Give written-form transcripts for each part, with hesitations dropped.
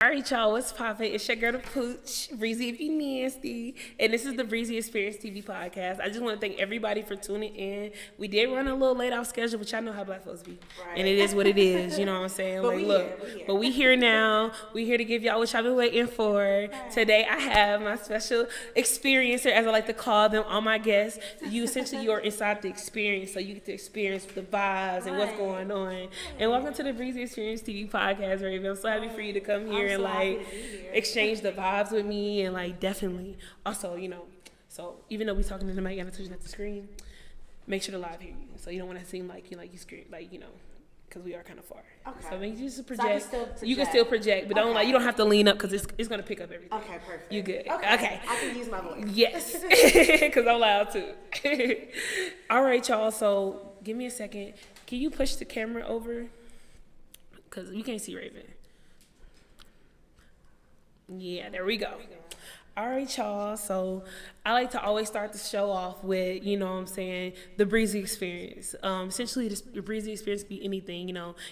All right, y'all, what's poppin'? It's your girl, the Pooch, Breezy if you nasty. And this is the Breezy Xperience TV podcast. I just want to thank everybody for tuning in. We did run a little late off schedule, but y'all know how black folks be. Right. And it is what it is, you know what I'm saying? But we here now. We here to give y'all what y'all been waiting for. Right. Today, I have my special experiencer, as I like to call them, all my guests. You are inside the experience, so you get to experience the vibes and what's going on. And welcome to the Breezy Xperience TV podcast, Raven. I'm so happy for you to come here and exchange the vibes with me, and definitely also, so even though we talking to the mic and I'm touching at the screen, make sure to live hear you, so you don't want to seem like you scream, because we are kind of far. Okay. So make you just project. So you can still project, but don't you don't have to lean up because it's gonna pick up everything. Okay, perfect. You good? Okay. I can use my voice. Yes, because I'm loud too. All right, y'all. So give me a second. Can you push the camera over? Because we can't see Raven. Yeah, there we go. All right, y'all. So I like to always start the show off with, the Breezy experience. Essentially, the Breezy experience be anything,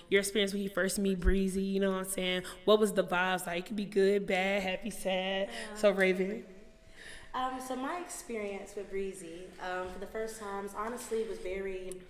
your experience when you first meet Breezy, you know what I'm saying? What was the vibes like? It could be good, bad, happy, sad. So, Raven. So my experience with Breezy, for the first times, honestly, was very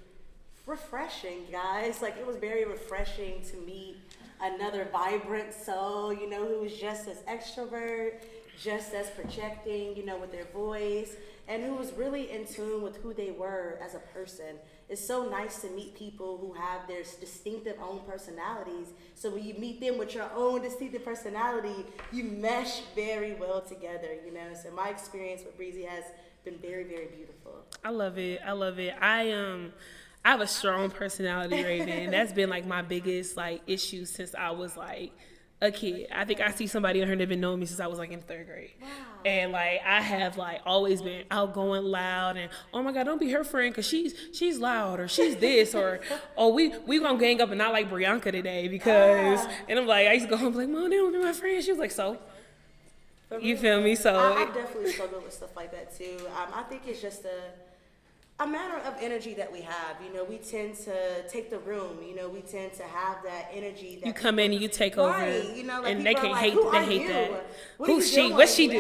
refreshing, guys. It was very refreshing to meet another vibrant soul, who was just as extrovert, just as projecting, with their voice, and who was really in tune with who they were as a person. It's so nice to meet people who have their distinctive own personalities. So when you meet them with your own distinctive personality, you mesh very well together, So my experience with Breezy has been very, very beautiful. I love it. I have a strong personality, Raven. That's been my biggest issue since I was a kid. I think I see somebody on here that been knowing me since I was in third grade. Wow. And I have always been outgoing, loud, and oh my God, don't be her friend because she's loud, or she's this, or oh we gonna gang up and not like Brianka today because and I'm I used to go home Mom, they don't be my friend. She was so. You feel me? So I definitely struggle with stuff like that too. I think it's just a matter of energy that we have. We tend to take the room. We tend to have that energy. That you come in and you take over. Right. And they can't hate. They hate that. Who's she? What's she do?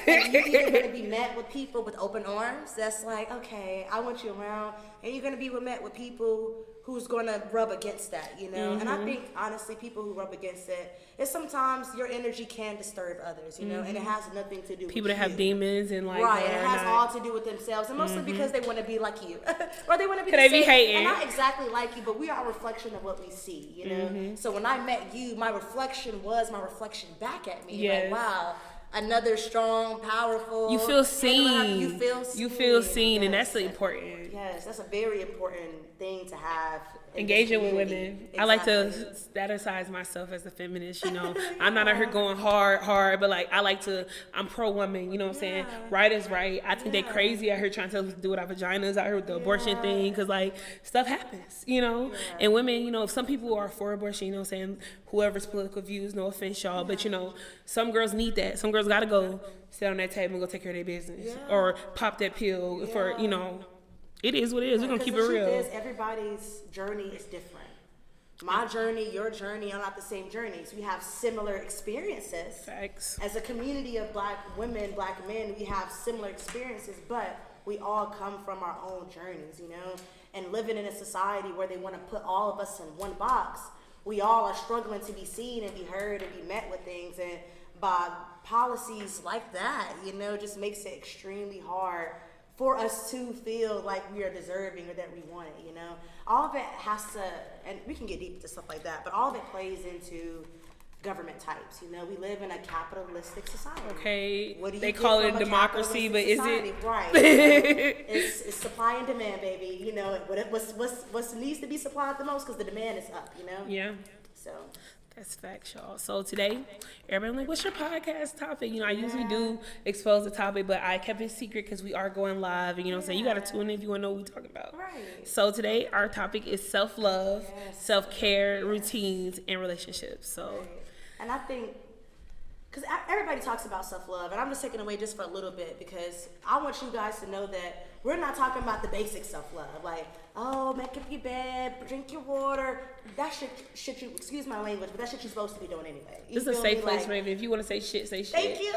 You're going to be met with people with open arms. That's okay, I want you around. And you're going to be met with people who's going to rub against that, Mm-hmm. And I think, honestly, people who rub against it, is sometimes your energy can disturb others, and it has nothing to do with people that have demons and right, it has all to do with themselves, and mostly because they want to be like you, or they want to be they be hating, and not exactly like you, but we are a reflection of what we see, Mm-hmm. So when I met you, my reflection was my reflection back at me. Yes. Wow, another strong, powerful. You feel seen. You feel seen, and that's important. Yes, that's a very important thing to have. Engaging with women. Exactly. I like to staticize myself as a feminist, I'm not out here going hard, but I'm pro woman, you know what I'm saying? Right is right. I think they crazy out here trying to tell us to do with our vaginas out here with the abortion thing, because stuff happens, and women, some people are for abortion, you know what I'm saying? Whoever's political views, no offense, y'all, but some girls need that. Some girls gotta go sit on that table and go take care of their business, or pop that pill for, It is what it is. We're going to keep it real. The truth is, everybody's journey is different. My journey, your journey are not the same journeys. We have similar experiences. Facts. As a community of black women, black men, we have similar experiences, but we all come from our own journeys, And living in a society where they want to put all of us in one box, we all are struggling to be seen and be heard and be met with things. And by policies like that, just makes it extremely hard for us to feel like we are deserving or that we want it, All of it has to, and we can get deep into stuff like that, but all of it plays into government types, We live in a capitalistic society. Okay, they call it democracy, but is it? Right. It's supply and demand, baby. What needs to be supplied the most because the demand is up, Yeah. So. That's facts, y'all. So today, everybody what's your podcast topic? I usually do expose the topic, but I kept it secret because we are going live. And, what I'm saying? You got to tune in if you want to know what we're talking about. Right. So today, our topic is self-love, self-care, routines, and relationships. So, right. And I think because everybody talks about self-love, and I'm just taking away just for a little bit because I want you guys to know that we're not talking about the basic self-love, like, oh, make up your bed, drink your water. That shit you, excuse my language, but that shit you're supposed to be doing anyway. This is a safe place, Raven. If you want to say shit, say shit. Thank you.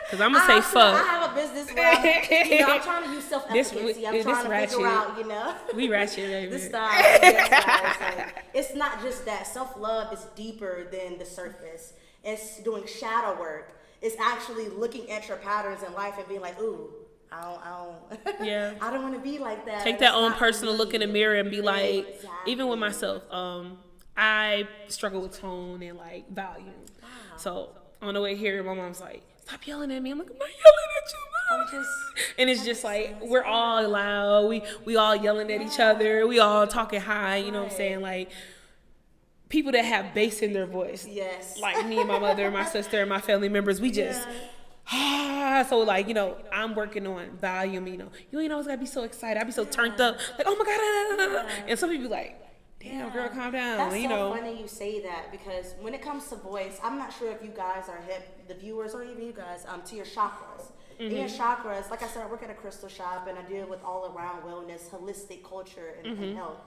Because I'm going to say fuck. I have a business where I'm trying to use self-efficacy. I'm trying to figure out, We ratchet, Raven. The style. Yes, guys. Like, it's not just that. Self-love is deeper than the surface. It's doing shadow work. It's actually looking at your patterns in life and being like, ooh, I don't yeah. I don't want to be like that. Take that own personal look in the mirror and be like, exactly. Even with myself, I struggle with tone and like volume. Wow. So on the way here, my mom's like, stop yelling at me. I'm like, I'm not yelling at you, Mom. And it's just like, we're all loud. We all yelling at each other. We all talking high, you know what I'm saying? Like, people that have bass in their voice. Yes. Like me and my mother, my sister, and my family members, we just... So like, I'm working on volume, you ain't always gotta be so excited. I be so turned up, like, oh my God. And some people be like, damn, girl, calm down. That's so funny you say that, because when it comes to voice, I'm not sure if you guys are hip, the viewers or even you guys, to your chakras. Mm-hmm. In your chakras, like I said, I work at a crystal shop and I deal with all around wellness, holistic culture and health.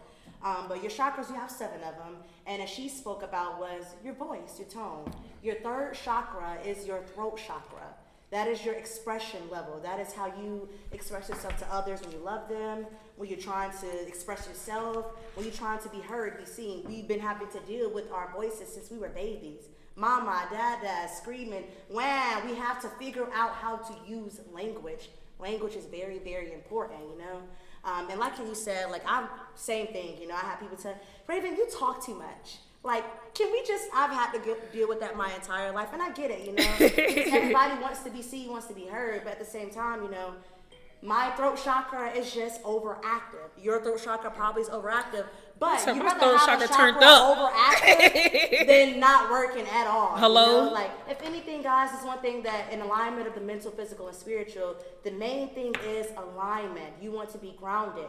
But your chakras, you have 7 of them, and as she spoke about was your voice, your tone. Your third chakra is your throat chakra. That is your expression level. That is how you express yourself to others when you love them, when you're trying to express yourself, when you're trying to be heard, be seen. We've been having to deal with our voices since we were babies. Mama, dada, screaming, wow. We have to figure out how to use language. Language is very, very important, And like you said, like same thing, I have people say, Raven, you talk too much. Like, can we just, I've had to deal with that my entire life, and I get it, Because everybody wants to be seen, wants to be heard, but at the same time, my throat chakra is just overactive. Your throat chakra probably is overactive, but so you my rather throat have chakra a chakra turned up overactive than not working at all. Hello? Like, if anything, guys, is one thing that in alignment of the mental, physical, and spiritual, the main thing is alignment. You want to be grounded,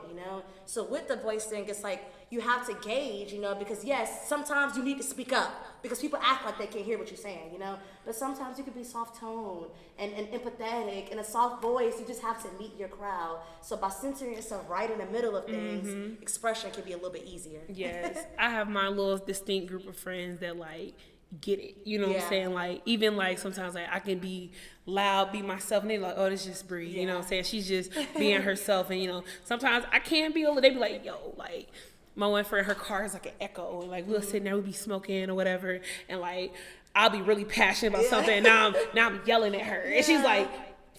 So with the voice thing, it's like you have to gauge, because yes, sometimes you need to speak up because people act like they can't hear what you're saying, But sometimes you can be soft toned and empathetic and a soft voice. You just have to meet your crowd. So by centering yourself right in the middle of things, expression can be a little bit easier. Yes. I have my little distinct group of friends that like get it. You know what I'm saying? Like, even like sometimes like I can be loud, be myself, and they're like, oh, this just breathe. You know what I'm saying? She's just being herself. And sometimes I can't be they be like, yo, like my one friend, her car is like an echo, and like we'll sit there, we'll be smoking or whatever, and like I'll be really passionate about something, and now I'm yelling at her, and she's like,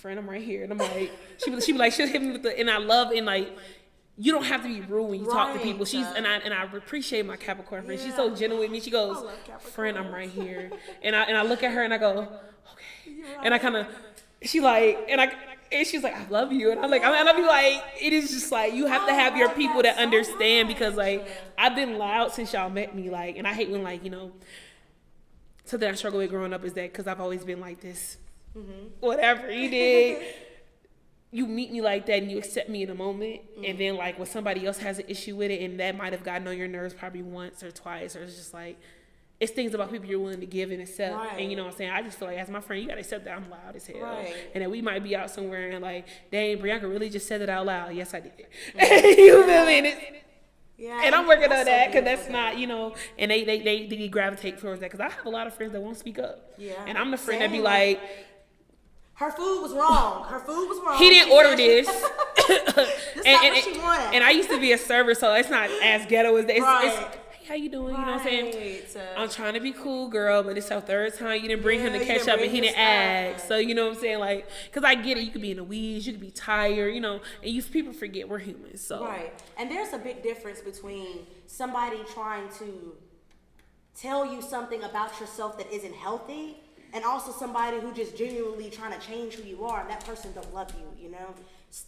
friend, I'm right here, and I'm like, she be like, she'll hit me with and I love, and like, you don't have to be rude when you talk to people. And I appreciate my Capricorn friend. She's so genuine with me. She goes, friend, I'm right here, and I look at her and I go, okay, and I kind of, she's like, and she's like, I love you. And I'm like, and I'll be like, it is just like, you have to have your people that understand, because like, I've been loud since y'all met me. Like, and I hate when like, something I struggle with growing up is that, because I've always been like this, whatever you did, you meet me like that and you accept me in a moment. And then like when somebody else has an issue with it, and that might have gotten on your nerves probably once or twice, or it's just like, it's things about people you're willing to give and accept. Right. And you know what I'm saying? I just feel like as my friend, you got to accept that I'm loud as hell. Right. And that we might be out somewhere and like, dang, Bianca really just said it out loud. Yes, I did. You feel me? And I'm working on that, because that's not, and they gravitate towards that, because I have a lot of friends that won't speak up. Yeah. And I'm the friend that be like, her food was wrong. He didn't order this. This is not what she wanted. And I used to be a server, so it's not as ghetto as that. It's, how you doing? You know what I'm saying? I'm trying to be cool, girl, but it's our third time you didn't bring him to catch up, and he didn't ask. So you know what I'm saying? Like, because I get it. You could be in the weeds, you could be tired, and people forget we're humans. So and there's a big difference between somebody trying to tell you something about yourself that isn't healthy, and also somebody who just genuinely trying to change who you are, and that person don't love you,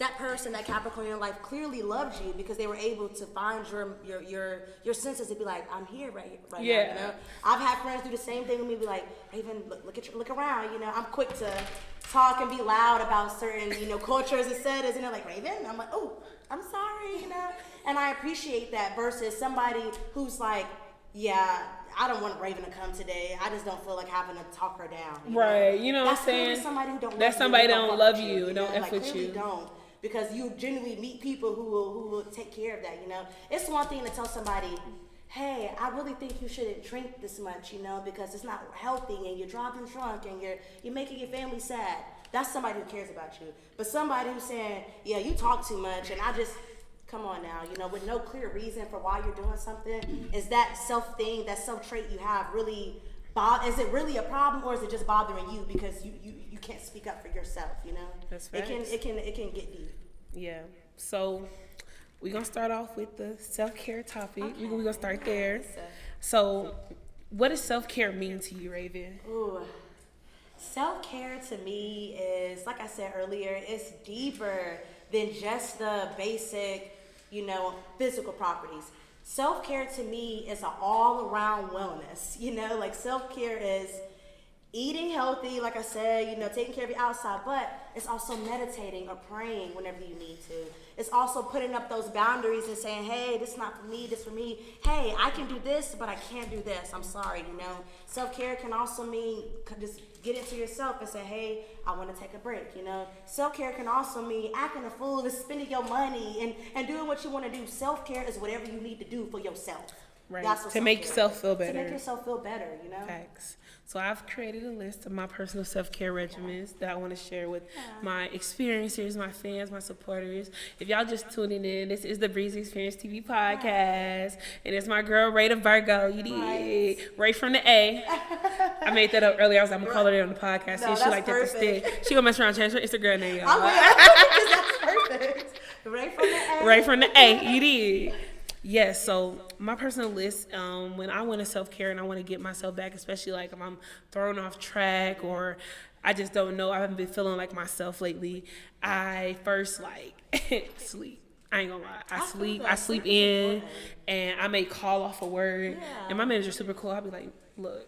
That person, that Capricorn in your life, clearly loved you because they were able to find your senses to be like, I'm here right now, I've had friends do the same thing with me, be like, Raven, look around, I'm quick to talk and be loud about certain, cultures and settings, and they're like, Raven? I'm like, oh, I'm sorry, And I appreciate that versus somebody who's like, yeah, I don't want Raven to come today. I just don't feel like having to talk her down. Right. You know what I'm saying? That's somebody who don't. That's love somebody you, don't love you. You know? Don't F like, with you. Don't. Because you genuinely meet people who will take care of that. You know, it's one thing to tell somebody, hey, I really think you shouldn't drink this much, you know, because it's not healthy and you're driving drunk and you're making your family sad. That's somebody who cares about you. But somebody who's saying, yeah, you talk too much and I just, come on now, you know, with no clear reason for why you're doing something, is that self thing, that self trait you have really, is it really a problem or is it just bothering you because you can't speak up for yourself, you know? That's facts. It can get deep. Yeah. So we're going to start off with the self-care topic. Okay. We're going to start there. So what does self-care mean to you, Raven? Ooh. Self-care to me is, like I said earlier, it's deeper than just the basic, you know, physical properties. Self-care to me is an all-around wellness, you know, like self-care is eating healthy, like I said, you know, taking care of your outside, but it's also meditating or praying whenever you need to. It's also putting up those boundaries and saying, hey, this is not for me, this for me. Hey, I can do this, but I can't do this. I'm sorry, you know. Self-care can also mean just get into yourself and say, hey, I want to take a break, you know. Self-care can also mean acting a fool and spending your money and doing what you want to do. Self-care is whatever you need to do for yourself. Right. That's what to make yourself feel better. To make yourself feel better, you know. Facts. So I've created a list of my personal self-care regimens that I want to share with my experiencers, my fans, my supporters. If y'all just tuning in, this is the Breezy Experience TV podcast, and it's my girl Ray the Virgo. You did Ray from the A. I made that up earlier. I was like, I'm gonna call her on the podcast. No, she like that to stick. She gonna mess around and change her Instagram name. Y'all. That's perfect. Ray from the A. Ray from the A. You did. Yes, so my personal list, when I want to self-care and I want to get myself back, especially like if I'm thrown off track or I just don't know, I haven't been feeling like myself lately, I first like sleep. I ain't gonna lie. I sleep in and I may call off a word. Yeah. And my manager's super cool. I'll be like, look.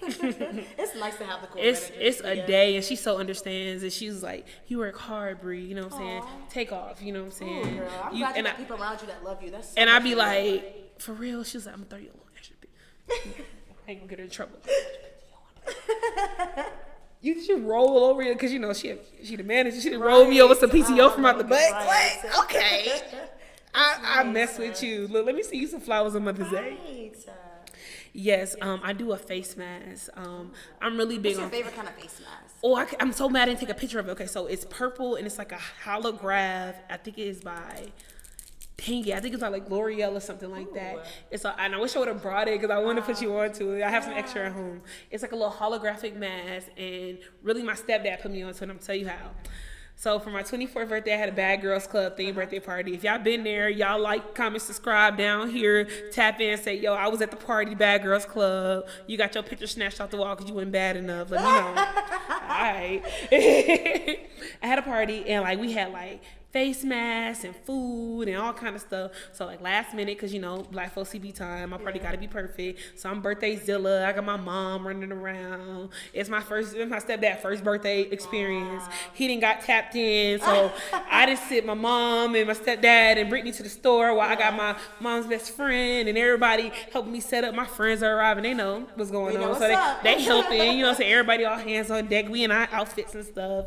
It's nice to have the cool It's a day and she so understands and she's like, you work hard, Bree, you know what I'm saying? Take off, you know what I'm saying? Ooh, girl. I'm glad you got people around you that love you. That's so and I be like, for real? She was like, I'm gonna throw you a little extra bit. I ain't gonna get her in trouble. You should roll over here because you know she the manager. She done rolled me over some PTO from out the butt. Like, okay. I mess with you. Look, let me see you some flowers on Mother's Day. Yes, I do a face mask. I'm really big on. What's your favorite kind of face mask? Oh, I'm so mad I didn't take a picture of it. Okay, so it's purple and it's like a holograph. I think it is by Dang it, I think it's by like L'Oreal or something like that. It's and I wish I would have brought it because I wanted to put you onto it. I have some extra at home. It's like a little holographic mask, and really my stepdad put me onto it, and I'm gonna tell you how. So for my 24th birthday, I had a Bad Girls Club themed birthday party. If y'all been there, y'all like, comment, subscribe down here, tap in, say, yo, I was at the party, Bad Girls Club. You got your picture snatched off the wall because you weren't bad enough. Let me know. All right. I had a party, and like we had like face masks and food and all kind of stuff. So like last minute, cause you know, Black folks CB time, my party gotta be perfect. So I'm birthday Zilla. I got my mom running around. It's my stepdad's first birthday experience. He didn't got tapped in, so I just sit my mom and my stepdad and Brittany to the store while I got my mom's best friend and everybody helping me set up. My friends are arriving. They know what's going on, so they helping. You know, so everybody all hands on deck. We in our outfits and stuff.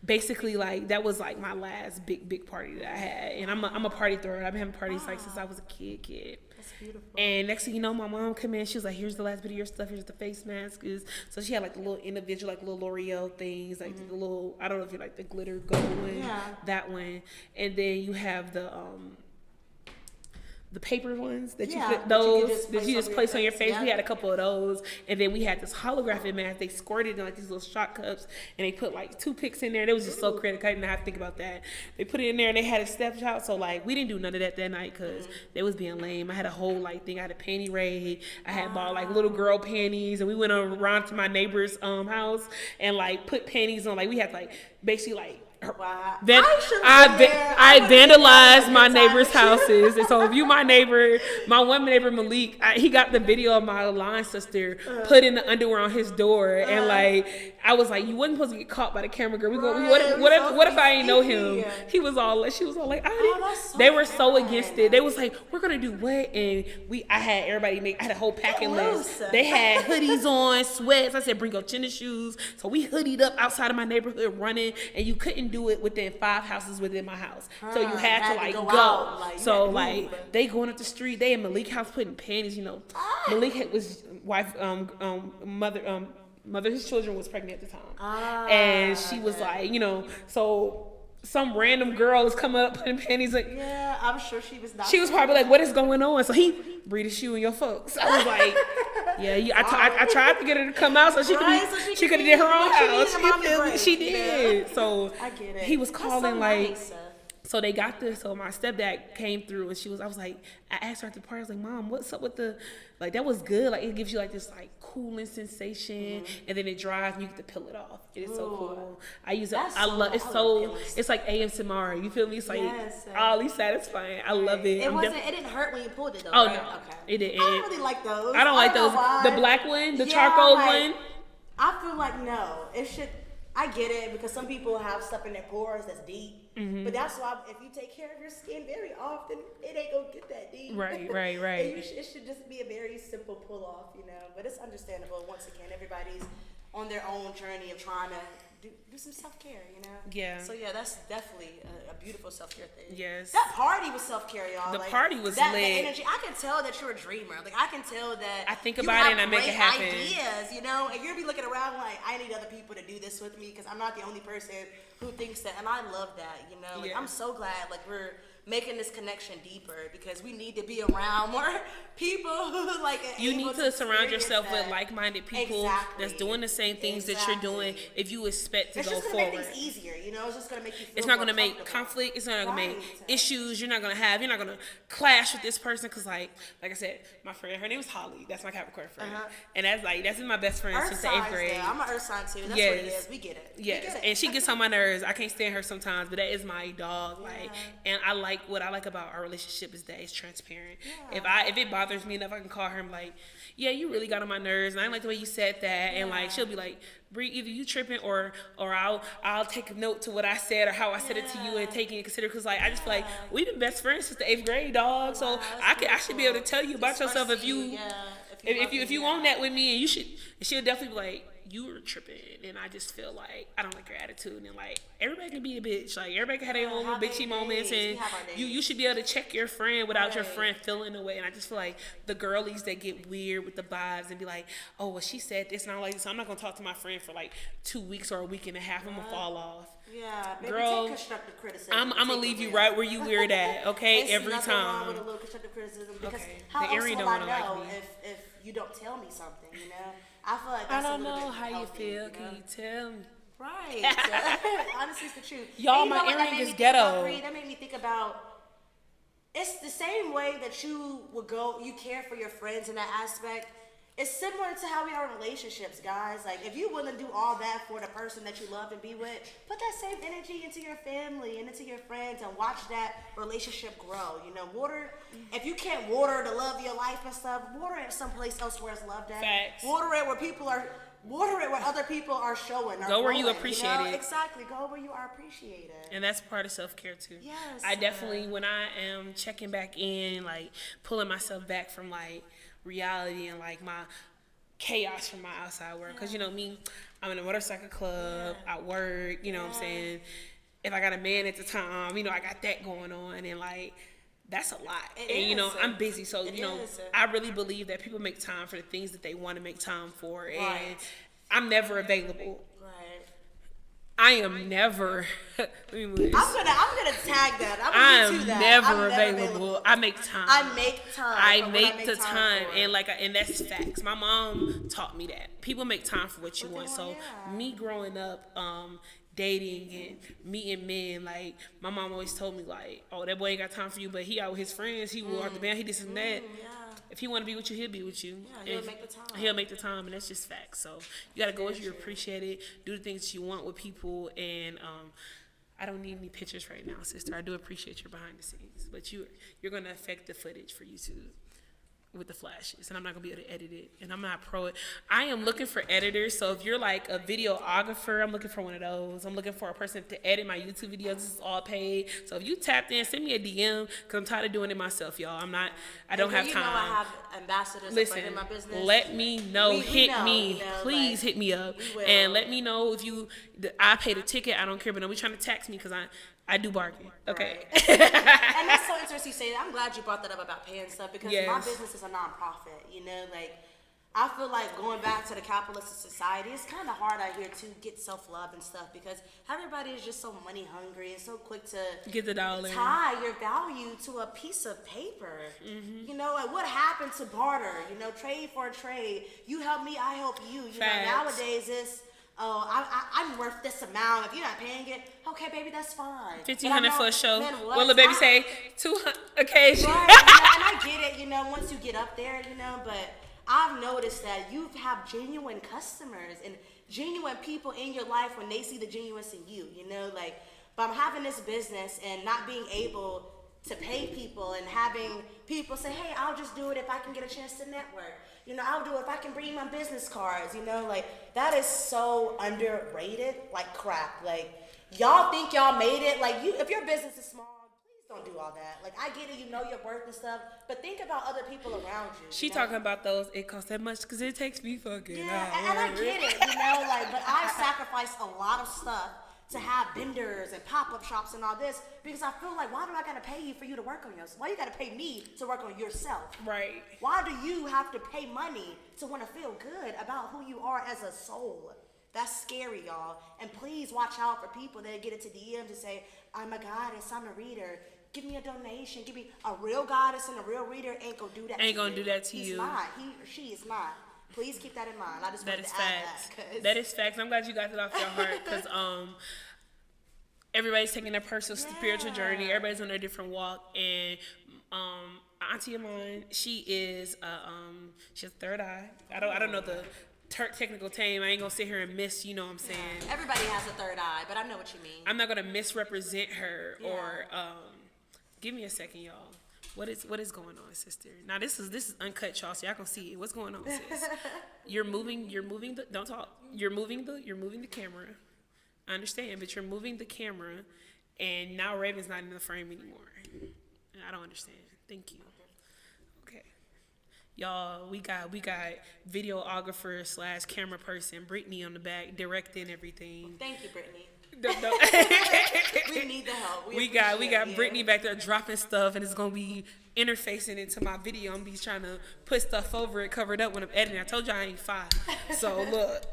Basically, like that was like my last big party that I had, and I'm a party thrower. I've been having parties like since I was a kid. That's beautiful. And next thing you know, my mom come in. She was like, "Here's the last bit of your stuff. Here's the face mask." So she had like the little individual, like little L'Oreal things, like the little, I don't know if you like the glitter gold one, that one, and then you have the paper ones that you put those that you just place on your face. We had a couple of those, and then we had this holographic mask. They squirted in like these little shot cups, and they put like toothpicks in there. It was just so creative. I didn't have to think about that. They put it in there, and they had it stepped out. So like we didn't do none of that night because they was being lame. I had a whole like thing. I had a panty raid. I had bought like little girl panties, and we went around to my neighbor's house and like put panties on. Like we had like basically like Wow. Then I should've been there. I would've been there vandalized at my the time neighbor's with you. houses. And so if you my one neighbor Malik, he got the video of my line sister putting the underwear on his door, and like I was like, you wasn't supposed to get caught by the camera girl. What if I ain't know him? She was all like, that's so they were so fun. against it. They was like, we're gonna do what? And I had everybody I had a whole packing list. loose. They had hoodies on, sweats. I said, bring your tennis shoes. So we hoodied up outside of my neighborhood running, and you couldn't do it within 5 houses within my house. So you had to like go. out, like, you So had to like move. they going up the street. They in Malik house putting panties. Malik was wife mother his children was pregnant at the time, and she was like so. Some random girl is coming up putting panties like Yeah, I'm sure she was not. she was probably like, what is going on? So he breed a shoe in your folks. I was like, yeah, I tried to get her to come out so she could she could have did her own but she house. needed a You mommy feel me? break, She you did. know? So I get it. he was That's calling so like nice. so they got this. So my stepdad came through and I was like, I asked her at the party, I was like, Mom, what's up with like that was good. Like it gives you like this like cooling sensation, and then it dries and you get to peel it off. It is so cool. I use it. That's I so love nice. it's I so love peeling. it's like ASMR. You feel me? It's like Yes. oddly satisfying. I love it. It didn't hurt when you pulled it though. Oh right? no, Okay. it didn't. I don't really like those. I don't like know those. why. The black one, the Yeah, charcoal like, one. I feel like no. It should. I get it because some people have stuff in their pores that's deep. But that's why if you take care of your skin very often, it ain't gonna get that deep. Right. And it should just be a very simple pull off, But it's understandable. Once again, everybody's on their own journey of trying to do some self care, Yeah. So yeah, that's definitely a beautiful self care thing. Yes. That party was self care, y'all. The Like, party was that, lit. The energy. I can tell that you're a dreamer. Like I can tell that I think you about it have and I make great it happen. Ideas, and you'll be looking around like I need other people to do this with me because I'm not the only person who thinks that, and I love that. Like, Yeah. I'm so glad like we're making this connection deeper because we need to be around more people who like. You need to surround experience yourself with that. like-minded people Exactly. that's doing the same things that you're doing. If you expect to It's go just gonna forward, make things easier, It's just gonna make you feel it's not more gonna make comfortable. conflict. It's not gonna make Right. issues. You're not gonna clash with this person because like I said, my friend, her name is Holly. That's my Capricorn friend, and that's been my best friend Earth since the 8th signs, grade. though. I'm an earth sign too. That's what it Yes. is. We get it. Yes, We get it. and she gets on my nerves. I can't stand her sometimes, but that is my dog. Like, and what I like about our relationship is that it's transparent. If it bothers me enough, I can call her and be like, yeah, you really got on my nerves, and I didn't like the way you said that, and like she'll be like, Bree, either you tripping or I'll take a note to what I said or how I said it to you and take it into consideration because like I just feel like we've been best friends since the 8th grade, dog. So I should be able to tell you about yourself if you own that with me, and she'll definitely be like, you were tripping, and I just feel like I don't like your attitude, and like everybody can be a bitch, like everybody can have their own little bitchy moments, and you should be able to check your friend without your friend feeling away. And I just feel like the girlies that get weird with the vibes and be like, oh well, she said this and I like this, so I'm not gonna talk to my friend for like 2 weeks or a week and a half. I'm gonna fall off. Yeah, baby, Girl, take constructive criticism. I'm gonna leave you right where you weird at, okay? Every nothing wrong time. with a little constructive criticism because Okay. how The else Erie will don't I wanna know like me. if you don't tell me something? I feel like I that's don't a little know bit how you healthy, feel. know? Can you tell me? Right. Honestly, it's the truth. Y'all, And you my know what that earring made is me think about, ghetto. Bree? That made me think about. It's the same way that you care for your friends in that aspect. It's similar to how we are in relationships, guys. Like, if you willing to do all that for the person that you love and be with, put that same energy into your family and into your friends and watch that relationship grow. If you can't water the love of your life and stuff, water it someplace else where it's loved at. Facts. Water it where other people are showing. Go where you appreciate it. Exactly. Go where you are appreciated. And that's part of self-care too. Yes. I definitely, when I am checking back in, like pulling myself back from like reality and like my chaos from my outside world. Cause me, I'm in a motorcycle club, I work, what I'm saying? If I got a man at the time, I got that going on, and like, that's a lot. It and is. I'm busy, so It is. I really believe that people make time for the things that they want to make time for, and Right. I'm never available. Right. I am never. Let me move this. I'm gonna tag that. I I'm gonna do am that. never I'm available. I make time. I make time. I for what make the time, for. and that's facts. My mom taught me that people make time for what you want. they So want, yeah. me growing up, dating and meeting men, like my mom always told me, like, oh, that boy ain't got time for you, but he out with his friends. He will out the band. He this and that. Yeah. If he want to be with you, he'll be with you. Yeah, he'll If- make the time. He'll make the time, and that's just facts. So you gotta go as you appreciate it, do the things that you want with people, and I don't need any pictures right now, sister. I do appreciate your behind the scenes, but you're gonna affect the footage for YouTube with the flashes, and I'm not gonna be able to edit it, and I'm not pro. I am looking for editors, so if you're like a videographer, I'm looking for one of those. I'm looking for a person to edit my YouTube videos. This is all paid. So if you tapped in, send me a DM, because I'm tired of doing it myself, y'all. I don't have time. You know I have ambassadors in my business. Let me know. Hit me. Please hit me up. And let me know if I paid a ticket. I don't care, but don't be trying to tax me, because I do bargain. Okay. Right. And that's so interesting you say that. I'm glad you brought that up about paying stuff, because my business is a nonprofit. You know, like, I feel like going back to the capitalist society, it's kind of hard out here to get self-love and stuff, because everybody is just so money hungry and so quick to get the dollar, tie your value to a piece of paper. Mm-hmm. You know, like, what happened to barter? You know, trade for a trade. You help me, I help you. You know, nowadays it's, I'm worth this amount. If you're not paying it, okay, baby, that's fine. $1,500 for a show. Will the baby say 200 occasion? Right, and I get it. You know, once you get up there, you know, but I've noticed that you have genuine customers and genuine people in your life when they see the genuineness in you. You know, like, but I'm having this business and not being able to pay people, and having people say, hey, I'll just do it if I can get a chance to network. You know, I'll do it if I can bring my business cards. You know, like, that is so underrated, like crap. Like, y'all think y'all made it. Like, if your business is small, please don't do all that. Like, I get it, you know your worth and stuff, but think about other people around you. She talking about those, it costs that much because it takes me fucking and I get it, you know, like, but I sacrifice a lot of stuff to have vendors and pop-up shops and all this, because I feel like, why do I gotta pay you for you to work on yourself? Why you gotta pay me to work on yourself? Right. Why do you have to pay money to want to feel good about who you are as a soul? That's scary, y'all. And please watch out for people that get into DMs and say, I'm a goddess, I'm a reader. Give me a donation. Give me a real goddess and a real reader ain't gonna do that to you. Ain't gonna do that to you. He's not. He or she is not. Please keep that in mind. I just wanted to add that. That is facts. I'm glad you got that off your heart, because everybody's taking their personal spiritual journey. Everybody's on their different walk, and auntie of mine, she has a third eye. I don't know the technical term. I ain't gonna sit here and you know what I'm saying. Everybody has a third eye, but I know what you mean. I'm not gonna misrepresent her or give me a second, y'all. What is going on, sister? Now this is uncut, y'all, so y'all can see it. What's going on, sis? You're moving the don't talk. You're moving the camera. I understand, but you're moving the camera, and now Raven's not in the frame anymore. I don't understand. Thank you. Okay, y'all, we got videographer / camera person Brittany on the back directing everything. Thank you, Brittany. No. We need the help. We got Brittany back there dropping stuff, and it's gonna be interfacing into my video. I'm be trying to put stuff over it, covered up when I'm editing. I told you I ain't 5, so look.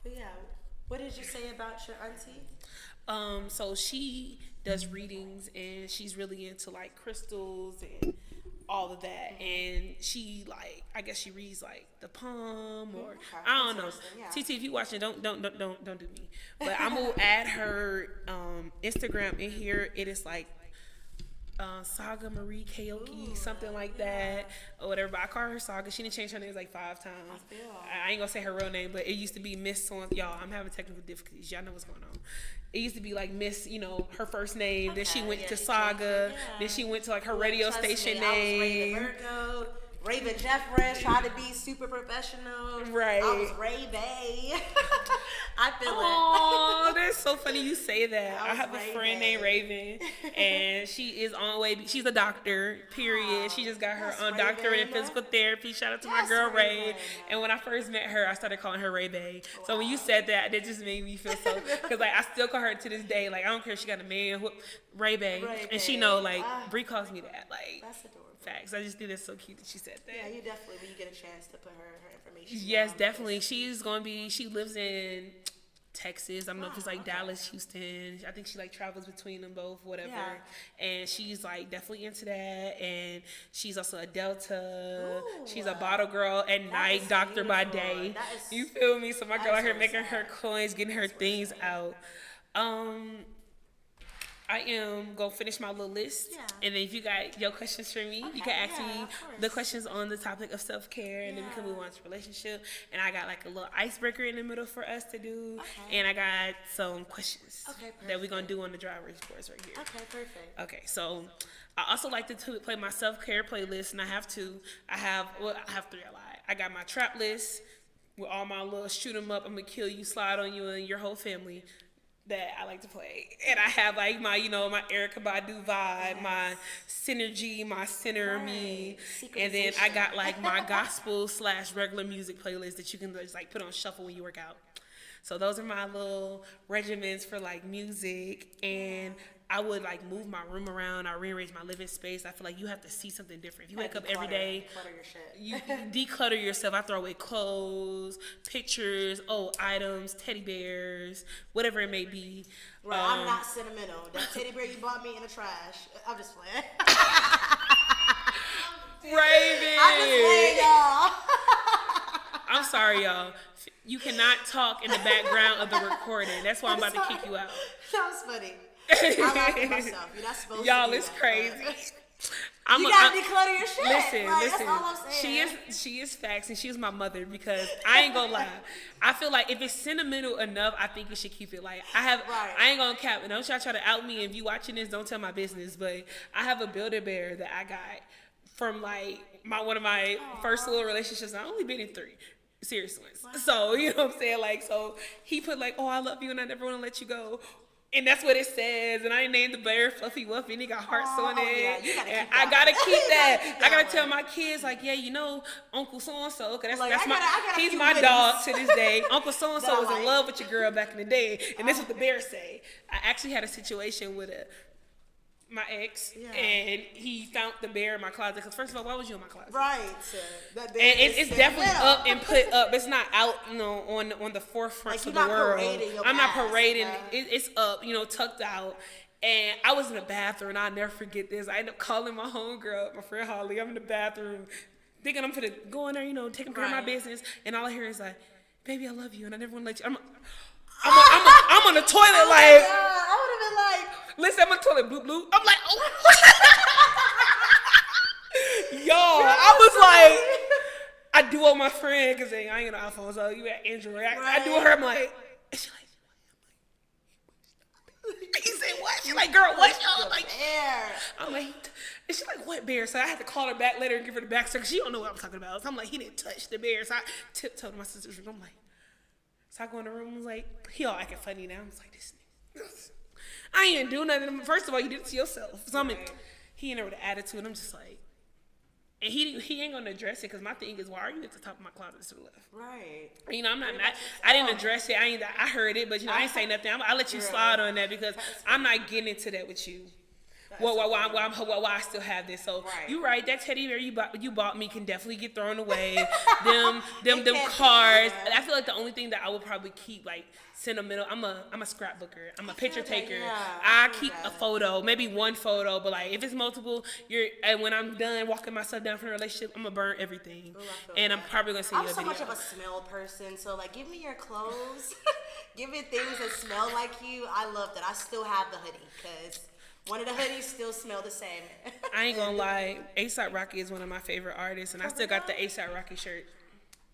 But yeah, what did you say about your auntie? So she does readings, and she's really into like crystals and all of that. And she I guess she reads like the palm, or I don't know. Yeah. TT, if you watching, don't do me. But I'm gonna add her Instagram in here. It is like Saga Marie Kaoki, something like that, or whatever. But I call her Saga. She didn't change her name like 5 times. I ain't gonna say her real name, but it used to be Miss. Y'all, I'm having technical difficulties. Y'all know what's going on. It used to be like Miss, you know, her first name. Then she went to Saga. Then she went to like her radio station name. I was Virgo. Raven Jeffress, trying to be super professional. Right. I was Ray Bay. I feel it. Oh, that's so funny you say that. I have a friend named Raven, and she is on way. She's a doctor, period. She just got her doctorate in physical therapy. Shout out to my girl Ray. And when I first met her, I started calling her Ray Bay. So when you said that, that just made me feel so, because like I still call her to this day. Like I don't care if she got a man, Ray Bay, and she know like Bree calls me that. Like that's adorable. Facts. I just think it's so cute that she said that. Yeah, you definitely, when you get a chance to put her information. Yes, definitely. She's gonna be. She lives in Texas. I don't know if it's like Dallas, Houston. I think she like travels between them both, whatever. Yeah. And she's like definitely into that. And she's also a Delta. Ooh, she's a bottle girl at night, doctor by day. You feel me? So my girl out here making her coins, getting her things out. I am gonna finish my little list, Yeah. and then if you got your questions for me, you Okay, can ask yeah, me of course. the questions on the topic of self care, and then we can Yeah. move on to relationship. And I got like a little icebreaker in the middle for us to do, Okay. and I got some questions Okay, that we're gonna perfect. do on the driver's course right here. Okay, perfect. Okay, so I also like to play my self care playlist, and I have two. I have three. I lied. I got my trap list with all my little shoot 'em up, I'm gonna kill you, slide on you and your whole family that I like to play. And I have like my, my Erica Badu vibe, my synergy, my center me. And then I got like my gospel / regular music playlist that you can just like put on shuffle when you work out. So those are my little regimens for like music, and I would like move my room around. I rearrange my living space. I feel like you have to see something different. If you wake up every day, Declutter your shit. you declutter yourself. I throw away clothes, pictures, old items, teddy bears, whatever it may be. Right, I'm not sentimental. That teddy bear you bought me in the trash. I'm just playing. Raven. I'm just playing, y'all. I'm sorry, y'all. You cannot talk in the background of the recording. That's why I'm about to kick you out. That was funny. I laughed at myself. You're not supposed Y'all, to do it's that, crazy. but you gotta declutter your shit. Listen, Like, that's all I'm saying. She is facts, and she's my mother, because I ain't gonna lie. I feel like if it's sentimental enough, I think you should keep it light. I ain't gonna cap, and don't y'all try to out me. If you watching this, don't tell my business, but I have a Build-A-Bear that I got from like one of my first little relationships. I only been in 3 serious ones. Wow. So you know what I'm saying? Like, so he put like, "Oh, I love you and I never want to let you go." And that's what it says. And I named the bear Fluffy Wuffy, and he got hearts on it. Yeah, you gotta keep I gotta keep that. I gotta one. tell my kids, like, yeah, Uncle so-and-so, cause Like, that's I gotta he's keep my witness. dog to this day. Uncle so-and-so That I was in like. love with your girl back in the day. And this is what the bear say. I actually had a situation with my ex, and he found the bear in my closet. Because first of all, why was you in my closet? Right. And it's definitely up and put up. It's not out, on the forefront Like, of you're the not world. parading your I'm not past, parading. you know? It's up, tucked out. And I was in the bathroom, and I'll never forget this. I ended up calling my homegirl, my friend Holly. I'm in the bathroom, thinking I'm gonna go in there, taking care of my business. And all I hear is like, "Baby, I love you, and I never want to let you." I'm on the toilet, like. I would have been like, listen, I'm on the toilet, bloop bloop. I'm like, oh. Yo, I was like, I do owe my friend, because I ain't got an iPhone, so you got Android. I do her, I'm like, and she like, he said, what? She like, girl, what? I'm like, and she like, what bear? So I had to call her back later and give her the backstory, because she don't know what I'm talking about. So I'm like, he didn't touch the bear. So I tiptoed to my sister's room. I'm like, so I go in the room, I was like, he all acting funny now. I was like, this nigga. I ain't do nothing. First of all, you did it to yourself. So he in there with an attitude. I'm just like, and he ain't gonna address it, because my thing is, why are you at the top of my closet to the left? Right. I'm not. I didn't address it. I heard it, but I ain't say nothing. I let you slide on that, because I'm not getting into that with you. Why I still have this? So you right. That teddy bear you bought me can definitely get thrown away. them cards. I feel like the only thing that I would probably keep, like, sentimental. I'm a scrapbooker. I'm a picture taker. I keep a photo, maybe one photo, but like if it's multiple, and when I'm done walking myself down from a relationship, I'm gonna burn everything. And I'm probably gonna send you a video. I'm so much of a smell person, so like, give me your clothes, give me things that smell like you. I love that. I still have the hoodie, because one of the hoodies still smell the same. I ain't gonna lie, A$AP Rocky is one of my favorite artists, and I still got the A$AP Rocky shirt.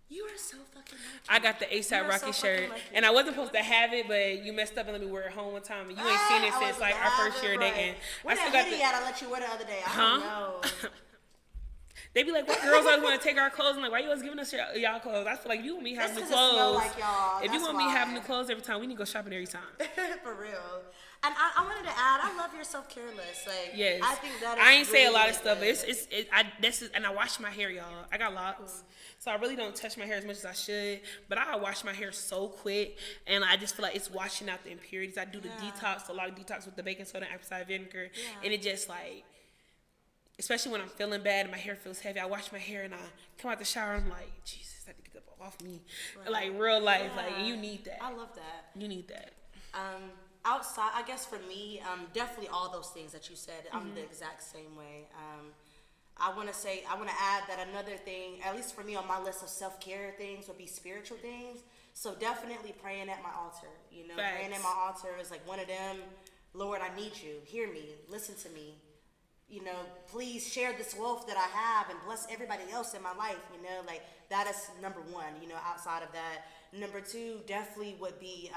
You are so fucking lucky. I got the A$AP Rocky shirt, and I wasn't supposed to have it, but you messed up and let me wear it home one time, and you ain't seen it since like our first year dating. Where that hoodie at? I let you wear the other day. I don't know. They be like, what girls always want to take our clothes? I'm like, why you always giving us y'all clothes? I feel like if you want me having new clothes, like y'all, if you want me having new clothes every time, we need to go shopping every time. For real. And I wanted to add, I love your self-care list. Like, yes. I think that is I ain't really, say a lot of really stuff, but and I wash my hair, y'all. I got locks. So I really don't touch my hair as much as I should, but I wash my hair so quick, and I just feel like it's washing out the impurities. I do the detox, a lot of detox with the baking soda and apple cider vinegar, and it just like, especially when I'm feeling bad and my hair feels heavy, I wash my hair and I come out the shower and I'm like, Jesus, I have to get up off me. Like real life, like you need that. I love that. You need that. Outside, I guess for me, definitely all those things that you said, I'm the exact same way. I want to add that another thing, at least for me on my list of self-care things, would be spiritual things. So definitely praying at my altar. Praying at my altar is like one of them. Lord, I need you. Hear me. Listen to me. You know, please share this wealth that I have and bless everybody else in my life. You know, like that is number one. You know, outside of that, number two definitely would be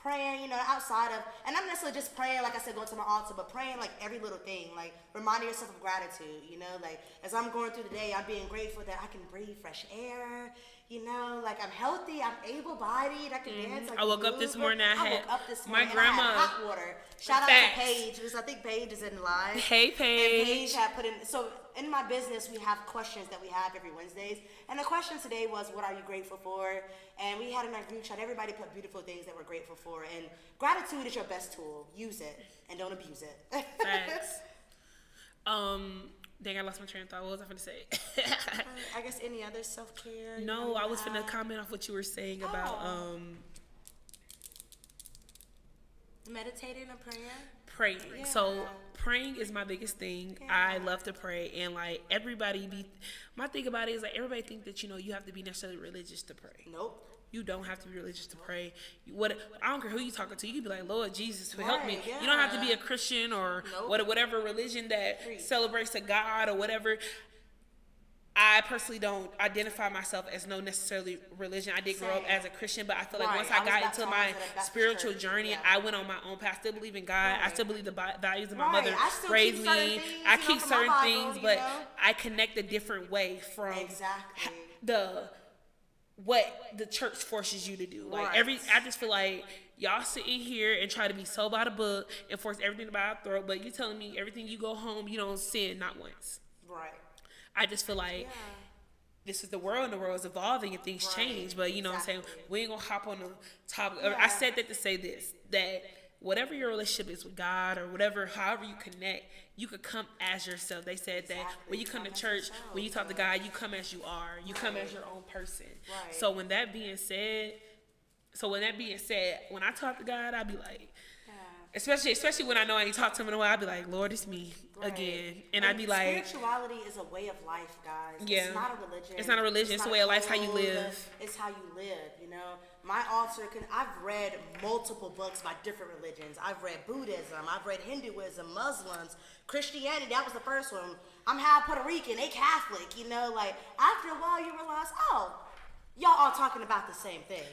praying, you know, outside of, and not necessarily just praying, like I said, going to my altar, but praying like every little thing, like reminding yourself of gratitude, you know, like as I'm going through the day, I'm being grateful that I can breathe fresh air, you know, like I'm healthy, I'm able-bodied, I can dance. I woke up this morning, I woke up this morning, my grandma, I had hot water. Shout out to Paige, because I think Paige is in live. Hey, Paige. And Paige had put in, so in my business, we have questions that we have every Wednesdays. And the question today was, what are you grateful for? And we had in our group chat, everybody put beautiful things that we're grateful for. And gratitude is your best tool. Use it and don't abuse it. Facts. Dang, I lost my train of thought. What was I going to say? I guess any other self-care? No, I was finna comment off what you were saying about meditating and praying. Praying. Yeah. So praying is my biggest thing. Yeah. I love to pray, and like my thing about it is like everybody think that you have to be necessarily religious to pray. Nope. You don't have to be religious to pray. I don't care who you talking to. You can be like, Lord Jesus, help me. Yeah. You don't have to be a Christian or whatever religion that celebrates a God or whatever. I personally don't identify myself as no necessarily religion. I did grow up as a Christian, but I feel like once I got into my spiritual journey, I went on my own path. I still believe in God. I still believe the values of my mother raised me. I keep certain things, but I connect a different way from what the church forces you to do. Like I just feel like y'all sit in here and try to be so by the book and force everything by our throat, but you telling me everything you go home, you don't sin not once. Right. I just feel like this is the world, and the world is evolving and things change. But you know what I'm saying? We ain't gonna hop on the top. I said that to say this, that whatever your relationship is with God or whatever, however you connect, you could come as yourself. They said that when you come to church, when you talk to God, you come as you are. You come as your own person. Right. So when that being said, when I talk to God, I be like, especially when I know I need to talk to him in a while, I'd be like, Lord, it's me again. And I'd be like, spirituality is a way of life, guys. Yeah. It's not a religion. It's not a religion. It's a way of life. It's how you live. It's how you live, you know. My altar I've read multiple books by different religions. I've read Buddhism. I've read Hinduism, Muslims, Christianity. That was the first one. I'm half Puerto Rican. They Catholic, you know. Like, after a while, you realize, y'all all talking about the same thing.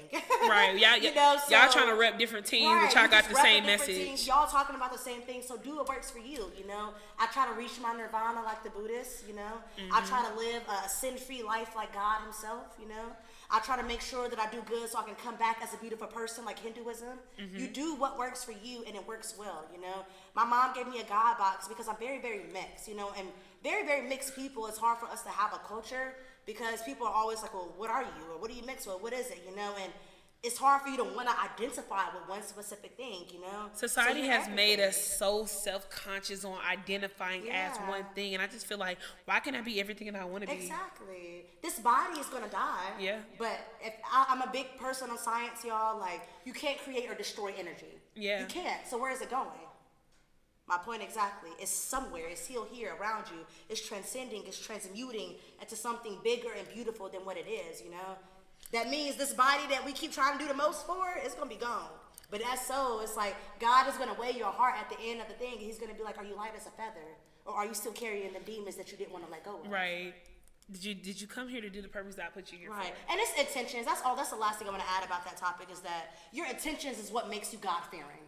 Right. Y'all trying to rep different teams, but y'all got the same message. Teams, y'all talking about the same thing, so do what works for you, you know. I try to reach my nirvana like the Buddhists, you know. I try to live a sin-free life like God himself, you know. I try to make sure that I do good so I can come back as a beautiful person like Hinduism. You do what works for you, and it works well, you know. My mom gave me a God box because I'm very, very mixed, you know. And very, very mixed people, it's hard for us to have a culture because people are always like, well, what are you? Or what do you mix with? What is it, you know? And it's hard for you to want to identify with one specific thing, you know? Society has made us so self-conscious on identifying as one thing. And I just feel like, why can't I be everything that I want to be? Exactly. This body is going to die. Yeah. But if I'm a big person on science, y'all. Like, you can't create or destroy energy. Yeah. You can't. So where is it going? My point exactly. It's somewhere. It's still here around you. It's transcending. It's transmuting into something bigger and beautiful than what it is, you know? That means this body that we keep trying to do the most for, it's going to be gone. But that's so, it's like God is going to weigh your heart at the end of the thing. And he's going to be like, are you light as a feather? Or are you still carrying the demons that you didn't want to let go of? Right. Did you come here to do the purpose that I put you here for? Right. And it's intentions. That's all. That's the last thing I want to add about that topic is that your intentions is what makes you God-fearing.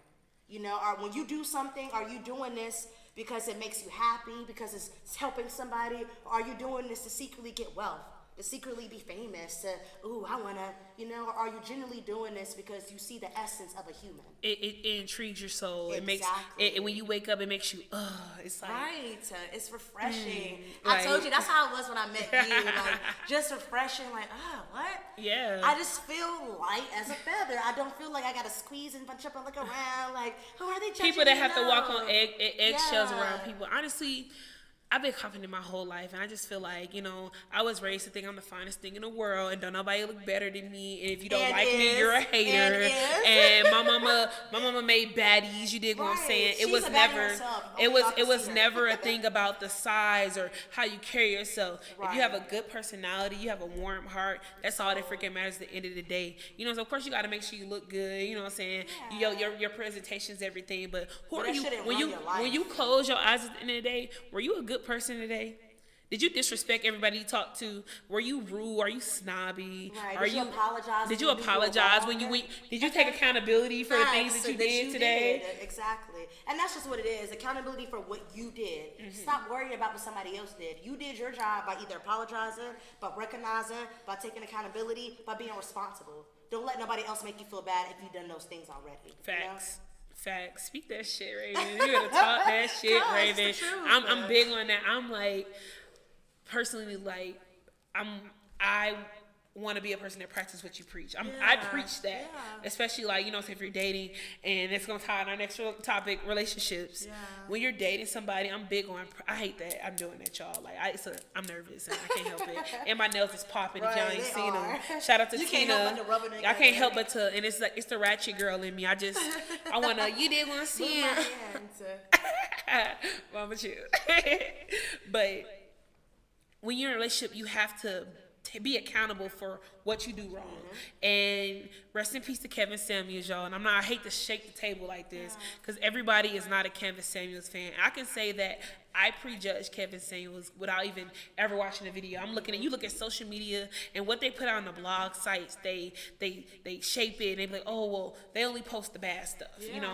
You know, or when you do something, are you doing this because it makes you happy, because it's helping somebody? Or are you doing this to secretly get wealth, to secretly be famous, to, I want to, you know? Or are you genuinely doing this because you see the essence of a human? It intrigues your soul. Exactly. It makes it, when you wake up, it makes you, it's like. Right. It's refreshing. I told you, that's how it was when I met you. Like, just refreshing, like, what? Yeah. I just feel light as a feather. I don't feel like I got to squeeze and jump and look around. Like, who are they judging? People that have to walk on eggshells around people. Honestly, I've been confident my whole life, and I just feel like, I was raised to think I'm the finest thing in the world, and don't nobody look better than me. And if you don't And like me, you're a hater. And my mama made baddies. You dig what I'm saying? She's a baddie herself. It was never a thing about the size or how you carry yourself. If you have a good personality, you have a warm heart. That's all that freaking matters at the end of the day. So of course you got to make sure you look good. You know what I'm saying? Yeah. Your presentation's everything. But who But are you that shouldn't when run you your life. when you close your eyes at the end of the day? Were you a good person today? Did you disrespect everybody you talked to? Were you rude? Are you snobby? Right. Did you apologize? Did you apologize when you went? Did you take accountability for the things that you did today? Exactly. And that's just what it is. Accountability for what you did. Stop worrying about what somebody else did. You did your job by either apologizing, by recognizing, by taking accountability, by being responsible. Don't let nobody else make you feel bad if you've done those things already. Facts. Facts. Speak that shit, Raven. You gotta talk that shit, Raven. I'm big on that. I'm like, personally, like, I want to be a person that practices what you preach. I preach that, especially like, if you're dating, and it's gonna tie in our next topic, relationships. Yeah. When you're dating somebody, I'm big on. I hate that I'm doing that, y'all. Like I'm nervous and I can't help it. And my nails is popping. If y'all ain't seen them, shout out to Tina. Can't help but to rub it I can't help but to, and it's like it's the ratchet girl in me. I wanna. You did want to see it. Mama chill. But when you're in a relationship, you have to be accountable for what you do wrong. And rest in peace to Kevin Samuels, y'all. And I hate to shake the table like this, because everybody is not a Kevin Samuels fan. I can say that I prejudged Kevin Samuels without even ever watching the video. You look at social media and what they put out on the blog sites, they shape it and they be like, oh, well, they only post the bad stuff, They do.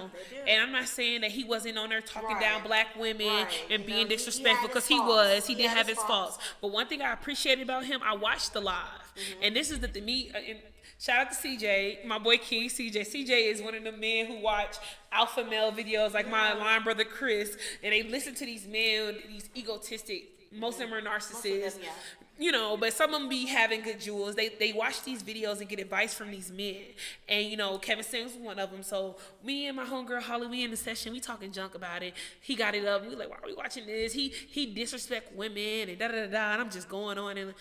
And I'm not saying that he wasn't on there talking down black women and being disrespectful, because he he did have his faults. But one thing I appreciated about him, I watched the live. And this is the me. And shout out to CJ, my boy King CJ. CJ is one of the men who watch alpha male videos like my line brother Chris, and they listen to these men, these egotistic. Most of them are narcissists. But some of them be having good jewels. They watch these videos and get advice from these men. And, Kevin Samuels was one of them. So me and my homegirl Holly, we in the session, we talking junk about it. He got it up. We like, why are we watching this? He disrespect women and da-da-da-da. And I'm just going on. And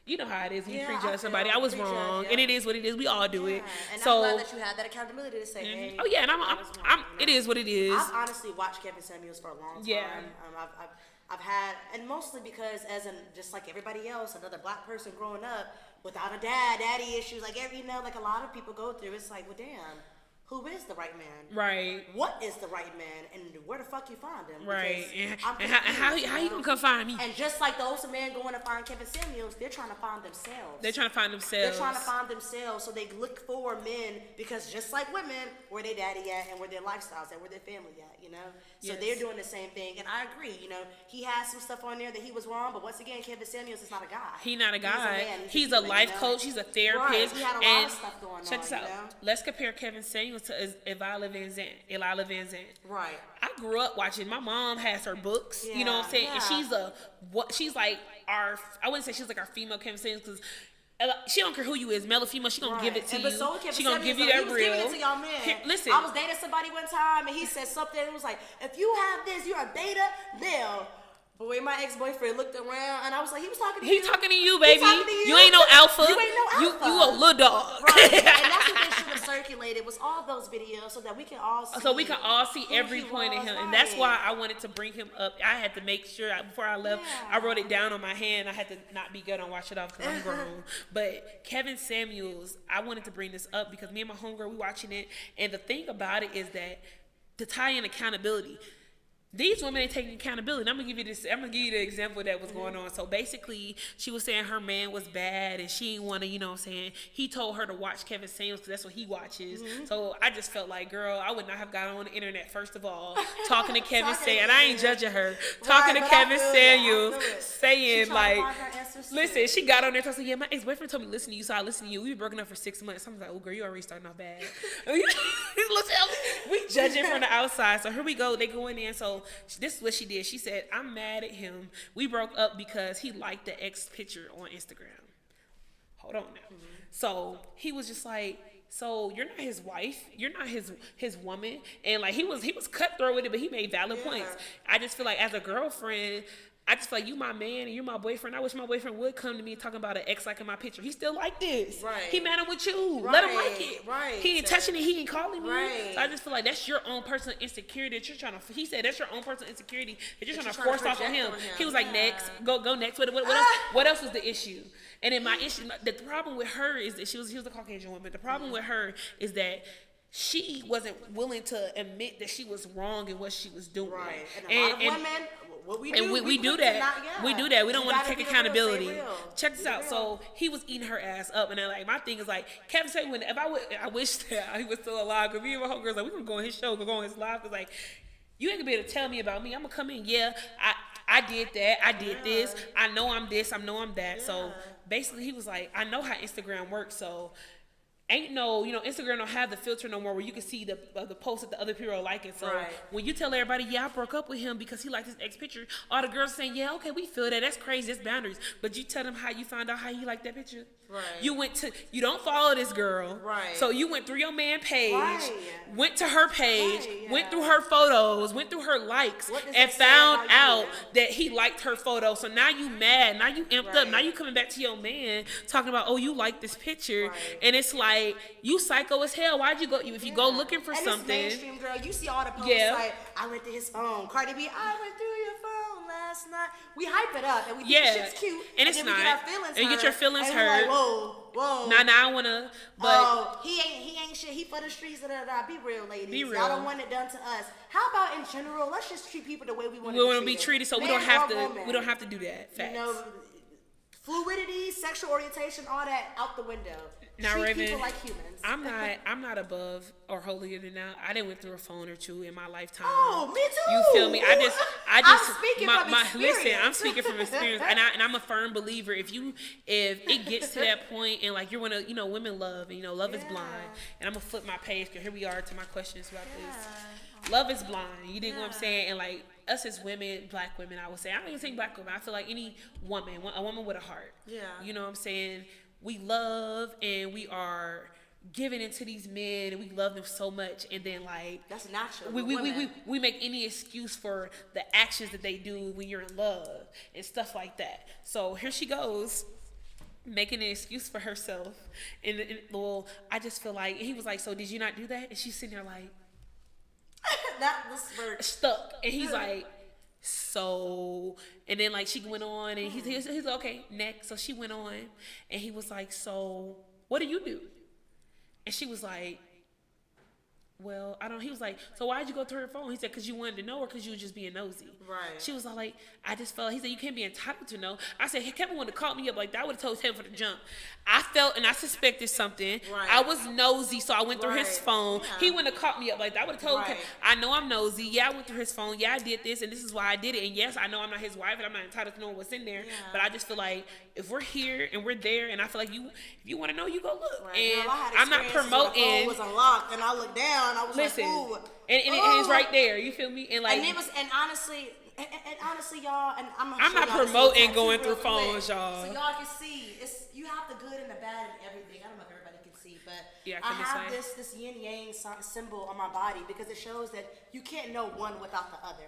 you know how it is when you prejudge somebody. I was wrong. And it is what it is. We all do it. And so, I'm glad that you had that accountability to say, hey. Oh, yeah. And it is what it is. I've honestly watched Kevin Samuels for a long time. Yeah. I've had, and mostly because just like everybody else, another black person growing up without a daddy issues, like like a lot of people go through, it's like, well, damn, who is the right man? Right. What is the right man, and where the fuck you find him? Right. And how you gonna come find me? And just like those men going to find Kevin Samuels, they're trying to find themselves. They're trying to find themselves. So they look for men, because just like women, where their daddy at and where their lifestyles at, where their family at, So they're doing the same thing, and I agree. He has some stuff on there that he was wrong, but once again, Kevin Samuels is not a guy. He's not a guy. He's a life coach. He's a therapist. Right. He had a lot of stuff going on. Check this out. Let's compare Kevin Samuels to Elila Van Zandt. Right. I grew up watching. My mom has her books. You know what I'm saying? Yeah. And she's like I wouldn't say she's like our female Kevin Samuels, because she don't care who you is, male or female. She gonna give it to you. She gonna give you that real. Giving it to y'all, man. Here, listen. I was dating somebody one time, and he said something. It was like, if you have this, you're a beta male. But when my ex-boyfriend looked around, and I was like, he was talking to you. He talking to you, baby. You ain't no alpha. You ain't no alpha. You a little dog. Right. And that's what they should have circulated, was all those videos, so that we can all see. Every point in him. And that's why I wanted to bring him up. I had to make sure, before I left, I wrote it down on my hand. I had to not be good on wash it off because I'm grown. But Kevin Samuels, I wanted to bring this up because me and my homegirl, we watching it. And the thing about it is that to tie in accountability, these women ain't taking accountability. I'm gonna give you the example that was going on. So basically, she was saying her man was bad and she didn't want to, what I'm saying. He told her to watch Kevin Samuels because that's what he watches. So I just felt like, girl, I would not have gotten on the internet, first of all, talking to Kevin Samuels. And I ain't judging her. Talking to Kevin Samuels, saying like, listen, she got on there talking, yeah, my ex-boyfriend told me to listen to you, so I listened to you. We were broken up for 6 months. I was like, oh, girl, you already starting off bad. We judging from the outside. So here we go. They go in there. So this is what she did. She said, I'm mad at him. We broke up because he liked the ex picture on Instagram. Hold on now. So he was just like, so you're not his wife, you're not his woman. And like he was cutthroat with it, but he made valid points. I just feel like as a girlfriend, I just feel like you my man and you're my boyfriend. I wish my boyfriend would come to me talking about an ex liking my picture. He still like this. Right. He mad I'm with you. Right. Let him like it. Right. He ain't touching it. He ain't calling me. Right. So I just feel like that's your own personal insecurity that you're trying to. He said that's your own personal insecurity that you're trying to force off on him. He was like, next, go next. What else was the issue? And then my issue, the problem with her is that she was a Caucasian woman. The problem with her is that she wasn't willing to admit that she was wrong in what she was doing. Right. And a lot of women, what we do, we do that. We do that. We don't want to take accountability. Check this out. Real. So he was eating her ass up, and then like my thing is like Kevin said, I wish that he was still alive. Cause me and my homegirls like we gonna go on his show, go on his live. Cause like you ain't gonna be able to tell me about me. I'm gonna come in. Yeah, I did that. I did this. I know I'm this. I know I'm that. So basically, he was like, I know how Instagram works. So ain't no, Instagram don't have the filter no more where you can see the posts that the other people are liking. So when you tell everybody, yeah, I broke up with him because he liked his ex picture, all the girls saying, yeah, okay, we feel that. That's crazy. That's boundaries. But you tell them how you found out how he liked that picture. Right. You don't follow this girl. Right. So you went through your man page, went to her page, Right, went through her photos, went through her likes, and found out that he liked her photo. So now you mad. Now you amped up. Now you coming back to your man talking about, oh, you like this picture. And it's like, you psycho as hell. Why'd you go? If you go looking for something. It's mainstream, girl. You see all the posts like, I went to his phone. Cardi B, I went through your phone last night. We hype it up and we think shit's cute. And it's then not. We get our feelings and you get your feelings hurt. Like, whoa. Nah, I wanna. But oh, he ain't shit. He for the streets. Be real, ladies. Be real. Y'all don't want it done to us. How about in general? Let's just treat people the way we want to be treated. So we don't have to. We don't have to do that. Facts. Fluidity, sexual orientation, all that out the window. Now, treat Raven, people like humans. I'm not above or holier than thou. I didn't went through a phone or two in my lifetime. Oh, me too. You feel me? I just I'm speaking from experience. Listen, I'm speaking from experience, and I'm a firm believer. If it gets to that point, and like you're gonna, women love, and love is blind. And I'm gonna flip my page because here we are to my questions about this. Love is blind. You dig what I'm saying? And like us as women, black women, I would say. I don't even think black women. I feel like any woman, a woman with a heart. Yeah. You know what I'm saying? We love and we are giving into these men and we love them so much, and then like that's natural. We make any excuse for the actions that they do when you're in love and stuff like that. So here she goes, making an excuse for herself, and well, I just feel like, and he was like, so did you not do that? And she's sitting there like that was stuck, and he's like, so, and then like she went on, and he's like, okay, next. So she went on, and he was like, so what do you do? And she was like, well, I don't. He was like, so why'd you go through her phone? He said, because you wanted to know her, because you was just being nosy. Right. She was like, I just felt. He said, you can't be entitled to know. I said, hey, Kevin would have called me up like that. I would have told him for the jump. I felt and I suspected something. Right. I was nosy, so I went through his phone. Yeah. He wouldn't have caught me up like that. I would have told him, I know I'm nosy. Yeah, I went through his phone. Yeah, I did this, and this is why I did it. And yes, I know I'm not his wife, and I'm not entitled to know what's in there. Yeah. But I just feel like if we're here and we're there, and I feel like if you want to know, you go look. Right. And I'm not promoting. The phone was unlocked, and I looked down. I was like, ooh. And it's right there. You feel me? And like, and honestly, y'all, and I'm not promoting going through phones, y'all. So y'all can see, you have the good and the bad and everything. I don't know if everybody can see, but I have this yin yang symbol on my body because it shows that you can't know one without the other.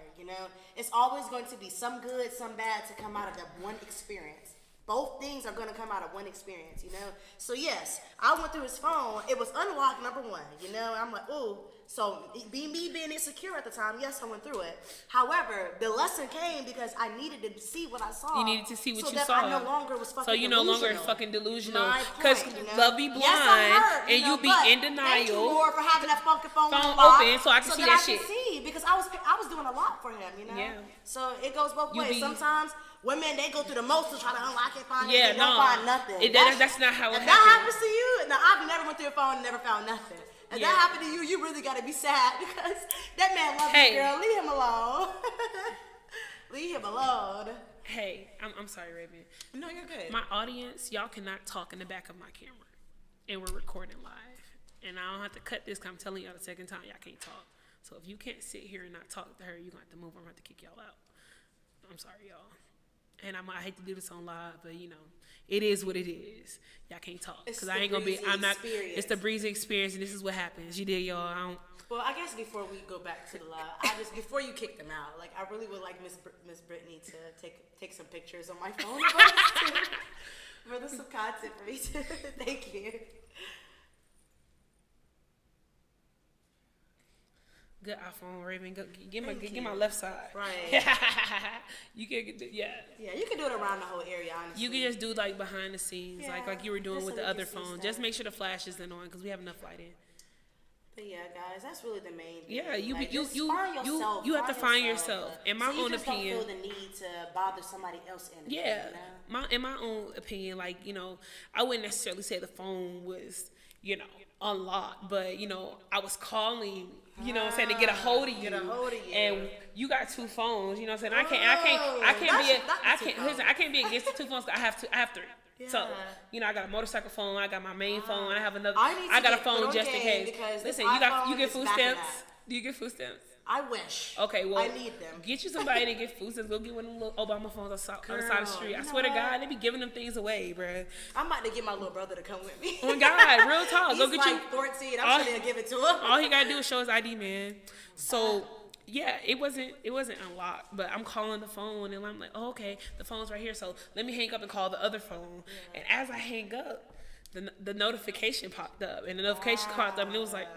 It's always going to be some good, some bad to come out of that one experience. Both things are going to come out of one experience, So yes, I went through his phone. It was unlocked, number one, I'm like, ooh. So being insecure at the time, yes, I went through it. However, the lesson came because I needed to see what I saw. You needed to see what so you that saw. I no longer was fucking So you no longer fucking delusional. Because love be blind, yes, and you be in denial. Thank you, Lord, for having that fucking phone open so I can see that shit. I can see because I was doing a lot for him, Yeah. So it goes both ways. Sometimes women, they go through the most to try to unlock it, find it, don't find nothing. That's not how it happens. If that happens to you, now I've never went through your phone and never found nothing. If that happened to you, you really gotta be sad because that man loves you, girl. Leave him alone. Leave him alone. Hey, I'm sorry, Raven. No, you're good. My audience, y'all cannot talk in the back of my camera, and we're recording live. And I don't have to cut this because I'm telling y'all the second time y'all can't talk. So if you can't sit here and not talk to her, you're gonna have to move. I'm gonna have to kick y'all out. I'm sorry, y'all. and I hate to do this on live, but it is what it is. Y'all can't talk because I ain't gonna be. I'm not. Experience. It's the breezy experience, and this is what happens. You did, y'all. Well, I guess before we go back to the live, before you kick them out, like I really would like Miss Brittany to take some pictures on my phone for some content for me. Thank you. Good iPhone, Raven. Go, get my left side. Right. You can Yeah, you can do it around the whole area, honestly. You can just do like behind the scenes, like you were doing with the other phone. Just make sure the flash isn't on because we have enough light in. But yeah, guys, that's really the main thing. Yeah, you have to find yourself. In my own opinion, don't feel the need to bother somebody else. In my own opinion, I wouldn't necessarily say the phone was unlocked, but I was calling. You know what I'm saying, to get a hold of you. And you got two phones, you know what I'm saying? I can't be against the two phones. I have three. Yeah. So, I got a motorcycle phone, I got my main phone, I have another I got a phone just in case. Listen, you get food stamps? Do you get food stamps? I wish. Okay, well, I need them. Get you somebody to get food stamps. Go get one of them little Obama phones on the side of the street. I swear to God, they be giving them things away, bruh. I'm about to get my little brother to come with me. Oh God, real talk. Go get like 14. I'm sure they'll give it to him. All he gotta do is show his ID, man. So yeah, it wasn't unlocked, but I'm calling the phone and I'm like, oh, okay, the phone's right here. So let me hang up and call the other phone. Yeah. And as I hang up, the notification popped up, and the notification popped up, and it was like,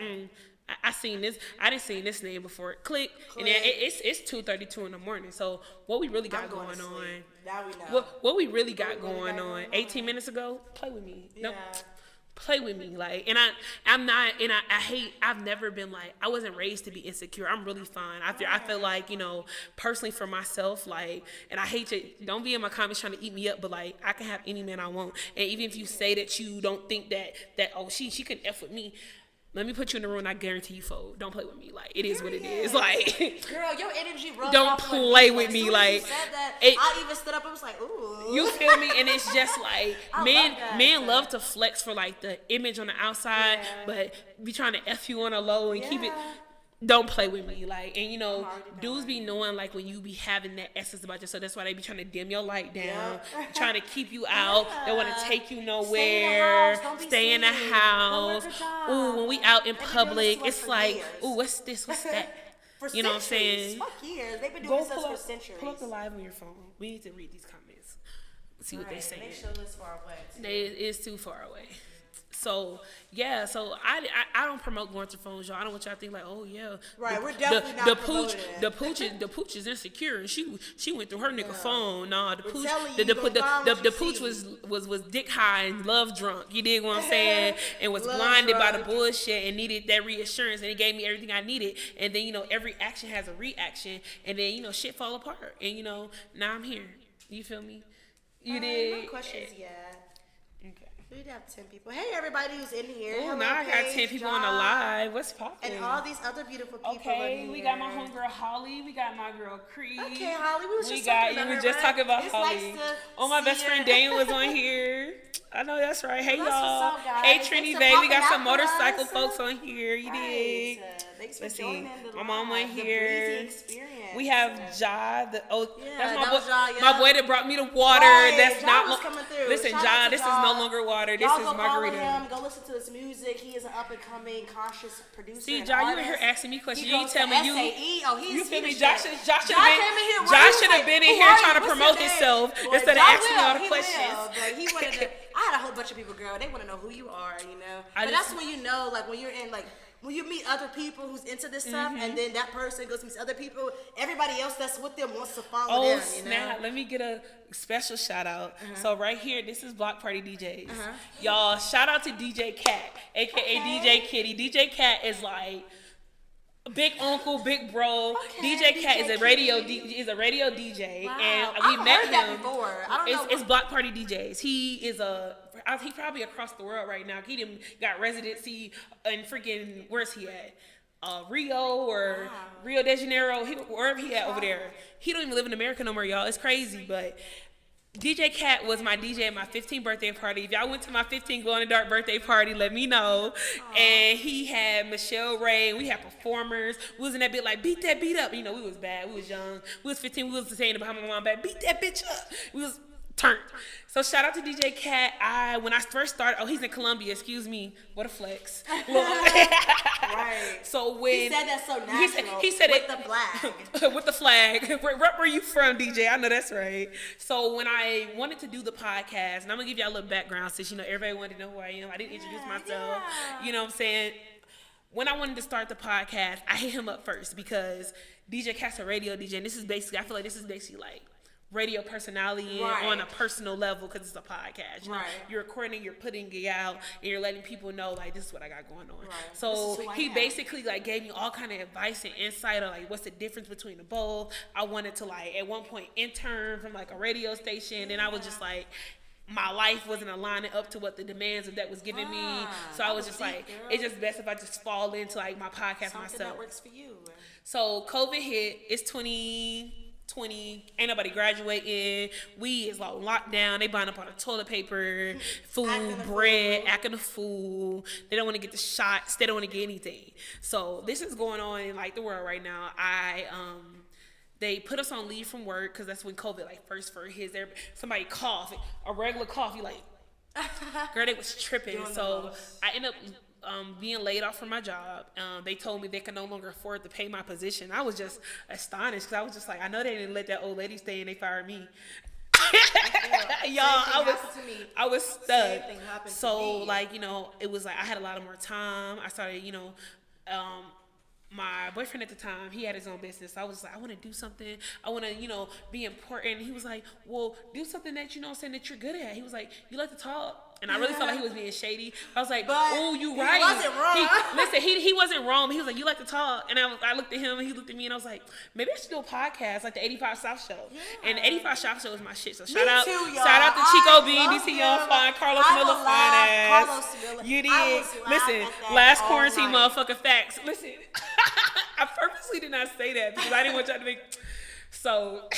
I seen this. I didn't see this name before. Click. And then it's 2:32 in the morning. So what we really got going on? Now we know. What we really got going on? 18 minutes ago. Play with me. Yeah. Nope. Play with me, and I'm not, and I hate. I've never been I wasn't raised to be insecure. I'm really fine. I feel like personally for myself, and I hate to. Don't be in my comments trying to eat me up, but I can have any man I want, and even if you say that you don't think that she can f with me. Let me put you in the room and I guarantee you fold. Don't play with me. It is what it is. Girl, your energy rubbed don't off play with me. You said that, I even stood up and was like, ooh. You feel me? And it's just men love to flex for the image on the outside, but be trying to F you on a low and keep it. Don't play with me, dudes be knowing when you be having that essence about yourself. That's why they be trying to dim your light down, trying to keep you out. They want to take you nowhere. Stay in the house. Ooh, when we out in public, it's ooh, what's this? What's that? You know what I'm saying? Fuck years. They've been doing this for centuries. Pull up the live on your phone. We need to read these comments. See what they say. Make sure it's far away. It's too far away. So yeah, I don't promote going to phones, y'all. I don't want y'all to think oh yeah, right. We're definitely not promoting it. The pooch is insecure, and she went through her nigga phone. Nah, the pooch was dick high and love drunk. You dig what I'm saying? And was blinded by the bullshit and needed that reassurance, and it gave me everything I needed. And then every action has a reaction, and then shit fall apart. And now I'm here. You feel me? You did. No questions yet. Okay. We'd have 10 people. Hey, everybody who's in here. Oh, now I got 10 people on the live. What's poppin'? And all these other beautiful people. Okay, we got my homegirl Holly. We got my girl Cree. Okay, Holly. We was just talking about Holly. My best friend Dane was on here. I know that's right. Hey, y'all. Hey, Trini, babe. We got some motorcycle folks on here. You dig? Thanks for joining my mom went here. Xperience. We have Ja. That's my boy that brought me the water. Right. That's Ja not. was coming through. Listen, Ja. This is no longer water. This is margarita. Him. Go listen to his music. He is an up and coming conscious producer. See, Ja, you in here asking me questions. You ain't tell me you. You feel me? Josh should have been in here trying to promote himself instead of asking me all the questions. But he wanted to. I had a whole bunch of people, girl. They want to know who you are, But that's when you know, when you're in, when you meet other people who's into this stuff, and then that person goes to meet other people, everybody else that's with them wants to follow them, snap. Let me get a special shout out. So right here, this is Block Party DJs. Y'all, shout out to DJ Cat, a.k.a. DJ Kitty. DJ Cat is big uncle, big bro. DJ Cat is a radio DJ, wow. and I've met heard him. That before. I don't know. It's Block Party DJs. He probably across the world right now. He done got residency in freaking, where's he at? Rio or Rio de Janeiro. Wherever he at over there. He don't even live in America no more, y'all. It's crazy, but DJ Cat was my DJ at my 15th birthday party. If y'all went to my 15 Glow in the Dark birthday party, let me know. Aww. And he had Michelle Ray. We had performers. We was in that bit like, beat that beat up. You know, we was bad. We was young. We was 15. We was saying behind my mom back, beat that bitch up. We was turned. So shout out to DJ Cat. When I first started, he's in Columbia. Excuse me. What a flex. Right. So when he said that so natural. He said with it the flag. with the flag. Where you from, DJ? I know that's right. So when I wanted to do the podcast, and I'm gonna give y'all a little background since everybody wanted to know who I am. I didn't introduce myself. Yeah. You know what I'm saying? When I wanted to start the podcast, I hit him up first because DJ Cat's a radio DJ, and I feel like this is basically like radio personality on a personal level because it's a podcast. You know, you're recording, you're putting it out, and you're letting people know like this is what I got going on. Right. So he basically like gave me all kind of advice and insight on like what's the difference between the both. I wanted to like at one point intern from like a radio station, and I was just like, my life wasn't aligning up to what the demands of that was giving me. So I was just like, it's just best if I just fall into like my podcast Something myself. That works for you. So COVID hit. It's 2020, ain't nobody graduating. We is like locked down. They buying up on the toilet paper, food, bread, acting a fool. They don't want to get the shots. They don't want to get anything. So this is going on in like the world right now. They put us on leave from work because that's when COVID like first hit. Somebody cough, a regular cough, you like, girl, they was tripping. So I ended up being laid off from my job. They told me they could no longer afford to pay my position. I was just astonished because I was just like, I know they didn't let that old lady stay and they fired me. Y'all, I was stuck. So like, it was like I had a lot of more time. I started, my boyfriend at the time, he had his own business. I was like, I want to do something. I want to, be important. He was like, well, do something that, saying that you're good at. He was like, you like to talk. And I really felt like he was being shady. I was like, oh, you right. He wasn't wrong. He wasn't wrong. He was like, you like to talk. And I looked at him and he looked at me and I was like, maybe I should do a podcast like the 85 South Show. Yeah. And the 85 South Show is my shit. So shout out to Chico Bean, DC Young Fine, Carlos Miller Fine ass. You did. Listen, last quarantine motherfucking facts. Listen, I purposely did not say that because I didn't want y'all to make... So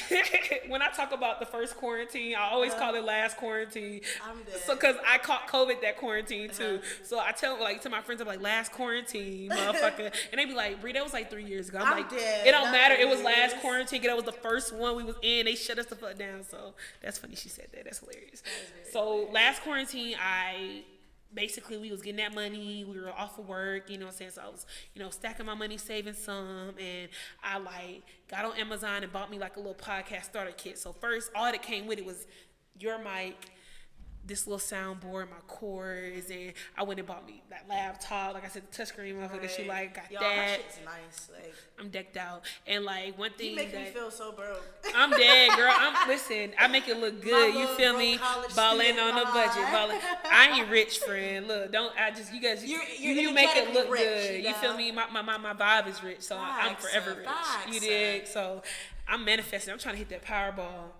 when I talk about the first quarantine, I always call it last quarantine. I'm dead. So because I caught COVID that quarantine too. So I tell to my friends, I'm like, last quarantine, motherfucker. And they be like, Brie, that was like 3 years ago. I'm like, dead. It don't matter. It was last quarantine. That was the first one we was in. They shut us the fuck down. So that's funny she said that. That's hilarious. So last quarantine, basically, we was getting that money. We were off of work, So I was, stacking my money, saving some. And I, got on Amazon and bought me, a little podcast starter kit. So first, all that came with it was your mic, this little soundboard, my cords, and I went and bought me that laptop. Like I said, the touchscreen motherfucker that you got. Y'all, that shit's nice. I'm decked out. And one thing you make me feel so broke. I'm dead, girl. Listen, I make it look good. You feel me? Balling on a budget. Balling. I ain't rich, friend. Look, you guys, you make it look rich, good. You feel me? My vibe is rich, so I'm forever rich. You dig? So I'm manifesting. I'm trying to hit that Powerball.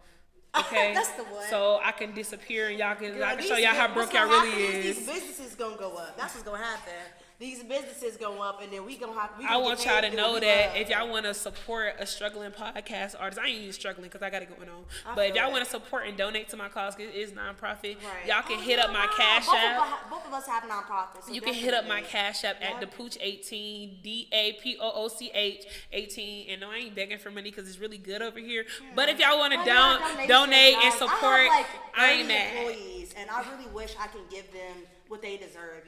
Okay, that's the one. So I can disappear and I can show y'all how broke y'all really is. These businesses gonna go up. That's what's gonna happen. These businesses go up, and then we gonna have. I want y'all to know that if y'all want to support a struggling podcast artist, I ain't even struggling because I got it going on. But if y'all want to support and donate to my cause, because it is nonprofit, y'all can hit up my Cash App. Both of us have nonprofits. So you can hit up my Cash App at DaPooch18, DAPOOCH 18. And no, I ain't begging for money because it's really good over here. Yeah. But if y'all want to donate and support, I ain't mad. Employees, and I really wish I can give them what they deserve,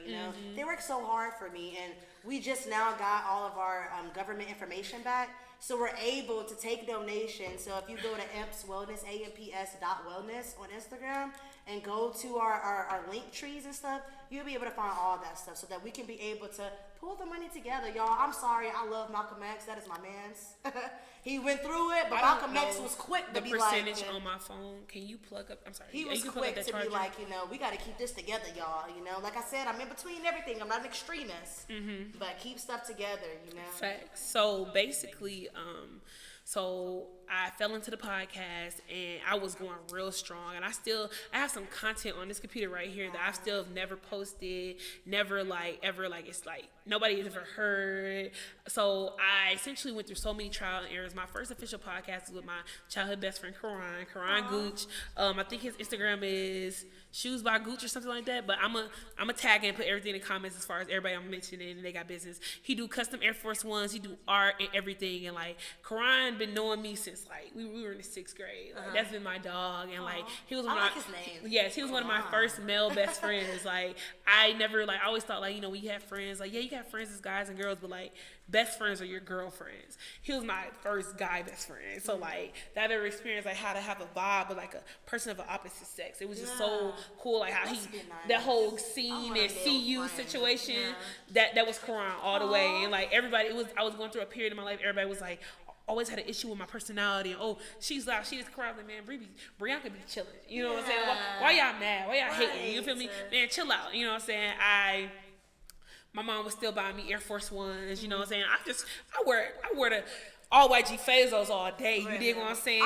They work so hard for me, and we just now got all of our government information back, so we're able to take donations. So if you go to Amps Wellness, amps.wellness on Instagram, and go to our link trees and stuff, you'll be able to find all that stuff so that we can be able to pull the money together, y'all. I'm sorry, I love Malcolm X. That is my man's. He went through it, but Malcolm X was quick to be like... The percentage on my phone, can you plug up... I'm sorry. He was quick to be like, we got to keep this together, y'all. Like I said, I'm in between everything. I'm not an extremist. But keep stuff together, Facts. So basically, I fell into the podcast and I was going real strong. And I have some content on this computer right here that I still have never posted, never like ever like it's like nobody has ever heard. So I essentially went through so many trial and errors. My first official podcast was with my childhood best friend Karan Gooch. I think his Instagram is Shoes by Gooch or something like that. But I'm a tag and put everything in the comments as far as everybody I'm mentioning and they got business. He do custom Air Force Ones. He do art and everything. And like Karan been knowing me since like we were in the 6th grade. Like that's been my dog. And like he was one of his name. Yes, he was one of my first male best friends. Like I never like I always thought like when you have friends like you got friends as guys and girls, but like best friends are your girlfriends. He was my first guy best friend. So like that ever experience like how to have a vibe with like a person of the opposite sex. It was just so cool like how that whole scene and CU situation that was Karan all the way. And like everybody I was going through a period in my life, everybody was like always had an issue with my personality and she's loud, she just cries like man Brianna be chilling. You know what I'm saying? Why y'all mad? Why y'all hating? You feel me? Man, chill out. You know what I'm saying? My mom was still buying me Air Force Ones, you know what I'm saying? I wear the all white G Fazos all day. You dig what I'm saying?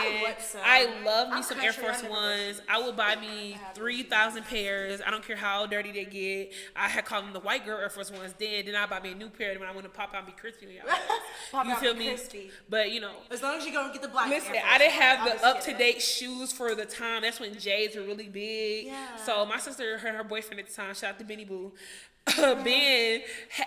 I love me some Air Force Ones. I would buy me 3,000 pairs. I don't care how dirty they get. I had called them the white girl Air Force Ones then I buy me a new pair when I want to pop out and be crispy on y'all. You feel me? Crispy. But as long as you go get the black. Listen, I didn't have the up-to-date shoes for the time. That's when J's were really big. Yeah. So my sister, her boyfriend at the time, shout out to Benny Boo. Ben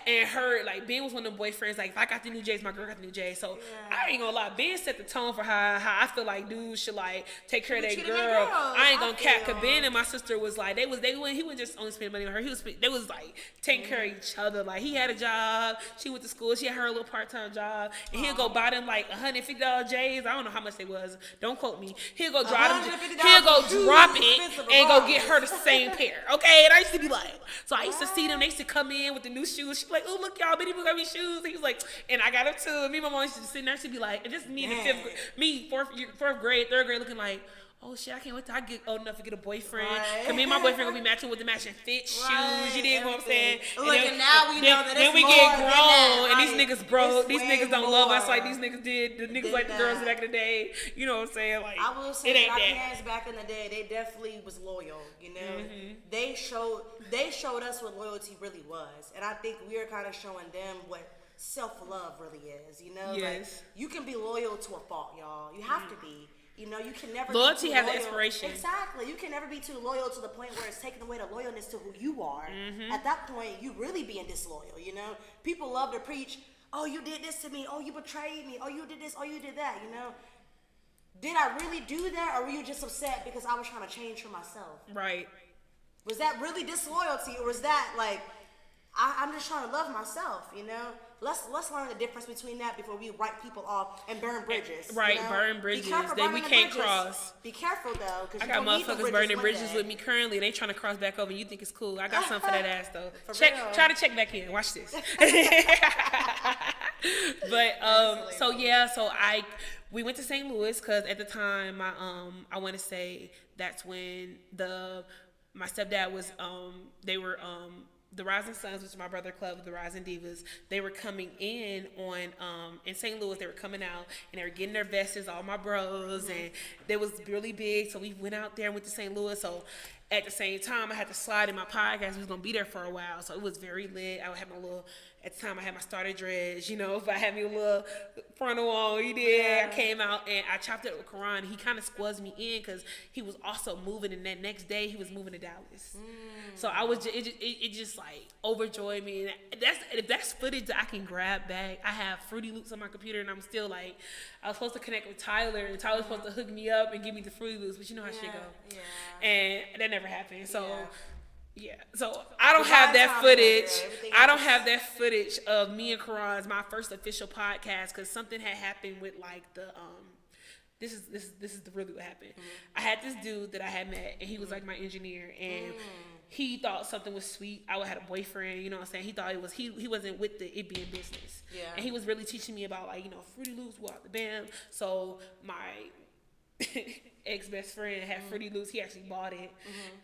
and her, like Ben was one of the boyfriends. Like if I got the new J's, my girl got the new J's. So I ain't gonna lie, Ben set the tone for how I feel like dudes should like take care of their girl. I ain't gonna cap. Cause Ben and my sister was like he wouldn't just only spend money on her. They was like taking care of each other. Like he had a job, she went to school, she had her little part-time job, and he'll go buy them like $150 J's. I don't know how much they was. Don't quote me. He'll go drop it and go get her the same pair. Okay, and I used to be like, so I used to see them. They used to come in with the new shoes. She'd be like, oh, look, y'all, Benny Boo got me shoes. And he was like, and I got them too. Me and my mom used to sit there. She'd be like, and just me in the 5th grade, me, 4th grade, 3rd grade, looking like, oh shit, I can't wait till I get old enough to get a boyfriend. Right. Cause me and my boyfriend gonna be matching with the matching fit shoes. You dig what I'm saying? Look, and now we know that then we get grown, and these niggas broke. These niggas don't love us like these niggas did. The niggas like the girls back in the day. You know what I'm saying? Like I will say that our parents back in the day, they definitely was loyal. You know, they showed us what loyalty really was, and I think we are kind of showing them what self-love really is. You know, like you can be loyal to a fault, y'all. You have to be. You know, you can never loyalty be has an expiration. Exactly. You can never be too loyal to the point where it's taking away the loyalness to who you are. At that point, you really being disloyal, you know? People love to preach, oh, you did this to me. Oh, you betrayed me. Oh, you did this. Oh, you did that, you know? Did I really do that, or were you just upset because I was trying to change for myself? Right. Was that really disloyalty, or was that like, I'm just trying to love myself, you know? Let's learn the difference between that before we write people off and burn bridges. Right, you know? Burn bridges that we can't cross. Be careful though, because I got motherfuckers burning bridges with me currently. They trying to cross back over. You think it's cool? I got something for that ass though. Try to check back in. Watch this. But we went to St. Louis because at the time I want to say that's when my stepdad was they were the Rising Suns, which is my brother club, the Rising Divas, they were coming in in St. Louis. They were coming out and they were getting their vests, all my bros, and they was really big. So we went out there and went to St. Louis. So at the same time, I had to slide in my podcast. We was gonna be there for a while, so it was very lit. I would have my little. At the time, I had my starter dreads, you know, if I had me a little frontal on, he did. Yeah. I came out and I chopped it up with Karan. He kind of squeezed me in because he was also moving, and that next day he was moving to Dallas. So I was just, it just like overjoyed me. And if that's footage that I can grab back. I have Fruity Loops on my computer, and I'm still like, I was supposed to connect with Tyler, and Tyler was supposed to hook me up and give me the Fruity Loops, but you know how shit go. Yeah. And that never happened. So. Yeah, so I don't have that footage. I don't have that footage of me and Karan's my first official podcast because something had happened with like the This is really what happened. I had this dude that I had met, and he was like my engineer, and he thought something was sweet. I had a boyfriend, you know what I'm saying? He thought it was he wasn't with it being business. Yeah. And he was really teaching me about like Fruity Loops, walk the bam. So ex best friend had Fruity Loops. He actually bought it,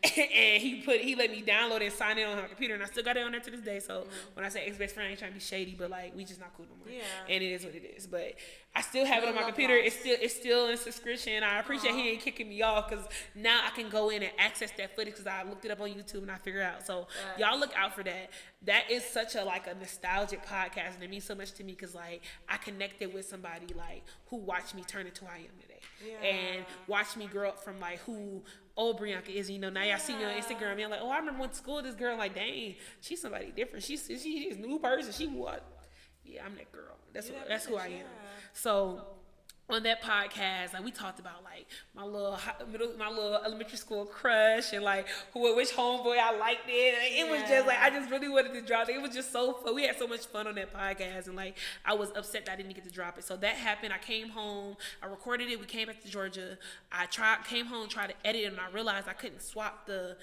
and he let me download it and sign it on my computer, and I still got it on there to this day. So when I say ex best friend, I ain't trying to be shady, but like we just not cool no more. Yeah. And it is what it is. But I still have it on my computer. It's still in subscription. I appreciate he ain't kicking me off because now I can go in and access that footage because I looked it up on YouTube and I figured it out. So y'all look out for that. That is such a like a nostalgic podcast, and it means so much to me because like I connected with somebody like who watched me turn into who I am today. Yeah. And watch me grow up from like who old Brianka is. You know, now y'all see me on Instagram and I'm like, oh, I remember went to school with this girl. Like, dang, she's somebody different. She's a new person. She what? Yeah, I'm that girl. That's who I am. So on that podcast, like we talked about like my little elementary school crush and like which homeboy I liked it. Like, it was just like I just really wanted to drop it. It was just so fun. We had so much fun on that podcast, and like I was upset that I didn't get to drop it. So that happened. I came home, I recorded it. We came back to Georgia. Came home, tried to edit it, and I realized I couldn't swap the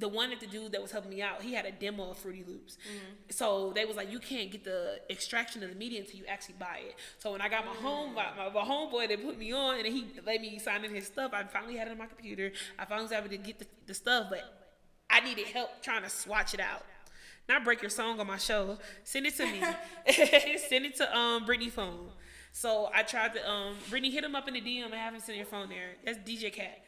one that the dude that was helping me out, he had a demo of Fruity Loops. So they was like, you can't get the extraction of the media until you actually buy it. So when I got my homeboy that put me on and he let me sign in his stuff, I finally had it on my computer. I finally was able to get the stuff, but I needed help trying to swatch it out. Not break your song on my show. Send it to me. Send it to Brittany's phone. So I tried to, Brittany hit him up in the DM and have him send your phone there. That's DJ Cat.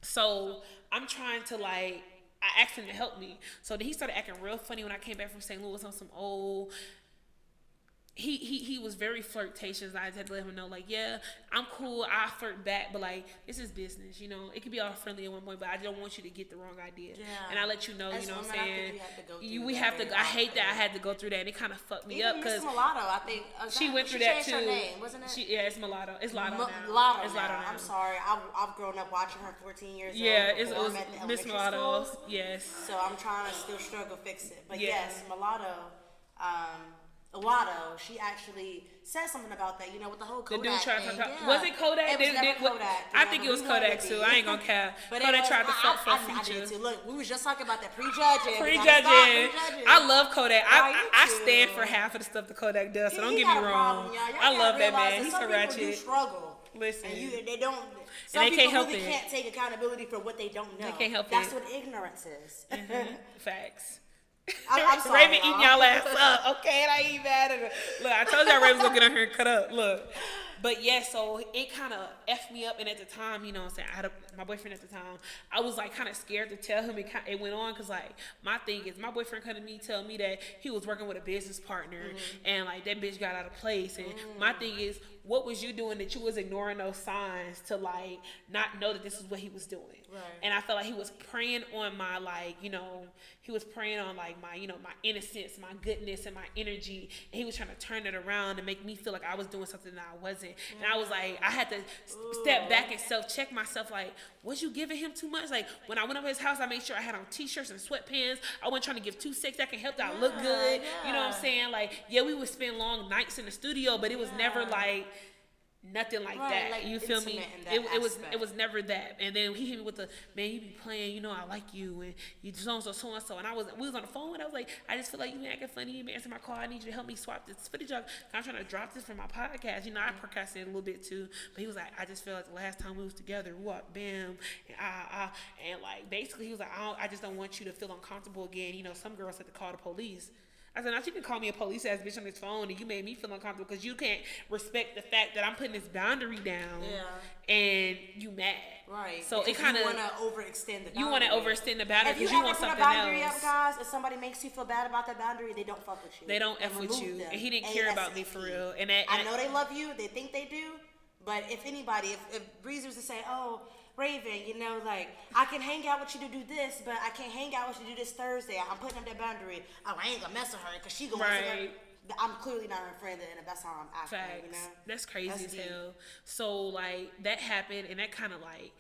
So I'm trying to like, I asked him to help me. So then he started acting real funny when I came back from St. Louis on some old. He was very flirtatious. I had to let him know, like, yeah, I'm cool. I flirt back, but like, this is business, you know. It could be all friendly at one point, but I don't want you to get the wrong idea. Yeah. And I let you know, you know what I'm saying. We have to. I hate that I had to go through that, and it kind of fucked me up because Mulatto, I think she went through that too. Her name, wasn't it? It's Mulatto. It's Lotto now. It's Lotto now. I'm sorry. I've grown up watching her 14 years old. Yeah, it was Miss Mulatto. Yes. So I'm trying to still struggle fix it, but yes, Mulatto. Mulatto, she actually said something about that, you know, with the whole Kodak the dude tried thing. To was it Kodak? It was never Kodak. I think it was Kodak too. I ain't gonna care. But Kodak tried to fuck for I Future. did too. Look, we was just talking about that prejudging. I love Kodak. I stand for half of the stuff that Kodak does, so don't get me wrong. I love that man. He's so ratchet. People do struggle. Listen. And they don't. And they can't help it. They can't take accountability for what they don't know. They can't help it. That's what ignorance is. Facts. I'm sorry, Raven eating y'all ass up, okay? And I ain't mad at her. Look, I told y'all Raven was gonna get on here and cut up. Look. But yeah, so it kind of effed me up. And at the time, you know what I'm saying, I had my boyfriend at the time. I was like kind of scared to tell him it went on because like my thing is my boyfriend come to me tell me that he was working with a business partner and like that bitch got out of place. And my thing is, what was you doing that you was ignoring those signs to like not know that this is what he was doing? Right. And I felt like he was preying on my like, you know, he was preying on like my, you know, my innocence, my goodness, and my energy. And he was trying to turn it around and make me feel like I was doing something that I wasn't. And I was like, I had to step back and self-check myself. Like, was you giving him too much? Like, when I went over his house, I made sure I had on t-shirts and sweatpants. I wasn't trying to give too sex. That can help that I look good. Yeah. You know what I'm saying? Like, yeah, we would spend long nights in the studio, but it was never like nothing like that. Like, you feel me? It was never that. And then he hit me with the, man, you be playing, you know, I like you, and you so and so. And we was on the phone, and I was like, I just feel like you been acting funny. You been answering my call. I need you to help me swap this footage up. I'm trying to drop this from my podcast. You know, I procrastinated a little bit too. But he was like, I just feel like the last time we was together, what, bam, and like basically he was like, I just don't want you to feel uncomfortable again. You know, some girls have to call the police. I said, now you can call me a police ass bitch on this phone, and you made me feel uncomfortable because you can't respect the fact that I'm putting this boundary down, and you mad. Right. So it kind of, you want to overextend the boundary. You want to overextend the boundary because you want something else. If you ever put a boundary up, guys, if somebody makes you feel bad about that boundary, they don't fuck with you. They don't F with you. And he didn't care about me for real. And I know they love you. They think they do. But if anybody, if Breezy was to say, oh, Raven, you know, like, I can hang out with you to do this, but I can't hang out with you to do this Thursday. I'm putting up that boundary. Oh, I ain't gonna mess with her because she gonna mess with her. I'm clearly not her friend, and that's how I'm acting. Facts. You know? That's crazy as hell. So, like, that happened, and that kind of, like,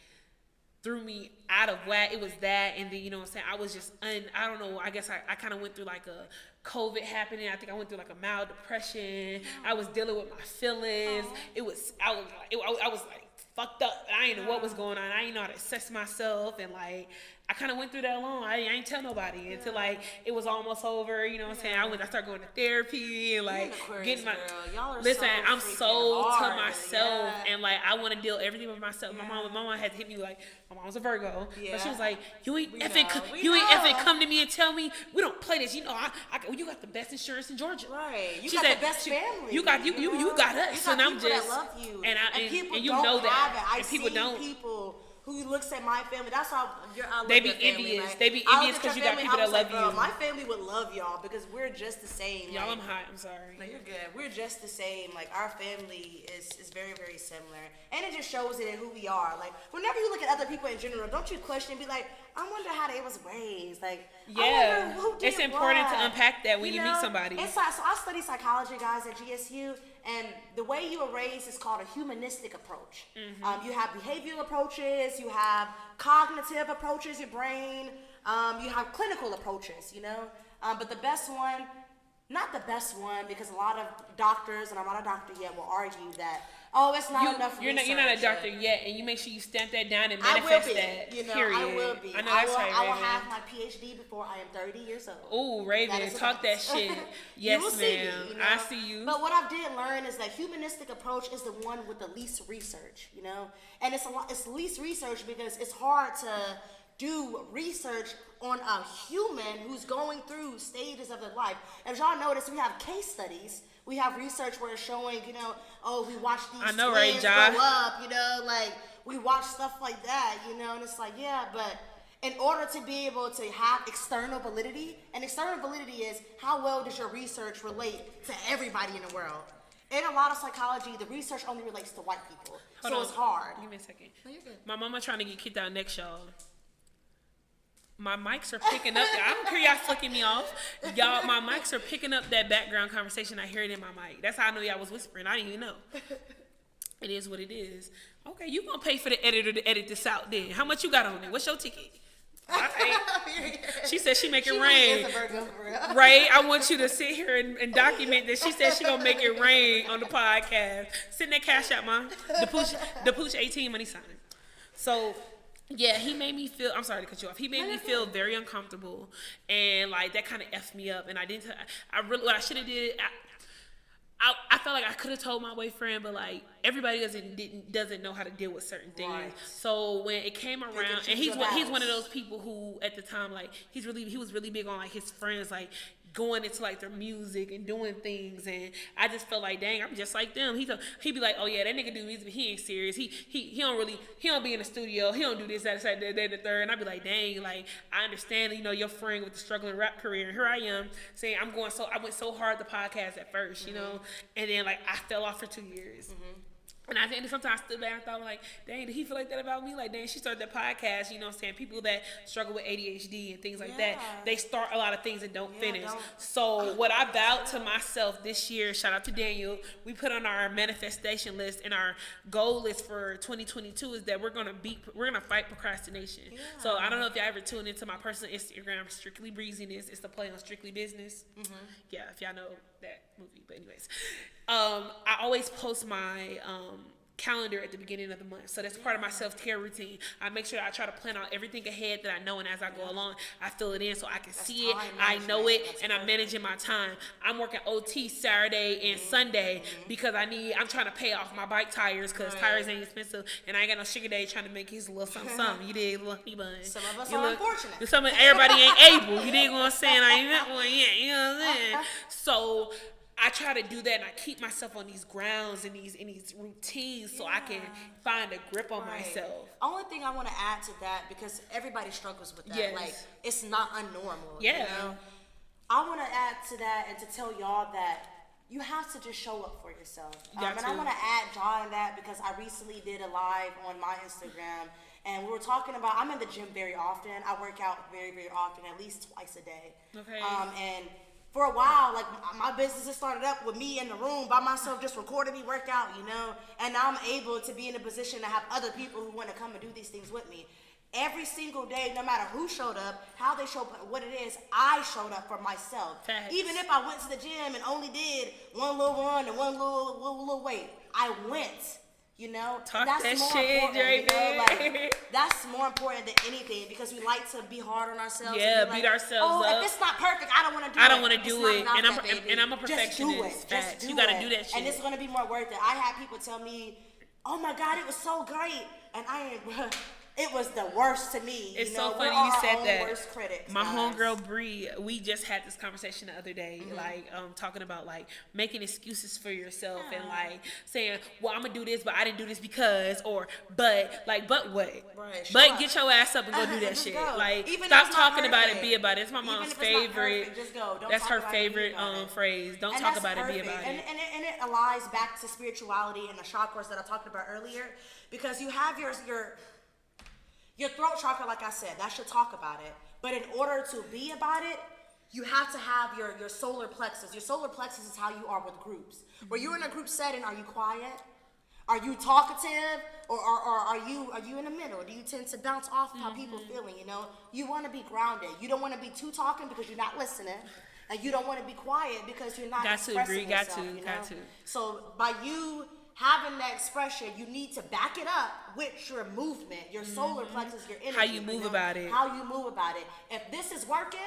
threw me out of whack. It was that, and then, you know what I'm saying, I was just, I don't know, I guess I kind of went through, like, a COVID happening. I think I went through, like, a mild depression. I was dealing with my feelings. I was like, fucked up. I didn't know what was going on. I didn't know how to assess myself, and like I kind of went through that alone. I ain't tell nobody until like it was almost over. You know what I'm saying? I started going to therapy and like getting my. Y'all are listen, so I'm so hard, to myself and like I want to deal everything with myself. My mom had to hit me like my mom was a Virgo, but she was like, you ain't effing come to me and tell me we don't play this. You know, you got the best insurance in Georgia. Right. You She got said, the best family. You got you got us, you got and I'm people just that love you. and people and you don't know that. have it. I and people see don't. people who looks at my family. That's how they be envious. Like, they be envious because you got people that love you. My family would love y'all because we're just the same. Y'all, like, I'm hot. I'm sorry. No, you're good. We're just the same. Like our family is very, very similar, and it just shows it in who we are. Like whenever you look at other people in general, don't you question and be like, I wonder how they was raised. Like, yeah, who did it's important what? to unpack that when you meet somebody. So I study psychology, guys, at GSU, and the way you were raised is called a humanistic approach. Mm-hmm. You have behavioral approaches, you have cognitive approaches, your brain, you have clinical approaches, you know. But the best one, not the best one, because a lot of doctors, and I'm not a doctor yet, will argue that, it's not enough you're research. You're not a doctor yet, and you make sure you stamp that down and manifest that. Period. I will be. I know that's right, I will have my PhD before I am 30 years old. Ooh, Raven, talk that shit. Yes, you will see ma'am. me, you know? I see you. But what I did learn is that humanistic approach is the one with the least research, you know? And it's least research because it's hard to do research on a human who's going through stages of their life. As y'all notice, we have case studies. We have research where it's showing, you know, we watch these twins grow up, you know, like we watch stuff like that, you know, and it's like, yeah, but in order to be able to have external validity, and external validity is how well does your research relate to everybody in the world. In a lot of psychology, the research only relates to white people, it's hard. Give me a second. No, you're good. My mama trying to get kicked out next, y'all. My mics are picking up. I don't care y'all flicking me off. Y'all, my mics are picking up that background conversation. I hear it in my mic. That's how I know y'all was whispering. I didn't even know. It is what it is. Okay, you gonna pay for the editor to edit this out then. How much you got on it? What's your ticket? She said she make it rain. Right? I want you to sit here and document that she said she gonna make it rain on the podcast. Send that cash out, Mom. The Pooch 18 money sign. So yeah, he made me feel, I'm sorry to cut you off. He made me feel very uncomfortable, and like that kind of effed me up. And I didn't, what I should have did, I felt like I could have told my boyfriend, but like everybody doesn't know how to deal with certain things. Right. So when it came around, and he's one of those people who at the time like he was really big on like his friends like going into like their music and doing things, and I just felt like, dang, I'm just like them. He'd be like, oh yeah, that nigga do music, but he ain't serious. He don't be in the studio. He don't do this, that, the third. And I'd be like, dang, like I understand, you know, your friend with the struggling rap career, and here I am saying I went so hard the podcast at first, you know, and then like I fell off for 2 years. Mm-hmm. And I think sometimes I stood back and thought, like, dang, did he feel like that about me? Like, dang, she started that podcast, you know what I'm saying? People that struggle with ADHD and things like that, they start a lot of things and don't finish. So what I vowed to myself this year, shout out to Daniel, we put on our manifestation list, and our goal list for 2022 is that we're gonna fight procrastination. Yeah. So I don't know if y'all ever tuned into my personal Instagram, Strictly Breeziness. It's the play on Strictly Business. Mm-hmm. Yeah, if y'all know that movie. But anyways, I always post my calendar at the beginning of the month. So that's part of my self-care routine. I make sure I try to plan out everything ahead that I know, and as I go along, I fill it in so I can see it, I know it, and I'm managing my time. I'm working OT Saturday and Sunday because I'm trying to pay off my bike tires because tires ain't expensive, and I ain't got no sugar daddy trying to make his little something. You dig, little honey bun. Some of us are unfortunate. Everybody ain't able. You dig what I'm saying? I ain't that one yet. You know what I'm saying? So I try to do that, and I keep myself on these grounds and these routines so I can find a grip on myself. Only thing I want to add to that, because everybody struggles with that. Yes. Like, it's not unnormal. Yeah. You know? I want to add to that and to tell y'all that you have to just show up for yourself. And I want to add John in that because I recently did a live on my Instagram, and we were talking about, I'm in the gym very often. I work out very, very often, at least twice a day. Okay. And for a while, like my business has started up with me in the room by myself, just recording me work out, you know, and now I'm able to be in a position to have other people who want to come and do these things with me. Every single day, no matter who showed up, how they showed up, what it is, I showed up for myself. Thanks. Even if I went to the gym and only did one little run and one little weight, I went. You know, Talk that's that more shit, important. You know, Drake. like that's more important than anything because we like to be hard on ourselves. Yeah, and be beat like, ourselves up. If it's not perfect, I don't want to do it. I don't want to It's do not it, about and that, baby. I'm a perfectionist. Just do it. Facts. Just do You gotta it. do that shit, and it's gonna be more worth it. I had people tell me, "Oh my God, it was so great," and I ain't. It was the worst to me. It's you know? so funny We're you our said own that. Worst critics, My guys. homegirl Bree, we just had this conversation the other day, like talking about like making excuses for yourself and like saying, "Well, I'm gonna do this, but I didn't do this because," or "But what?" Right, But up. get your ass up and go do that Just shit. go. Like Even if stop it's not talking about it, perfect. be about it. It's my Even mom's if it's not favorite. perfect, just go. Don't That's talk her about it, favorite be about it. phrase. Don't And talk that's about it, be perfect. about it. And it aligns back to spirituality and the chakras that I talked about earlier, because you have your throat chakra, like I said, that should talk about it. But in order to be about it, you have to have your solar plexus. Your solar plexus is how you are with groups. Where you're in a group setting, are you quiet? Are you talkative? Or are you in the middle? Do you tend to bounce off how people are feeling, you know? You want to be grounded. You don't want to be too talking because you're not listening. And you don't want to be quiet because you're not expressing yourself, you know? Got to. So by you having that expression, you need to back it up with your movement, your solar plexus, your energy. How you move about it. How you move about it. If this is working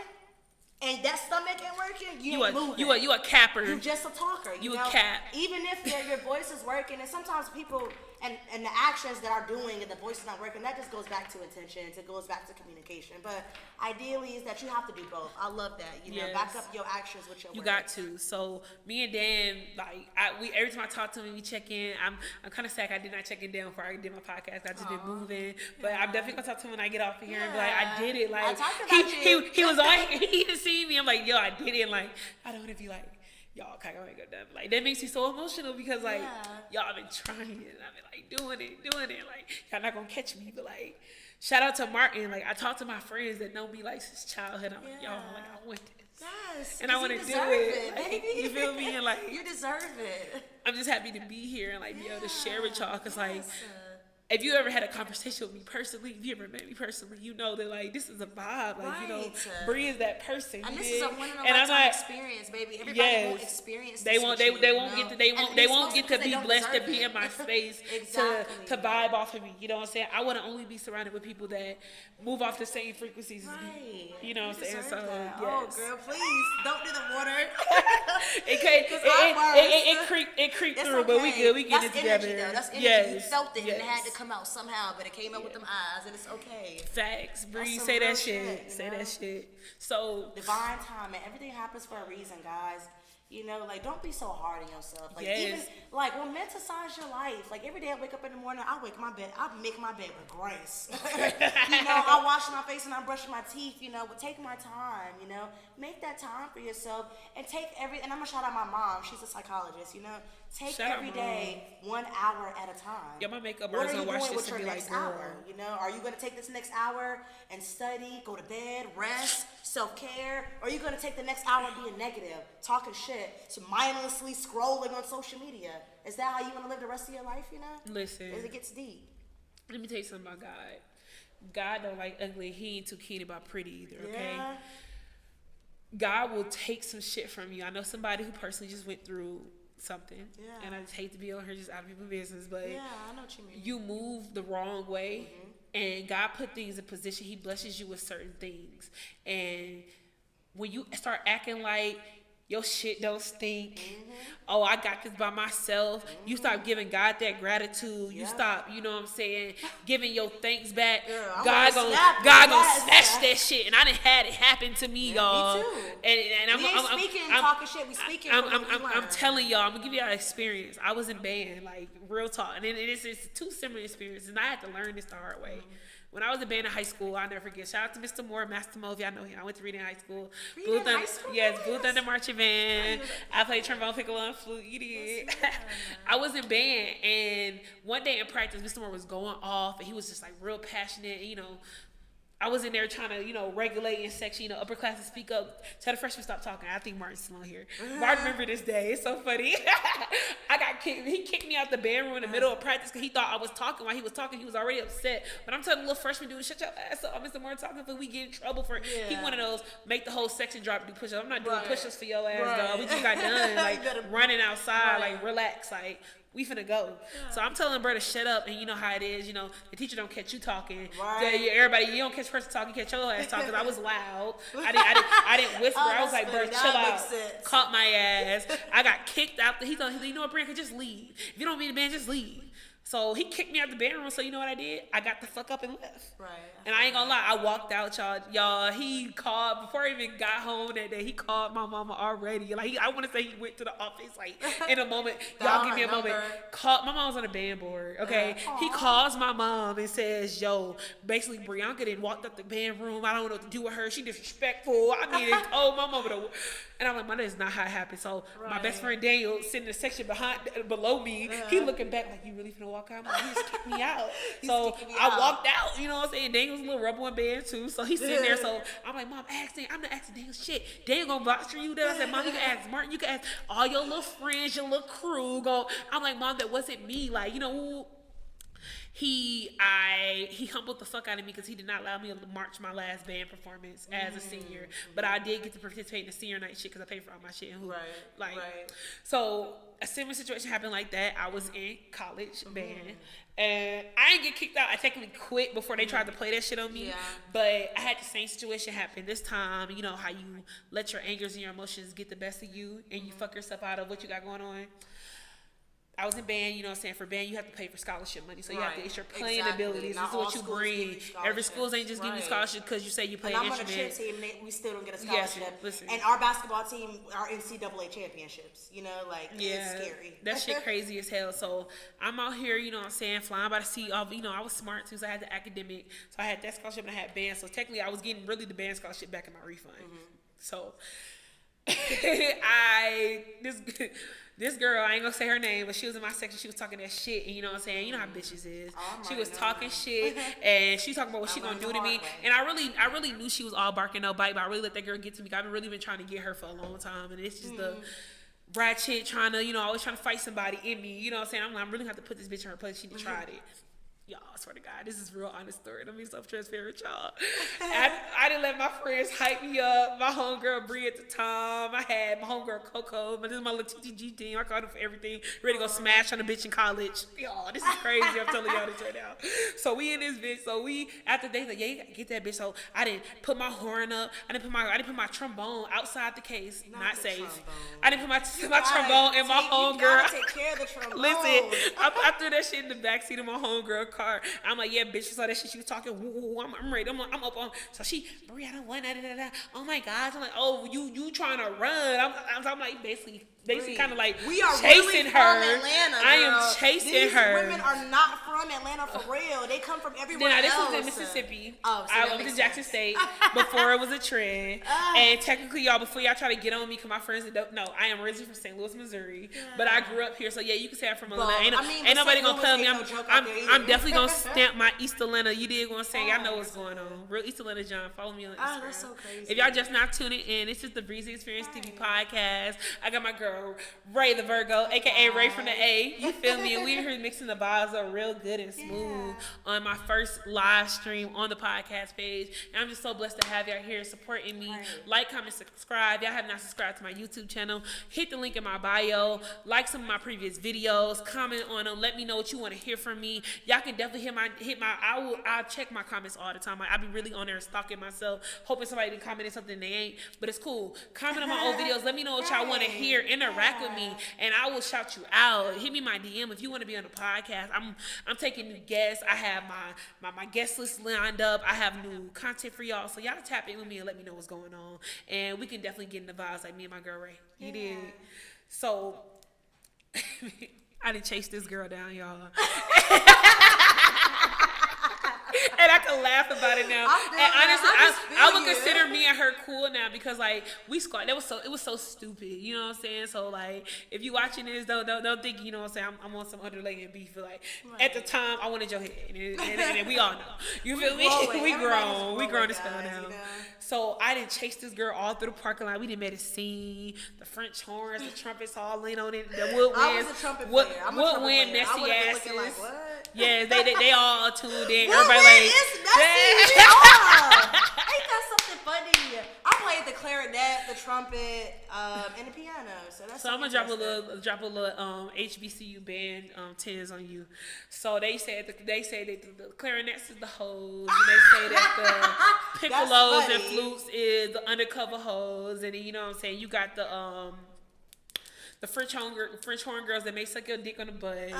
and that stomach ain't working, you ain't moving. You a capper. You just a talker. You know? a cap. Even if your voice is working, and sometimes people and the actions that are doing and the voice is not working, that just goes back to intentions. It goes back to communication. But ideally is that you have to do both. I love that. You know, back up your actions with your words. You got to. So me and Dan, like we every time I talk to him, we check in. I'm kind of sad I did not check in Dan before I did my podcast. I just been moving, but I'm definitely gonna talk to him when I get off of here and be like, I did it. Like I talked about he was on. He didn't see me. I'm like, yo, I did it. And like I don't want to be like, y'all kind of go down. Like that makes me so emotional because like y'all been trying and I've been like doing it. Like y'all not gonna catch me, but like shout out to Martin. Like I talk to my friends that know me like since childhood. I'm like, y'all, like I want this. Yes, and I want to do it. Like, you feel me? And like you deserve it. I'm just happy to be here and like be able to share with y'all because like if you ever had a conversation with me personally, if you ever met me personally, you know that like this is a vibe. Like you know, Bree is that person. And this is a one in a and lifetime experience, baby. Everybody won't experience this. They won't get to be blessed to be in my space to vibe off of me. You know what I'm saying? I want to only be surrounded with people that move off the same frequencies as me. You know what I'm saying? So that. yes. Oh girl, please don't do the water. It creeped through, okay. but we good. We get That's it together. Energy, though. That's energy. Yes. You felt it and it had to come out somehow, but it came out with them eyes, and it's okay. Facts, Bree. That's Say that shit. Say that shit. So divine timing. Everything happens for a reason, guys. You know, like don't be so hard on yourself. Like even like romanticize your life. Like every day I wake up in the morning, I make my bed with grace. You know, I wash my face and I brush my teeth. You know, but take my time. You know, make that time for yourself and and I'm gonna shout out my mom. She's a psychologist. You know, take every day 1 hour at a time. Yeah, my makeup What artist are you gonna watch doing this with and your be next like, hour? You know, are you gonna take this next hour and study, go to bed, rest, self-care, or are you gonna take the next hour being negative, talking shit, so mindlessly scrolling on social media? Is that how you want to live the rest of your life? You know, listen, it gets deep. Let me tell you something about God. God don't like ugly. He ain't too keen about pretty either. Okay. Yeah. God will take some shit from you. I know somebody who personally just went through something, and I just hate to be on her just out of people's business, but yeah, I know what you mean. You move the wrong way, and God put things in position. He blesses you with certain things, and when you start acting like your shit don't stink, oh, I got this by myself, you stop giving God that gratitude. You stop, you know what I'm saying, giving your thanks back. God gonna snatch that shit, and I done had it happen to me, y'all. Me too. And I'm talking shit. We speaking. I'm telling y'all, I'm gonna give y'all an experience. I was in band, like real talk, and it's two similar experiences, and I had to learn this the hard way. When I was in band in high school, I'll never forget. Shout out to Mr. Moore, Master Mo, if y'all know him. I went to Reading High School. Blue Thunder Marching Band. I played trombone, piccolo, and flute. You did. I was in band, and one day in practice, Mr. Moore was going off, and he was just like real passionate, you know. I was in there trying to, you know, regulate in section, you know, upper classes speak up. Tell the freshmen stop talking. I think Martin's still on here. I remember this day. It's so funny. I got kicked. He kicked me out the band room in the middle of practice because he thought I was talking. While he was talking, he was already upset. But I'm telling the little freshman dude, shut your ass up. Mr. Moore talking, but we get in trouble for it. He one of those make the whole section drop, do push-ups. I'm not doing push-ups for your ass, dog. We just got done, like running outside, like relax, like. We finna go. So I'm telling bro to shut up, and you know how it is. You know, the teacher don't catch you talking. Right. Everybody, you don't catch the person talking, catch your ass talking. I was loud. I didn't whisper. I was like, bro, chill out. Caught my ass. I got kicked out. He thought, you know what, Brian, just leave. If you don't mean the band, just leave. So he kicked me out the bedroom. So you know what I did? I got the fuck up and left. Right. And I ain't gonna lie, I walked out, y'all. He called before I even got home that day. He called my mama already. Like I want to say he went to the office like in a moment. Y'all give me a moment. Called my mom's on the band board. Okay. He calls my mom and says, "Yo, basically Brianka didn't walked up the band room. I don't know what to do with her. She disrespectful. I mean, it told my mama to." And I'm like, "That is not how it happened." So my best friend Daniel sitting in the section below me. He looking back like, "You really finna walk out?" He just kicked me out. So I walked out. You know what I'm saying? Daniel was a little rubber in bed too. So he's sitting there. So I'm like, "Mom, ask Daniel. I'm not asking Daniel shit. Daniel gonna vouch for you." Then I said, "Mom, you can ask Martin. You can ask all your little friends, your little crew." I'm like, "Mom, that wasn't me. Like, you know." He humbled the fuck out of me because he did not allow me to march my last band performance as a senior, but I did get to participate in the senior night shit because I paid for all my shit. So a similar situation happened like that. I was in college band, and I didn't get kicked out. I technically quit before they tried to play that shit on me. But I had the same situation happen this time. You know how you let your angers and your emotions get the best of you, and you fuck yourself out of what you got going on. I was in band, you know what I'm saying? For band, you have to pay for scholarship money. So you have to, it's your playing abilities. This is what you bring. Every school ain't just giving you scholarship because you say you play an instrument. I'm on a cheer team, we still don't get a scholarship. Yes, and our basketball team are NCAA championships, you know, like, it's scary. That shit crazy as hell. So I'm out here, you know what I'm saying, flying by the seat of, you know, I was smart too, so I had the academic. So I had that scholarship and I had band. So technically I was getting really the band scholarship back in my refund. So this girl, I ain't gonna say her name, but she was in my section. She was talking that shit, and you know what I'm saying. You know how bitches is. She was talking shit, and she talking about what she gonna do to me. And I really knew she was all barking no bite, but I really let that girl get to me. I've really been trying to get her for a long time, and it's just the ratchet trying to, you know, always trying to fight somebody in me. You know what I'm saying? I'm really gonna have to put this bitch in her place. She tried it. Y'all, I swear to God, this is a real honest story. Let me be so transparent, y'all. I didn't let my friends hype me up. My homegirl Bree at the time. I had my homegirl Coco. This is my little TTG team. I called her for everything. Ready to go smash on a bitch in college. Y'all, this is crazy. I'm telling y'all this right now. So we in this bitch. So we after they like, yeah, you gotta get that bitch. So I didn't put my horn up. I didn't put my trombone outside the case. Not safe. Trombone. I didn't put my trombone in my homegirl. You gotta take care of the trombone. Listen, I threw that shit in the backseat of my homegirl car. I'm like, yeah, bitch, you saw that shit. She was talking. Woo, I'm ready. I'm up on. So she, Brie, I don't want that. Oh my God. I'm like, oh, you trying to run? I'm like, basically kind of like we are chasing really her. From Atlanta, girl. I am chasing her. These women are not from Atlanta for real. They come from everywhere else. This was in Mississippi. So I went to Jackson State before it was a trend. And technically, y'all, before y'all try to get on me, because my friends don't know, I am originally from St. Louis, Missouri, but I grew up here. So yeah, you can say I'm from Atlanta. Ain't nobody gonna tell me. I'm definitely gonna stamp my East Atlanta. You did gonna say, y'all know what's going on. Real East Atlanta John. Follow me on Instagram. Oh, that's so crazy. If y'all just not tuning in, this is the Breezy Experience TV podcast. I got my girl Ray the Virgo, aka Ray from the A. You feel me? And we're here mixing the vibes up real good and smooth on my first live stream on the podcast page. And I'm just so blessed to have y'all here supporting me. Like, comment, subscribe. Y'all have not subscribed to my YouTube channel, hit the link in my bio. Like some of my previous videos. Comment on them. Let me know what you want to hear from me. Y'all can definitely I'll check my comments all the time. I'll be really on there stalking myself, hoping somebody can comment in something they ain't. But it's cool. Comment on my old videos. Let me know what y'all want to hear. Interact with me, and I will shout you out. Hit me my DM if you want to be on the podcast. I'm taking new guests. I have my guest list lined up. I have new content for y'all. So y'all tap in with me and let me know what's going on. And we can definitely get in the vibes like me and my girl Ray. You did. So I didn't chase this girl down, y'all. And I can laugh about it now. And honestly, I would consider me and her cool now because like we squad. It was so stupid. You know what I'm saying? So like if you watching this, don't think you know what I'm saying. I'm on some underlying beef. Like at the time, I wanted your head, and we all know. You feel me? We grown as hell now. You know? So I didn't chase this girl all through the parking lot. We didn't made a scene. The French horns, the trumpets all lean on it. The woodwind, messy asses. Like, what? Yeah, they all tuned in. Everybody like, it's messy. Ain't that something funny? I played the clarinet, the trumpet, and the piano. So that's So I'm gonna drop a little HBCU band tens on you. So they said that the clarinets is the hoes, and they say that the piccolos and flutes is the undercover hoes, and then you know what I'm saying, you got the French horn girls that may suck your dick on the bus.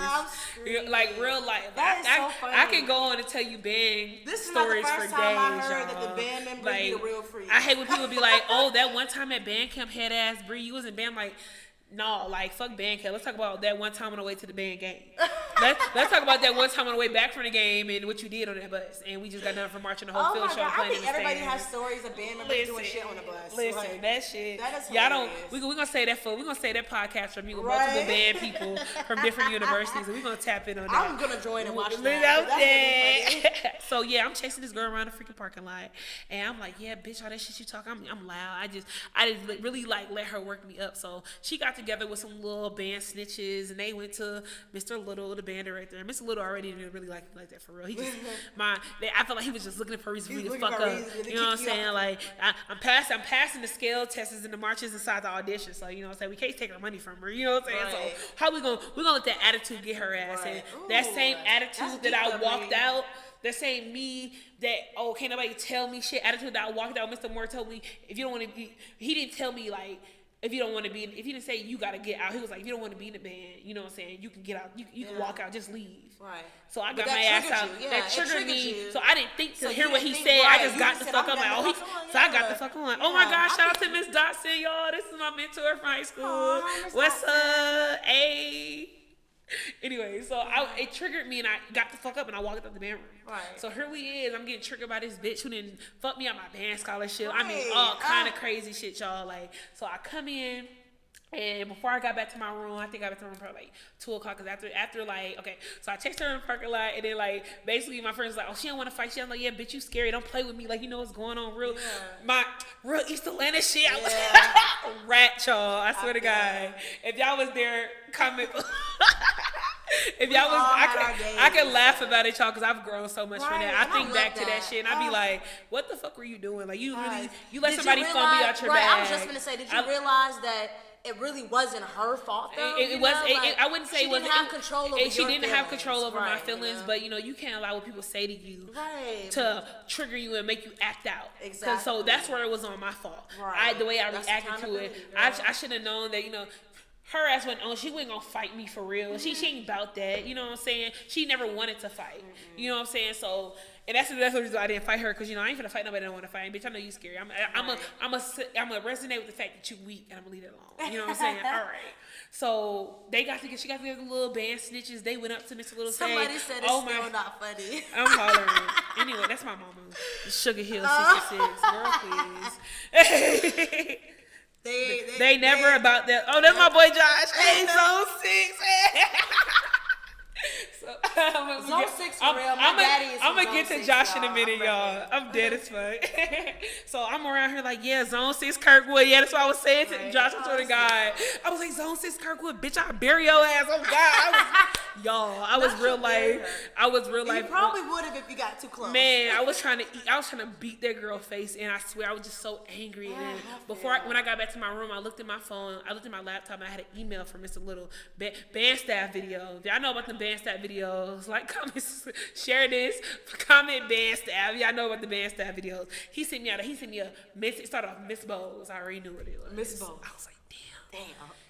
Like real life. That is so funny. I can go on and tell you band this stories is not the for first days, time I heard y'all. that the band members like, be the real freak. I hate when people be like, "Oh, that one time at band camp, head ass Bree, you was in band." Like, no, like fuck band camp. Let's talk about that one time on the way to the band game. Let's talk about that one time on the way back from the game and what you did on that bus. And we just got done from marching the whole field show. I think everybody has stories of band members doing shit on the bus. Listen, like, that shit. That is y'all don't. hilarious. We're gonna say that podcast from you with multiple band people from different universities, and we're gonna tap in on that. I'm gonna join and watch that. So yeah, I'm chasing this girl around the freaking parking lot, and I'm like, yeah, bitch, all that shit you talk, I'm loud. I just really like let her work me up. So she got together with some little band snitches, and they went to Mr. Little, the band director. And Mr. Little already didn't really like that for real. He just I felt like he was just looking for a reason for me to fuck up. You know what I'm saying? Like I'm passing the scale tests and the marches inside the audition. So you know what I'm saying? We can't take her money from her. You know what I'm saying? Right. So how we're gonna let that attitude get her ass? Right. And that same attitude that I walked out. That same me that, oh, can't nobody tell me shit attitude that I walked out. Mr. Moore told me, if you don't want to be, he didn't tell me like, if you don't want to be, if he didn't say you got to get out, he was like, if you don't want to be in the band, you know what I'm saying, you can get out, you can walk out, just leave. Right. So I got my ass out. Yeah, that triggered me. you. So I didn't think to So hear what he said. right. I just got the fuck up. Like, oh, so I got the fuck on. Oh my gosh, shout out to Miss Dotson, y'all. This is my mentor from high school. What's up? Hey. Anyway, so it triggered me, and I got the fuck up, and I walked out the band room. Right. So here we is. I'm getting triggered by this bitch who didn't fuck me out my band scholarship. Right. I mean, all kind of crazy shit, y'all. Like, so I come in. And before I got back to my room, I think I got back to my room probably like 2 o'clock. Cause after like, okay, so I text her in the parking lot, and then like basically my friend's like, oh, she don't want to fight. She's like, yeah, bitch, you scary. Don't play with me. Like, you know what's going on, my real East Atlanta shit. I was rat, y'all. I swear to God, if y'all was there, comment. If y'all was, I could laugh about it, y'all, because I've grown so much from that. I think back to that shit, and I be like, what the fuck were you doing? Like, you really, you let somebody fumble you out your bag. I was just gonna say, did you realize that it really wasn't her fault though? I wouldn't say it was. She didn't have control over She didn't have control over my feelings, you know? but you know, you can't allow what people say to you right. to trigger you and make you act out. Exactly. So that's where it was on my fault. Right. The way I reacted to it, I should have known that, you know, her ass went on. She wasn't gonna fight me for real. She ain't about that. You know what I'm saying? She never wanted to fight. You know what I'm saying? So, and that's the reason I didn't fight her, because you know I ain't finna fight nobody that don't want to fight. Bitch, I know you scary. I'm gonna resonate with the fact that you weak, and I'm gonna leave it alone. You know what I'm saying? All right. So she got to get the little band snitches. They went up to Mr. Little. Somebody said it's still not funny. I'm hollering. Anyway, that's my mama. Sugar Hill 66. Girl, please. They never about that. Oh, that's my boy Josh. Hey, Zone 6. Zone 6 for real. My daddy is I'm gonna get to Josh in a minute, y'all. y'all. I'm dead as fuck. So I'm around here like, yeah, Zone 6 Kirkwood. Yeah, that's what I was saying to Josh. I swear to God. I was like, Zone 6 Kirkwood, bitch, I'll bury your ass. Oh God. I was real life. You probably would have if you got too close. Man, I was trying to beat that girl face, and I swear I was just so angry. And when I got back to my room, I looked at my phone, I looked at my laptop, and I had an email from Mr. Little, band staff video. Y'all know about the band staff videos. Like, comment, share this, comment band staff. Y'all know about the band staff videos. He sent me a message. It started off Miss Bowles. I already knew what it was. Miss Bowles. I was like, damn.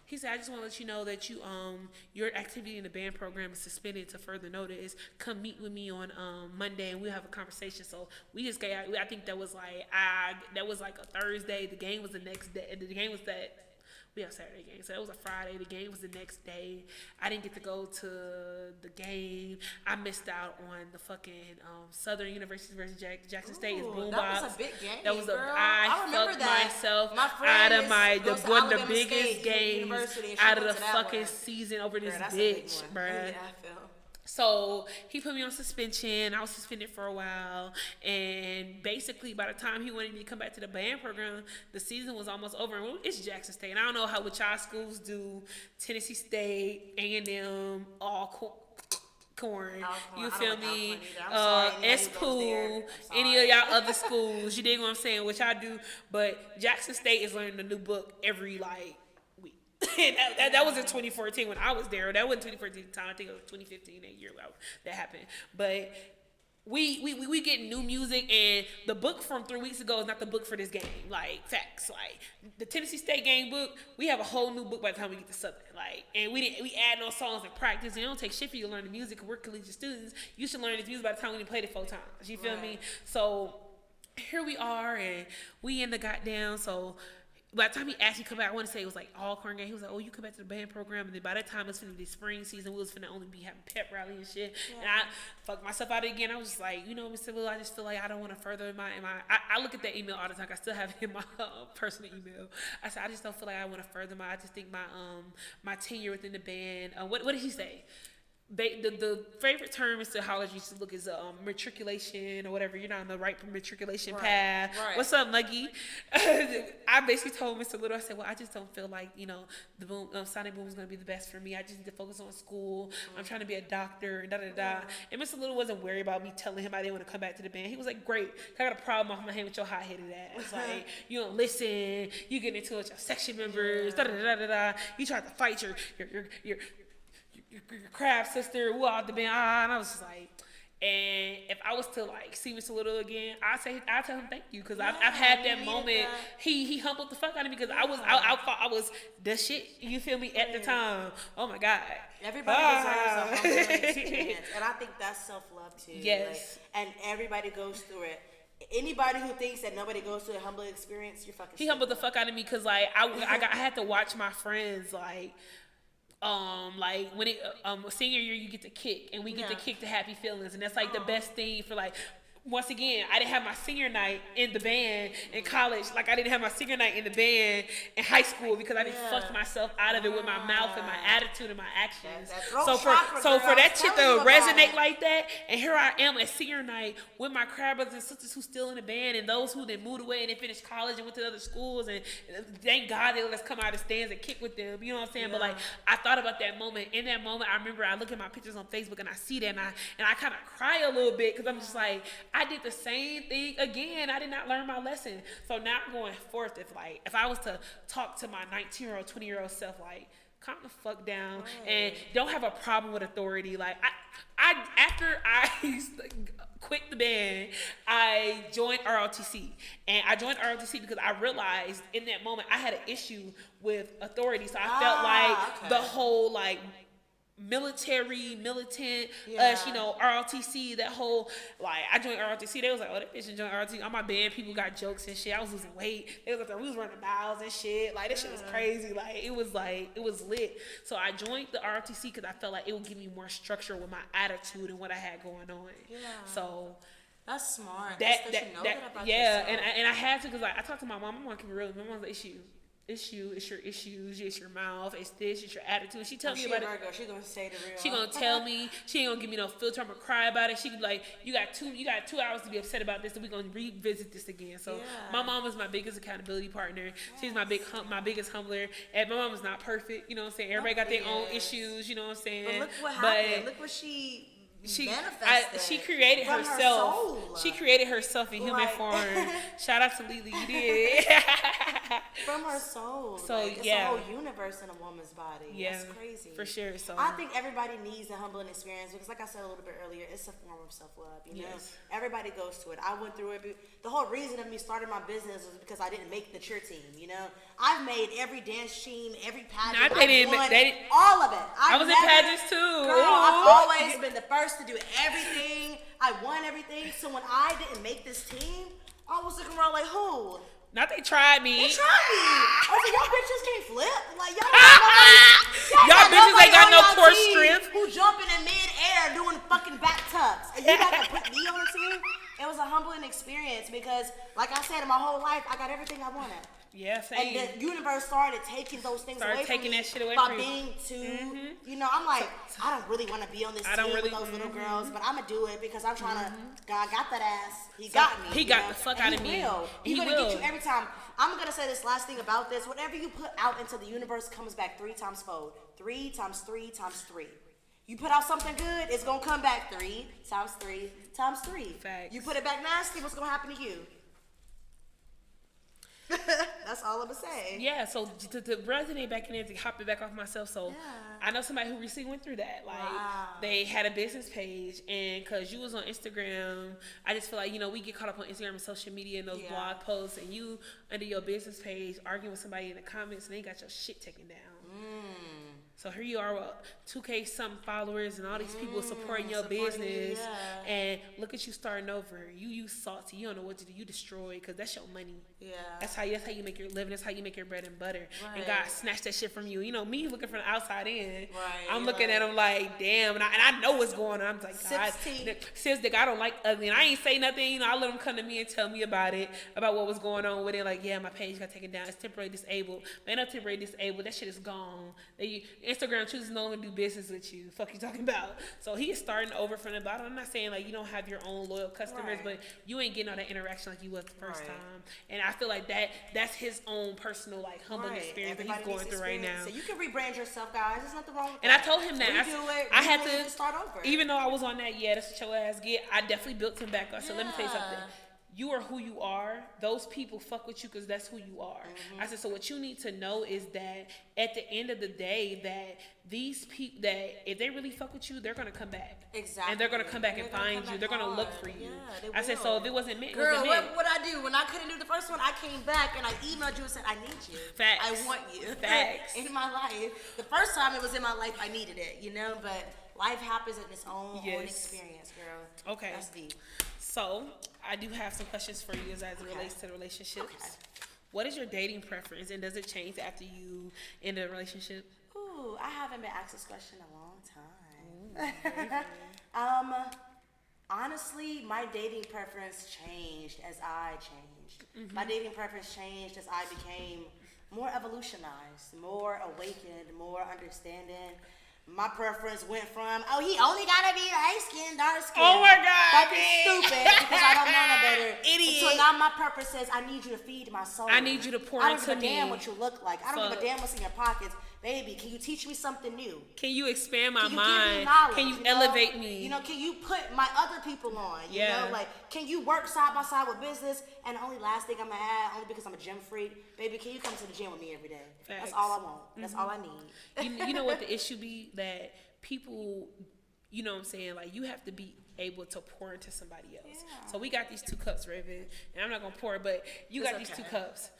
He said, I just want to let you know that your activity in the band program is suspended to further notice. Come meet with me on Monday, and we'll have a conversation. So we just got, I think that was like a Thursday. The game was the next day. The game was that. We have Saturday game, so it was a Friday. The game was the next day. I didn't get to go to the game. I missed out on the fucking Southern University versus Jackson State boombox. That was a big game. That was I fucked myself out of one of the biggest games out of the fucking season over this bitch, bruh. Yeah, I feel. So he put me on suspension. I was suspended for a while, and basically by the time he wanted me to come back to the band program, the season was almost over. And it's Jackson State, and I don't know what y'all schools do. Tennessee State, A&M, all Corn. Alcorn. You I feel don't like me? Alcorn either. I'm sorry, anybody S who goes there. Pool, I'm any of sorry. y'all other schools. You dig what I'm saying? Which I do. But Jackson State is learning a new book every like week. And that was in 2014 when I was there. That wasn't 2014 time. I think it was 2015 that year that happened. But we get new music, and the book from 3 weeks ago is not the book for this game. Like, facts. Like, the Tennessee State game book, we have a whole new book by the time we get to Southern. Like, and we add no songs in practice. And it don't take shit for you to learn the music. We're collegiate students. You should learn this music by the time we played it 4 times. You feel me? So here we are, and we in the goddamn. So by the time he actually come back, I want to say it was like all corn game. He was like, "Oh, you come back to the band program," and then by that time it's finna be spring season. We was finna only be having pep rally and shit. Yeah. And I fucked myself out again. I was just like, Mr. Lil, I just feel like I don't want to further my. I look at that email all the time. I still have it in my personal email. I said I just don't feel like I want to further my. I just think my tenure within the band. What did he say? The favorite term in psychology to look is matriculation or whatever. You're not on the right matriculation path. Right. What's up, Muggy? I basically told Mr. Little, I said, well, I just don't feel like, the boom, Sonic Boom is going to be the best for me. I just need to focus on school. Mm-hmm. I'm trying to be a doctor and da-da-da. And Mr. Little wasn't worried about me telling him I didn't want to come back to the band. He was like, great. I got a problem off my hand with your hot-headed ass. Like, you don't listen. You get into it with your section members. Da-da-da-da-da. You tried to fight your crab sister, out the band, and I was just like, and if I was to like see Mr. Little again, I'd tell him thank you, because I've had that moment. He humbled the fuck out of me, because I was the shit. You feel me at the time? Oh my god. Everybody deserves a humbling experience, and I think that's self-love too. Yes. And everybody goes through it. Anybody who thinks that nobody goes through a humbling experience, you're fucking. He humbled the fuck out of me, because like I had to watch my friends like when it senior year you get to kick, and we get to kick the happy feelings, and that's like the best thing for like. Once again, I didn't have my senior night in the band in college. Like, I didn't have my senior night in the band in high school, because I didn't fuck myself out of it with my mouth and my attitude and my actions. So for that shit to resonate like that, and here I am at senior night with my crab brothers and sisters who still in the band, and those who then moved away and then finished college and went to other schools, and thank God they let us come out of the stands and kick with them. You know what I'm saying? Yeah. But like, I thought about that moment. In that moment, I remember I look at my pictures on Facebook and I see that, and I kind of cry a little bit, because I'm just like, I did the same thing again. I did not learn my lesson. So now going forth, if I was to talk to my 19-year-old, 20-year-old self, like, calm the fuck down and don't have a problem with authority. Like, after I quit the band, I joined ROTC. And I joined ROTC because I realized in that moment I had an issue with authority. So I felt like the whole like military, militant, ROTC, that whole, like, I joined ROTC, they was like, oh, that bitch didn't join ROTC, all my band people got jokes and shit, I was losing weight, they was like, we was running miles and shit, like, that shit was crazy, it was lit, so I joined the ROTC because I felt like it would give me more structure with my attitude and what I had going on, so... That's smart. That about yourself. And I had to, because like, I talked to my mom, keep it real, my mom's the issue, it's your issues, it's your mouth, it's this, it's your attitude. She tell me about it. She gonna say the real. She gonna tell me. She ain't gonna give me no filter. I'm gonna cry about it. She be like, you got 2 hours to be upset about this, and we gonna revisit this again. So my mom is my biggest accountability partner. She's my biggest humbler. And my mom is not perfect. You know what I'm saying? Everybody got their own issues. You know what I'm saying? But look what happened. Look what she created herself. She created herself in human form. Shout out to Lily, you did. From her soul. So it's a whole universe in a woman's body. Yeah, that's crazy. For sure. So I think everybody needs a humbling experience, because like I said a little bit earlier, it's a form of self-love. You know, everybody goes through it. I went through it. The whole reason of me starting my business was because I didn't make the cheer team. You know, I've made every dance team, every pageant. All of it. I was in pageants too. Girl, I've always been the first to do everything. I won everything. So when I didn't make this team, I was looking around like, who? Not they tried me. They tried me. I was like, y'all bitches can't flip. Like, y'all bitches ain't got no core strength. Who jumping in mid-air doing fucking back tucks. And you got to put me on the team? It was a humbling experience, because, like I said, in my whole life, I got everything I wanted. Yeah, same. And the universe started taking those things away from me that shit away by from being too, I'm like, I don't really want to be on this team with those little girls, but I'm going to do it because I'm trying to, God got that ass. He got me. He got the fuck out of me. He's going to get you every time. I'm going to say this last thing about this. Whatever you put out into the universe comes back 3 times fold. 3 times 3 times 3. You put out something good, it's gonna come back 3 times 3 times 3. Facts. You put it back nasty, what's gonna happen to you? That's all I'm gonna say. Yeah, so to resonate back in there, to hop it back off myself. So Yeah. I know somebody who recently went through that. Like Wow. they had a business page, and because you was on Instagram, I just feel like, we get caught up on Instagram and social media and those Yeah. blog posts, and you under your business page arguing with somebody in the comments, and they got your shit taken down. So here you are with 2K some followers and all these people supporting your business, yeah. and look at you starting over. You salty. You don't know what to do. You destroy because that's your money. Yeah. That's how you make your living. That's how you make your bread and butter. Right. And God snatched that shit from you. Me looking from the outside in. Right, I'm looking at him like, damn, and I know what's going on. I'm like, God, 16. since I don't like ugly, and I ain't say nothing. I let him come to me and tell me about it, about what was going on with it. Like, yeah, my page got taken down. It's temporarily disabled. Man, no temporarily disabled. That shit is gone. Instagram chooses no one to do business with you. Fuck you talking about. So he is starting over from the bottom. I'm not saying like you don't have your own loyal customers, Right. but you ain't getting all that interaction like you was the first Right. time. And I feel like that's his own personal like humbling Right. experience that Everybody he's going needs through right experience. now. So you can rebrand yourself, guys. There's nothing wrong with And I that. told him that Redo it. I had redo it, to start over. even though I was on that, that's what your ass get. I definitely built him back up. So let me tell you Yeah. something. You are who you are. Those people fuck with you because that's who you are. I said, so what you need to know is that at the end of the day, that these people, that if they really fuck with you, they're gonna come back. Exactly. And they're gonna come back and They're gonna find come you. back They're gonna look hard. for you. Yeah, they I said, will. so if it wasn't meant, it Girl, wasn't meant. what I do when I couldn't do the first one, I came back and I emailed you and said, I need you. Facts. I want you. Facts. In my life. The first time it was in my life, I needed it, but life happens in its own Yes. experience, girl. Okay. That's deep. So I do have some questions for you as it relates to the relationships. Okay. What is your dating preference, and does it change after you end a relationship? Ooh, I haven't been asked this question in a long time. Honestly, my dating preference changed as I changed. My dating preference changed as I became more evolutionized, more awakened, more understanding. My preference went from, he only gotta be light skinned, dark skinned. Oh my God, fucking man. stupid because I don't know no better. Idiot. So now my purpose says I need you to feed my soul. I need you to pour I don't into give a damn me. what you look like. I don't give Fuck. a damn what's in your pockets. Baby, can you teach me something new? Can you expand my Can you mind? give me knowledge? Can you know? elevate me? Can you put my other people on? You Yeah. know, like, can you work side by side with business? And the only last thing I'm gonna add, only because I'm a gym freak, baby, can you come to the gym with me every day? Facts. That's all I want. That's all I need. You know what the issue be? That people, you know what I'm saying? Like, you have to be able to pour into somebody else. Yeah. So we got these 2 cups, Raven, and I'm not gonna pour, but you It's got these okay. 2 cups.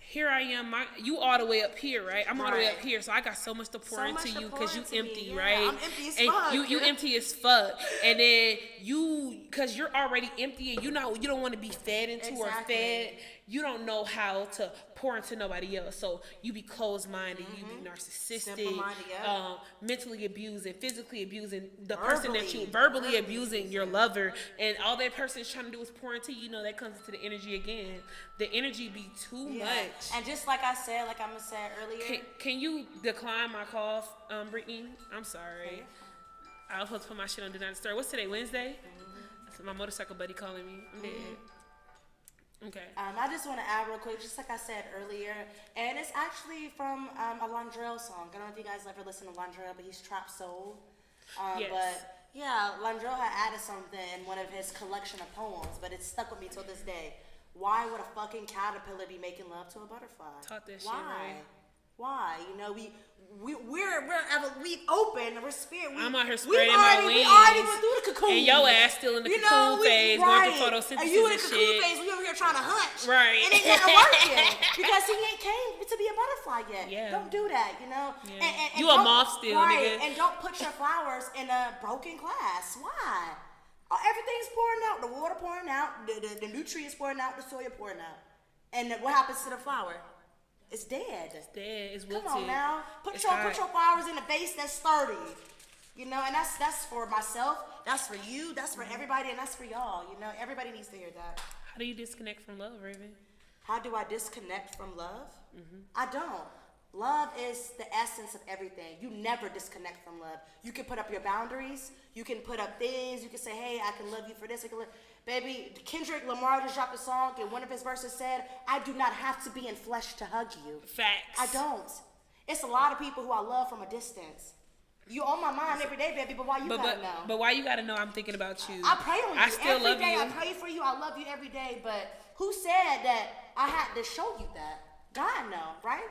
Here I am. You all the way up here, right? I'm all the way Right. up here, so I got so much to pour So into much to you pour because you into me, empty, yeah. right? I'm empty as and fuck. You empty as fuck, and then because you're already empty, and you don't want to be fed into or Exactly. fed. You don't know how to pour into nobody else, so you be closed-minded, you be narcissistic, Simple-minded, yeah. mentally abusing, physically abusing the person that you Verbally. verbally abusing your lover, and all that person is trying to do is pour into you. That comes into the energy again. The energy be too much. And just like I said, like I'm said earlier, Can you decline my call, Brittany? I'm sorry. I was supposed to put my shit on Do Not Disturb. What's today, Wednesday? So my motorcycle buddy calling me. I'm dead. Okay. I just want to add real quick, just like I said earlier, and it's actually from a Londrell song. I don't know if you guys ever listen to Londrell, but he's trap soul. Yes. But yeah, Londrell had added something in one of his collection of poems, but it's stuck with me till this day. Why would a fucking caterpillar be making love to a butterfly? Taught that shit, Why? right? Why? We open, we're spirit. I'm out here spreading my wings. We already went through the cocoon. And your ass still in the cocoon phase, going through photosynthesis and you in and the cocoon shit. phase, we over here trying to hunch. Right. It ain't gonna work yet because he ain't came to be a butterfly yet. Yeah. Don't do that, Yeah. And You a don't- moth still, right, nigga. And don't put your flowers in a broken glass. Why? Everything's pouring out. The water pouring out. The nutrients pouring out. The soil pouring out. And what happens to the flower? It's dead. It's dead. It's Come wilted. on now. Put It's your hot. flowers in a vase that's sturdy. And that's for myself, that's for you, that's for everybody, and that's for y'all. Everybody needs to hear that. How do you disconnect from love, Raven? How do I disconnect from love? I don't. Love is the essence of everything. You never disconnect from love. You can put up your boundaries. You can put up things. You can say, hey, I can love you for this. Baby, Kendrick Lamar just dropped a song, and one of his verses said, I do not have to be in flesh to hug you. Facts. I don't. It's a lot of people who I love from a distance. You on my mind every day, baby, but why you gotta know? But why you gotta know I'm thinking about you? I pray on you. I still every love day, you. I pray for you. I love you every day, but who said that I had to show you that? God know, right?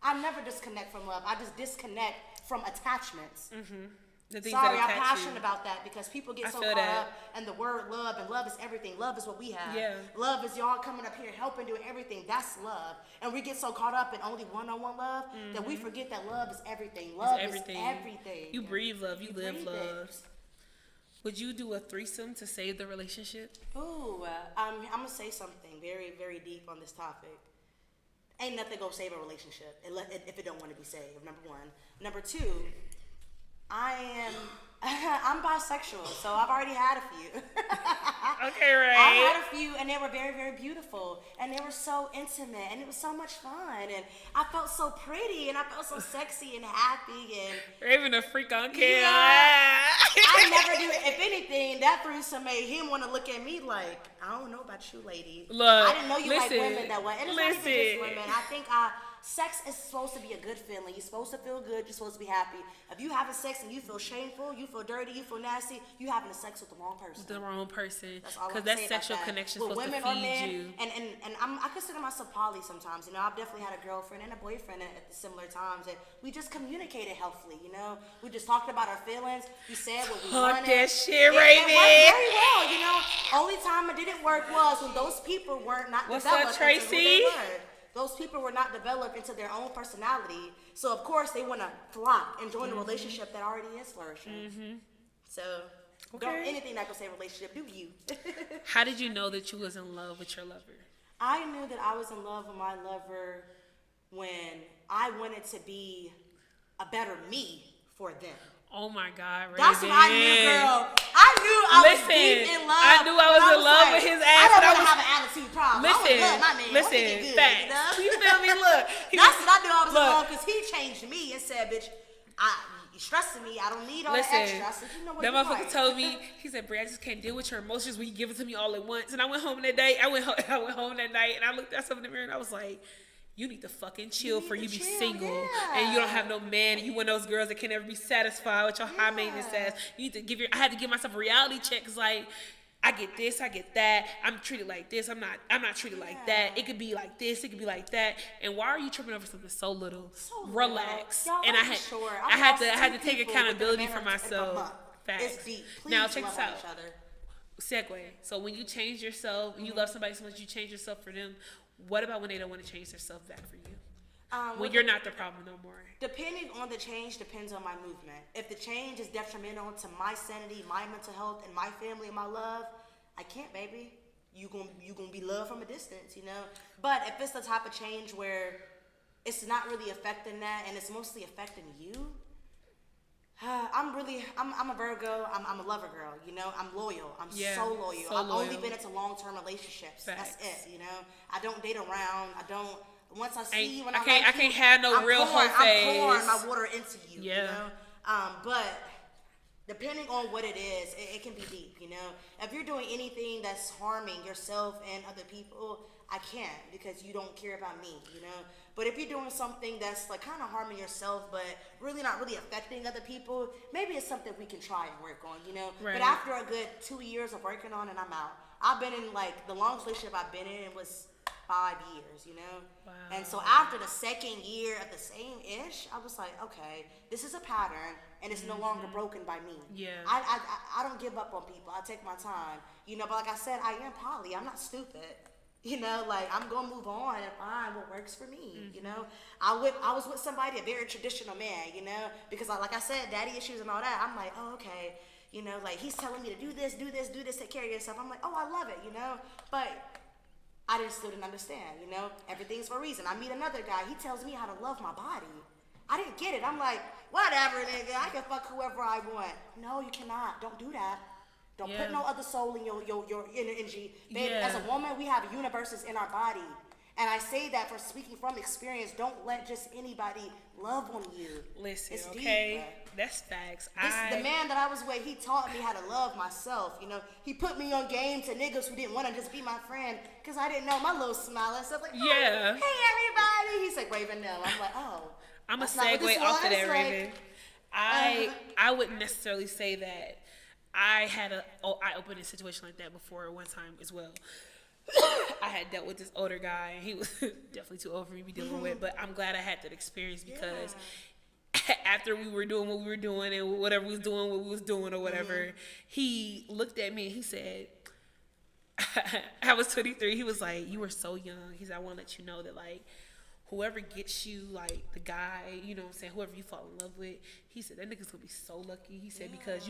I never disconnect from love. I just disconnect from attachments. Mm-hmm. The things Sorry, that I'm attach passionate you. about that because people get so feel caught that. up in the word love, and love is everything. Love is what we have. Yeah. Love is y'all coming up here helping, doing everything. That's love. And we get so caught up in only one-on-one love that we forget that love is everything. Love is everything. You breathe love. You live breathe love. it. Would you do a threesome to save the relationship? Ooh, I'm gonna say something very, very deep on this topic. Ain't nothing gonna save a relationship if it don't want to be saved. Number one. Number two, I'm bisexual, so I've already had a few. Okay, right. I had a few, and they were very, very beautiful, and they were so intimate, and it was so much fun, and I felt so pretty, and I felt so sexy and happy, and Raven a freak on camera. yeah, I never do. If anything, that threesome made him want to look at me like, I don't know about you, lady. Look, I didn't know you listen, like women that way, and it's not even just women. I think sex is supposed to be a good feeling. You're supposed to feel good. You're supposed to be happy. If you having sex and you feel shameful, you feel dirty, you feel nasty, you having sex with the wrong person. The wrong person. That's all I'm Because that saying sexual about that. connection is With supposed to women or feed men, you. and I consider myself poly sometimes. You know, I've definitely had a girlfriend and a boyfriend at similar times, and we just communicated healthily. You know, we just talked about our feelings. We said what we Talk wanted. that shit, It Raven. worked very well. You know, only time it didn't work was when those people were not What's developed up, into who Tracy? they were. Those people were not developed into their own personality. So, of course, they want to flock and join a relationship that already is flourishing. So, anything that can say relationship, do you. How did you know that you was in love with your lover? I knew that I was in love with my lover when I wanted to be a better me for them. Oh my God, Raven. That's what I knew, girl. I knew I was deep in love. I knew I was in love with his ass. I don't want to have an attitude problem. I Listen, love my man. listen, Good, facts. you know? You feel me? Look. That's what I knew I was in love because he changed me and said, bitch, you're stressing me. I don't need all that extra. I said, you know what, that you're motherfucker right. told me, he said, Brie, I just can't deal with your emotions when you give it to me all at once. And I went home that day. I went home that night and I looked at myself in the mirror and I was like, you need to fucking chill for you be single and you don't have no man and you one of those girls that can never be satisfied with your high maintenance ass. You need to I had to give myself a reality check. Cause like, I get this, I get that. I'm treated like this. I'm not treated like that. It could be like this. It could be like that. And why are you tripping over something so little? Relax. Y'all, and I had to take accountability for myself. Facts. It's deep. Please now check this love out. each other. Segue. So when you change yourself, when you love somebody so much, you change yourself for them. What about when they don't want to change themselves back for you? When you're not the problem no more. Depending on the change depends on my movement. If the change is detrimental to my sanity, my mental health, and my family and my love, I can't, baby. You gonna be loved from a distance, you know. But if it's the type of change where it's not really affecting that and it's mostly affecting you, I'm a Virgo. I'm a lover girl, you know. I'm loyal. I'm so loyal. I've only been into long-term relationships. Facts. That's it, you know. I don't date around. I don't. Once I see you, when I can't have no I'm real pouring, whole phase. I'm pouring my water into you. Yeah. You know. But depending on what it is, it can be deep. You know. If you're doing anything that's harming yourself and other people, I can't because you don't care about me. You know. But if you're doing something that's like kind of harming yourself, but really not really affecting other people, maybe it's something we can try and work on, you know? Right. But after a good 2 years of working on it, I'm out. I've been in the longest relationship I've been in was 5 years, you know? Wow. And so after the second year of the same ish, I was like, okay, this is a pattern and it's no longer broken by me. Yeah. I don't give up on people. I take my time, you know? But like I said, I am poly. I'm not stupid. You know, like, I'm going to move on and find what works for me, you know. I was with somebody, a very traditional man, you know, because like I said, daddy issues and all that. I'm like, oh, okay, you know, like, he's telling me to do this, take care of yourself. I'm like, oh, I love it, you know. But I still didn't understand, you know. Everything's for a reason. I meet another guy. He tells me how to love my body. I didn't get it. I'm like, whatever, nigga. I can fuck whoever I want. No, you cannot. Don't do that. Don't put no other soul in your energy. Baby, as a woman, we have universes in our body. And I say that for speaking from experience. Don't let just anybody love on you. Listen, it's okay? Deep, that's facts. The man that I was with, he taught me how to love myself, you know. He put me on game to niggas who didn't want to just be my friend because I didn't know my little smile and stuff like, oh, yeah. Hey, everybody. He's like, Raven, no. I'm like, oh. I'm a segue off of that, Raven. I wouldn't necessarily say that I had eye-opening situation like that before one time as well. I had dealt with this older guy, and he was definitely too old for me to be dealing with. But I'm glad I had that experience because after we were doing what we were doing and whatever we was doing, what we was doing or whatever, he looked at me and he said, I was 23. He was like, "You were so young." He said, "I want to let you know that like whoever gets you, like the guy, you know what I'm saying, whoever you fall in love with," he said, "that nigga's gonna be so lucky." He said, "Because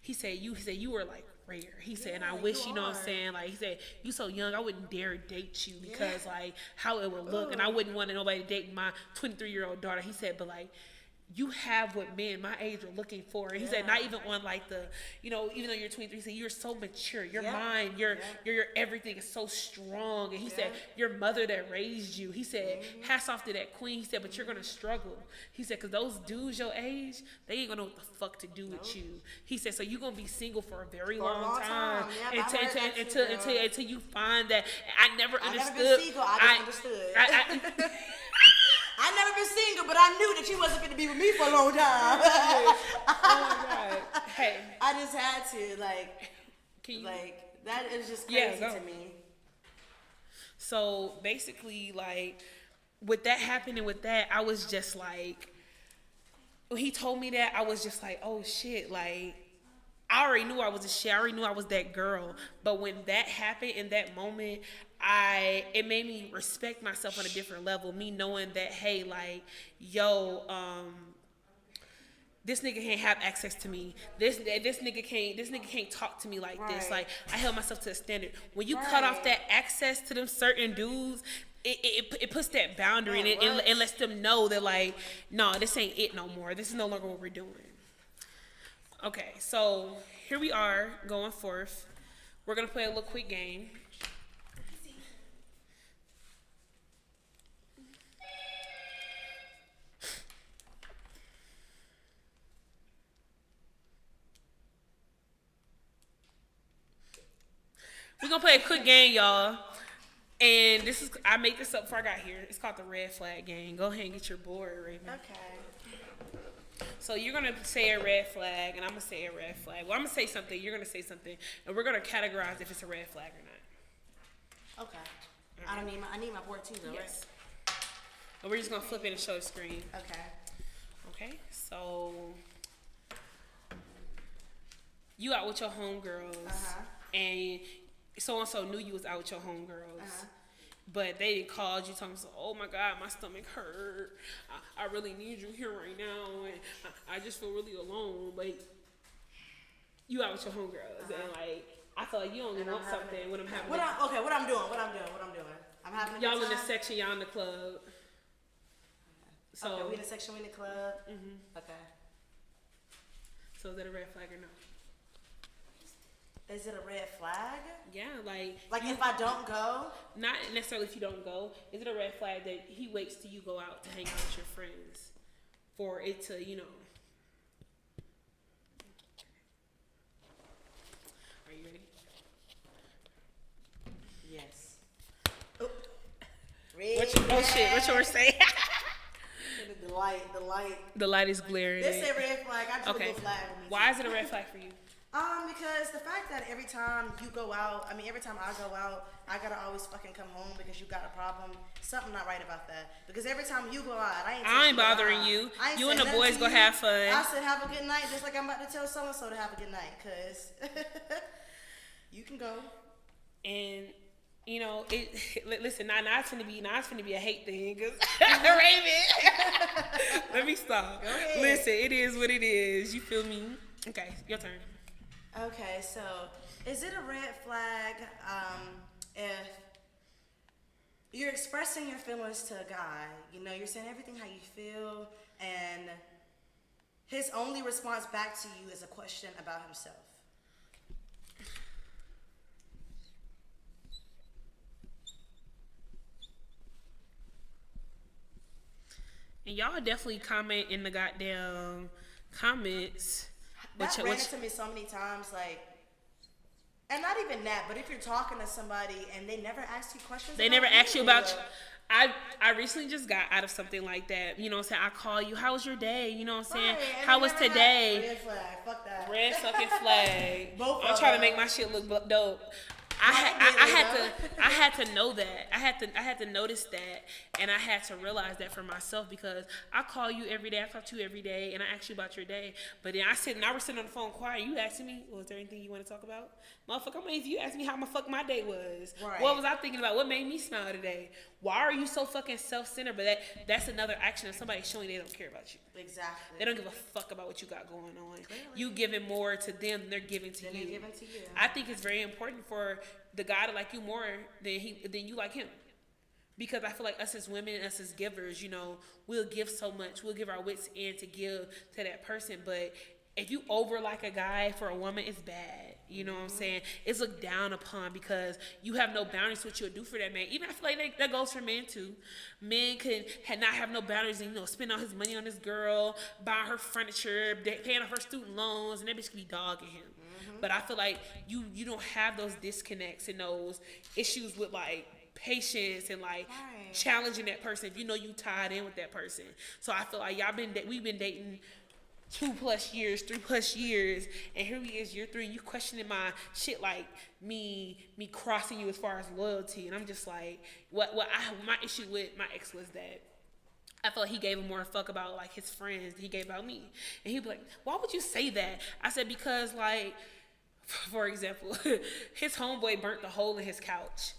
he said you were like rare." He said, "And I wish, you know what I'm saying, like," he said, "you so young, I wouldn't dare date you because like how it would look, and I wouldn't want nobody to date my 23-year-old daughter." He said, "But like you have what men my age are looking for." And he said, not even on like the, you know, even though you're 23, he said, "You're so mature. Your mind, your everything is so strong." And he said, "Your mother that raised you," he said, "hats off to that queen." He said, "But you're going to struggle." He said, "Because those dudes your age, they ain't going to know what the fuck to do with you." He said, "So you're going to be single for a very long time. Until you find that." I never understood. I never been single. I just understood. I never been single, but I knew that you wasn't going to be with me for a long time. Oh my God. Hey. I just had to, like, that is just crazy to me. So basically, like, with that happening with that, I was just like, when he told me that, I was just like, oh shit, like, I already knew I was a shit. I already knew I was that girl. But when that happened in that moment, it made me respect myself on a different level. Me knowing that, hey, like, yo, this nigga can't have access to me. This nigga can't talk to me like this. Like, I held myself to a standard. When you cut off that access to them certain dudes, it puts that boundary in it and lets them know that, like, no, this ain't it no more. This is no longer what we're doing. Okay, so here we are going forth. We're gonna play a little quick game. We're gonna play a quick game, y'all. And I made this up before I got here. It's called the red flag game. Go ahead and get your board, Raven. Okay. So you're gonna say a red flag, and I'm gonna say a red flag. Well, I'm gonna say something. You're gonna say something, and we're gonna categorize if it's a red flag or not. Okay. Right. I need my board too, though, yes. Right? And we're just gonna flip it and show the screen. Okay. Okay. So you out with your homegirls, and so and so knew you was out with your homegirls. But they didn't call you talking so, "Oh my God, my stomach hurt. I really need you here right now, and I just feel really alone." But you out with your homegirls, and like I feel like you only want something when I'm having. What I'm doing. I'm having. Y'all in the section, y'all in the club. So okay, we in the section, we in the club. Okay. So is that a red flag or no? Is it a red flag? Yeah, like if I don't go? Not necessarily if you don't go. Is it a red flag that he waits till you go out to hang out with your friends for it to, you know? Are you ready? Yes. Oh, shit, what yours say? The light is glaring. This is a red flag. I drew a flag with me. Why is it a red flag for you? Because the fact that every time you go out, every time I go out, I gotta always fucking come home because you got a problem. Something not right about that. Because every time you go out, I ain't bothering you. You and the boys go have fun. I said have a good night, just like I'm about to tell so and so to have a good night, cause you can go. And you know, listen, now it's finna be a hate thing, cause Raven. Let me stop. Go ahead. Listen, it is what it is. You feel me? Okay, your turn. Okay, so is it a red flag if you're expressing your feelings to a guy, you know, you're saying everything how you feel, and his only response back to you is a question about himself? And y'all definitely comment in the goddamn comments. That ran into me so many times, like, and not even that, but if you're talking to somebody and they never ask you questions, they never ask you about I recently just got out of something like that. You know what I'm saying? I call you, how was your day? You know what I'm saying? Right, and How they was never today? red flag. Fuck that. Red fucking flag. Both I'm of trying to them. make my shit look dope. I had to know that. I had to notice that, and I had to realize that for myself because I call you every day. I talk to you every day, and I ask you about your day. But then I was sitting on the phone quiet. You asking me, was there anything you want to talk about, motherfucker? I mean, if you ask me how my fuck my day was, Right. what was I thinking about? What made me smile today? Why are you so fucking self-centered? But that's another action of somebody showing they don't care about you. Exactly. They don't give a fuck about what you got going on. Clearly. You giving more to them than they're giving to you. They're giving to you. I think it's very important for the guy to like you more than you like him. Because I feel like us as women, us as givers, you know, we'll give so much. We'll give our wits in to give to that person. But if you over like a guy for a woman, it's bad. You know what I'm saying? It's looked down upon because you have no boundaries what you'll do for that man. Even I feel like that goes for men too. Men can not have no boundaries and, you know, spend all his money on this girl, buying her furniture, paying off her student loans, and that bitch can be dogging him. But I feel like you don't have those disconnects and those issues with like patience and like challenging that person if you know you tied in with that person. So I feel like we've been dating 2+ years, 3+ years, and here we is year 3, and you questioning my shit like me crossing you as far as loyalty, and I'm just like, my issue with my ex was that I felt like he gave a more fuck about like his friends than he gave about me, and he'd be like, why would you say that? I said because like, for example, his homeboy burnt the hole in his couch.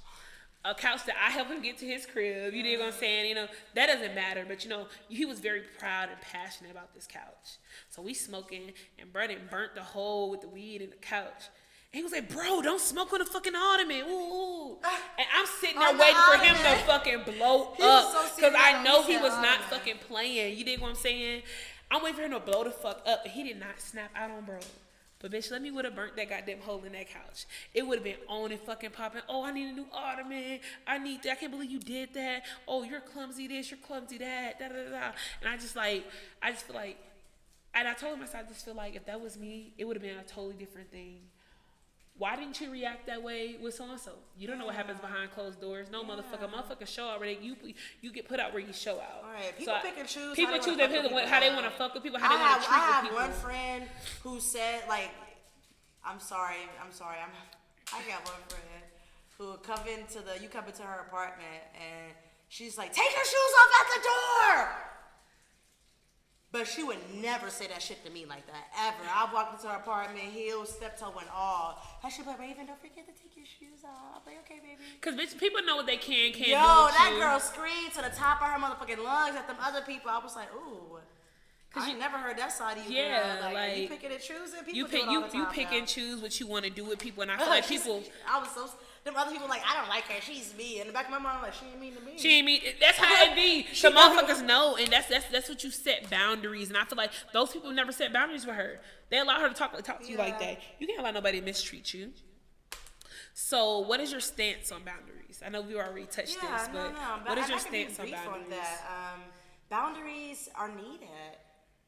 A couch that I helped him get to his crib. You know what I'm saying? You know, that doesn't matter. But, you know, he was very proud and passionate about this couch. So we smoking, and Brandon burnt the hole with the weed in the couch. And he was like, bro, don't smoke on the fucking ottoman. Ooh. And I'm sitting there waiting for him to fucking blow up. Because I know he was not fucking playing. You dig what I'm saying? I'm waiting for him to blow the fuck up. And he did not snap out on bro. But bitch, let me would have burnt that goddamn hole in that couch. It would have been on and fucking popping. Oh, I need a new ottoman. I need that. I can't believe you did that. Oh, you're clumsy this. You're clumsy that. Da da da da. And I just feel like, and I told him, I just feel like if that was me, it would have been a totally different thing. Why didn't you react that way with so-and-so? You don't know what happens behind closed doors. No motherfucker show out where you get put out where you show out. All right, people pick and choose. People choose how they want to fuck with people, how they want to treat I people. have one friend who said like, I got one friend who would come into her apartment and she's like, take your shoes off at the door. But she would never say that shit to me like that, ever. I walked into her apartment, heels, step-toe, and all. And she'd be like, Raven, don't forget to take your shoes off. I'm like, okay, baby. Because bitch, people know what they can't do with that you. girl screamed to the top of her motherfucking lungs at them other people. I was like, ooh. Because you never heard that side of you, yeah, girl. like you picking and choosing. People you do it all the time you pick now. and choose what you want to do with people, and I feel like people. I was so. Them other people like, I don't like her. She's me. In the back of my mind, I'm like, she ain't mean to me. She ain't mean. That's how it be. The motherfuckers know, and that's what you set boundaries. And I feel like those people never set boundaries with her. They allow her to talk to you like that. You can't allow nobody to mistreat you. So, what is your stance on boundaries? I know we already touched this, but what is your stance on boundaries? Boundaries are needed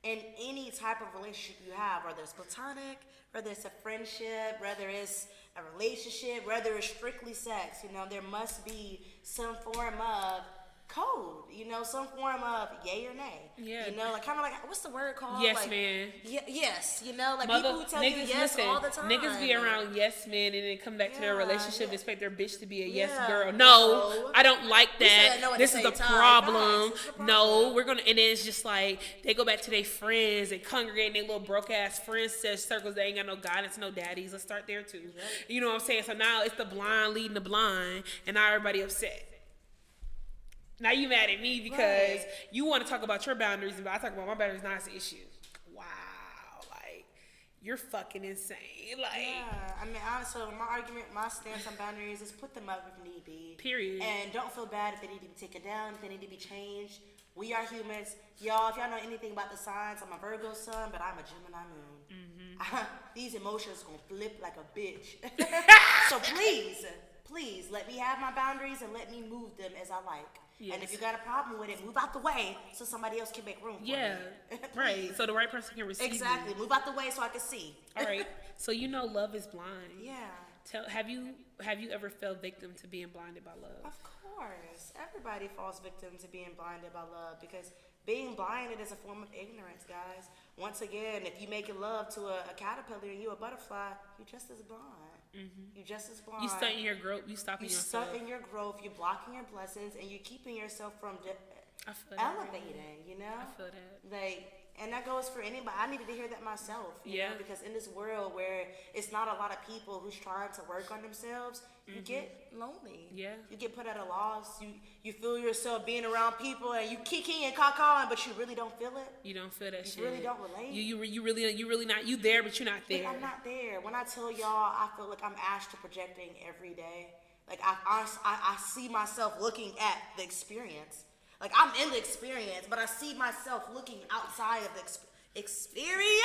in any type of relationship you have, whether it's platonic, whether it's a friendship, whether it's a relationship, whether it's strictly sex. You know, there must be some form of code, you know, some form of yay or nay. Yeah. You know, like kind of like, what's the word called? Yes, like, man. Yes, you know, like people who tell you yes all the time. Niggas be around yes men and then come back to their relationship and expect their bitch to be a yes girl. No. No, I don't like that. This is the problem. Nice. No, we're gonna, and then it's just like they go back to their friends and congregate in their little broke ass friends circles. They ain't got no guidance, no daddies. Let's start there too. Yep. You know what I'm saying? So now it's the blind leading the blind, and now everybody upset. Now you mad at me because you want to talk about your boundaries, but I talk about my boundaries. Now it's an issue. Wow, like you're fucking insane. Like, yeah, I mean, honestly, my stance on boundaries is put them up if need be. Period. And don't feel bad if they need to be taken down, if they need to be changed. We are humans, y'all. If y'all know anything about the signs, I'm a Virgo sun, but I'm a Gemini moon. Mm-hmm. These emotions gonna flip like a bitch. So please let me have my boundaries and let me move them as I like. Yes. And if you got a problem with it, move out the way so somebody else can make room for you. Right. So the right person can receive Exactly. you. Move out the way so I can see. All right. So you know love is blind. Yeah. Have you ever fell victim to being blinded by love? Of course. Everybody falls victim to being blinded by love because being blinded is a form of ignorance, guys. Once again, if you making love to a caterpillar and you a butterfly, you're just as blind. Mm-hmm. You're just as blind. You stunting your growth. You stopping yourself. You stunting your growth. You're blocking your blessings, and you're keeping yourself from elevating. You know. I feel that. Like. And that goes for anybody. I needed to hear that myself, you know, because in this world where it's not a lot of people who's trying to work on themselves, you get lonely. Yeah. You get put at a loss. You feel yourself being around people and you kiki and caca, but you really don't feel it. You don't feel that shit. You really don't relate. You really not. You there, but you're not there. Like, I'm not there. When I tell y'all, I feel like I'm astral projecting every day. Like I see myself looking at the experience. Like, I'm in the experience, but I see myself looking outside of the experience.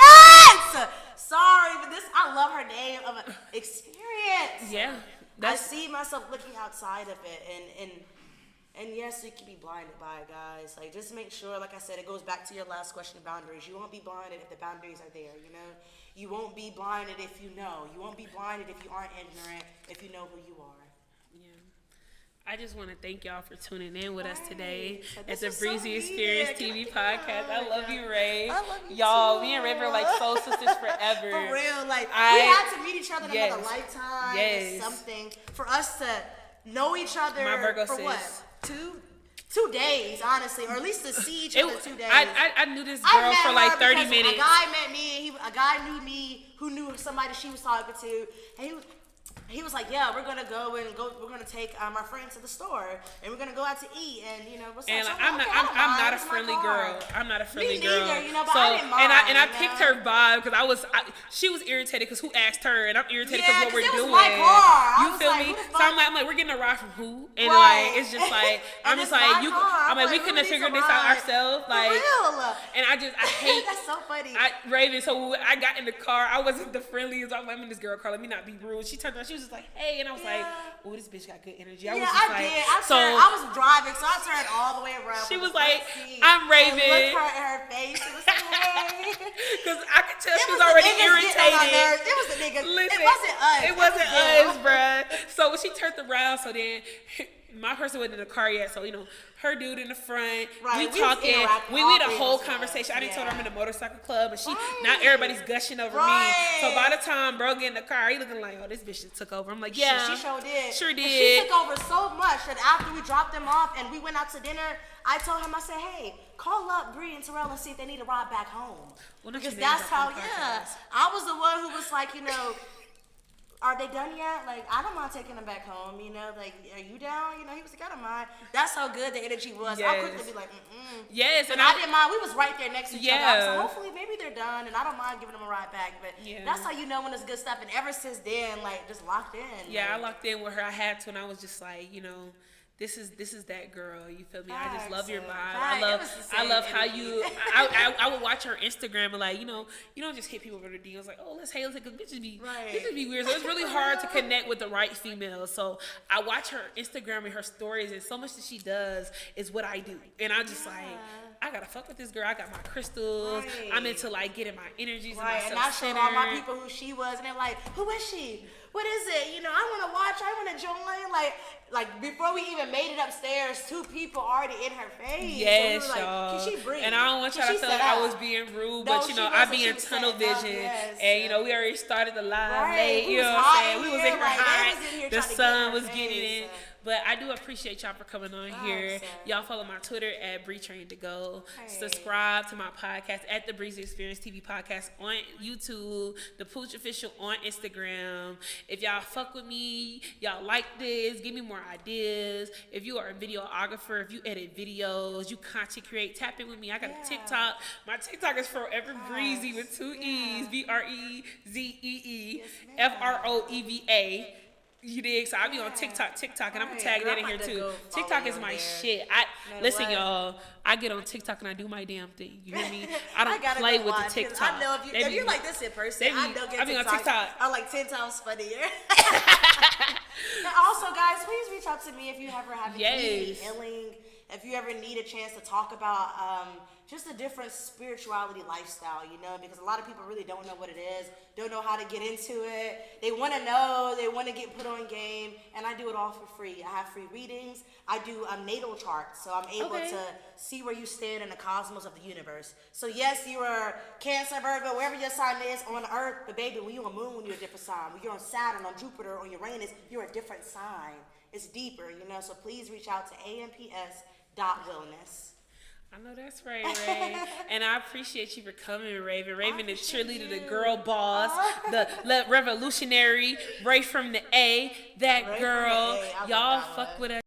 Sorry, but I love her name of experience. Yeah. I see myself looking outside of it, and yes, you can be blinded by it, guys. Like, just make sure, like I said, it goes back to your last question, boundaries. You won't be blinded if the boundaries are there, you know? You won't be blinded if you know. You won't be blinded if you aren't ignorant, if you know who you are. I just want to thank y'all for tuning in with us today at the Breezy Xperience TV podcast. I love you, Ray. I love you y'all. too. Me and Ray are like soul sisters forever. For real, like we had to meet each other in another lifetime. Yes. Something for us to know each other. My Virgo for sis. What? 2 days, honestly, or at least to see each other 2 days. I knew this girl for like 30 minutes. A guy met me, and a guy knew me who knew somebody she was talking to, and he was like, yeah, we're gonna we're gonna take our friends to the store, and we're gonna go out to eat, and you know, what's and up? I'm not a friendly girl. I'm not a friendly girl. Me neither, you know, but so, I didn't mind, and I picked her vibe because she was irritated because who asked her, and I'm irritated because what we're doing. My car. You feel like, me? So I'm like, we're getting a ride from who? And like, it's just like, I'm just like, I'm like, we couldn't have figured this out ourselves. Like, and I hate. That's so funny. Raven. So I got in the car. I wasn't the friendliest. I'm in this girl car. Let me not be rude. She turned around. She was just like, hey, and I was like, oh, this bitch got good energy. I was driving, so I turned all the way around. She was like, I'm Raven. Looked her in her face. It was like, hey. Because I could tell she was already irritated. It was the niggas. Listen, it wasn't us. It wasn't us, bruh. So when she turned around, so then my person wasn't in the car yet, so you know, her dude in the front, we talking, we had a whole conversation. I didn't tell her I'm in a motorcycle club, and now everybody's gushing over me. So by the time bro get in the car, he looking like, oh, this bitch just took over. I'm like, yeah, she sure did. Sure did. She took over so much that after we dropped them off and we went out to dinner, I told him, I said, hey, call up Bree and Terrell and see if they need a ride back home. Well, because that's how, I was the one who was like, you know, are they done yet? Like, I don't mind taking them back home, you know? Like, are you down? You know, he was like, I don't mind. That's how good the energy was. Yes. I quickly be like, Yes. And I didn't mind. We was right there next to each other. So hopefully, maybe they're done, and I don't mind giving them a ride back. But that's how you know when it's good stuff. And ever since then, like, just locked in. Yeah, like, I locked in with her. I had to, and I was just like, you know, this is that girl. You feel me? I just love your vibe. I love how you. I would watch her Instagram and like, you know, you don't just hit people over the DMs like, oh, let's because bitches be weird. So it's really hard to connect with the right female. So I watch her Instagram and her stories, and so much that she does is what I do, and I just like, I gotta fuck with this girl. I got my crystals. I'm into like getting my energies and myself and I showed all my people who she was, and they're like, who is she? What is it? You know, I want to watch. I want to join. Like before we even made it upstairs, 2 people already in her face. Yes, so we were y'all. Like, can she breathe? And I don't want y'all to feel like I was being rude, but you know, I be in tunnel vision, and you know, we already started the live late. You know what I'm saying? We was in here hot. The sun was getting in. But I do appreciate y'all for coming on here. Y'all follow my Twitter at BreeTrainToGo. Subscribe to my podcast at the Breezy Xperience TV podcast on YouTube, the Pooch Official on Instagram. If y'all fuck with me, y'all like this, give me more ideas. If you are a videographer, if you edit videos, you content create, tap in with me. I got a TikTok. My TikTok is Forever Breezy with 2 E's, BREZEE, FROEVA. You dig? So I'll be on TikTok, and I'm gonna tag that in here too. TikTok is my shit. Listen, y'all. I get on TikTok and I do my damn thing. You hear me? I don't play with the TikTok. I know if you're like this in person, I don't get TikTok. I'm like 10 times funnier. And also, guys, please reach out to me if you ever have any healing if you ever need a chance to talk about just a different spirituality lifestyle, you know, because a lot of people really don't know what it is, don't know how to get into it. They want to know, they want to get put on game, and I do it all for free. I have free readings. I do natal charts, so I'm able to see where you stand in the cosmos of the universe. So yes, you are Cancer, Virgo, wherever your sign is on Earth, but baby, when you're on Moon, you're a different sign. When you're on Saturn, on Jupiter, on Uranus, you're a different sign. It's deeper, you know, so please reach out to amps.wellness. I know that's right, Ray. And I appreciate you for coming, Raven. Raven is cheerleader, the girl boss, the revolutionary, Ray from the A, that girl. Y'all fuck with us.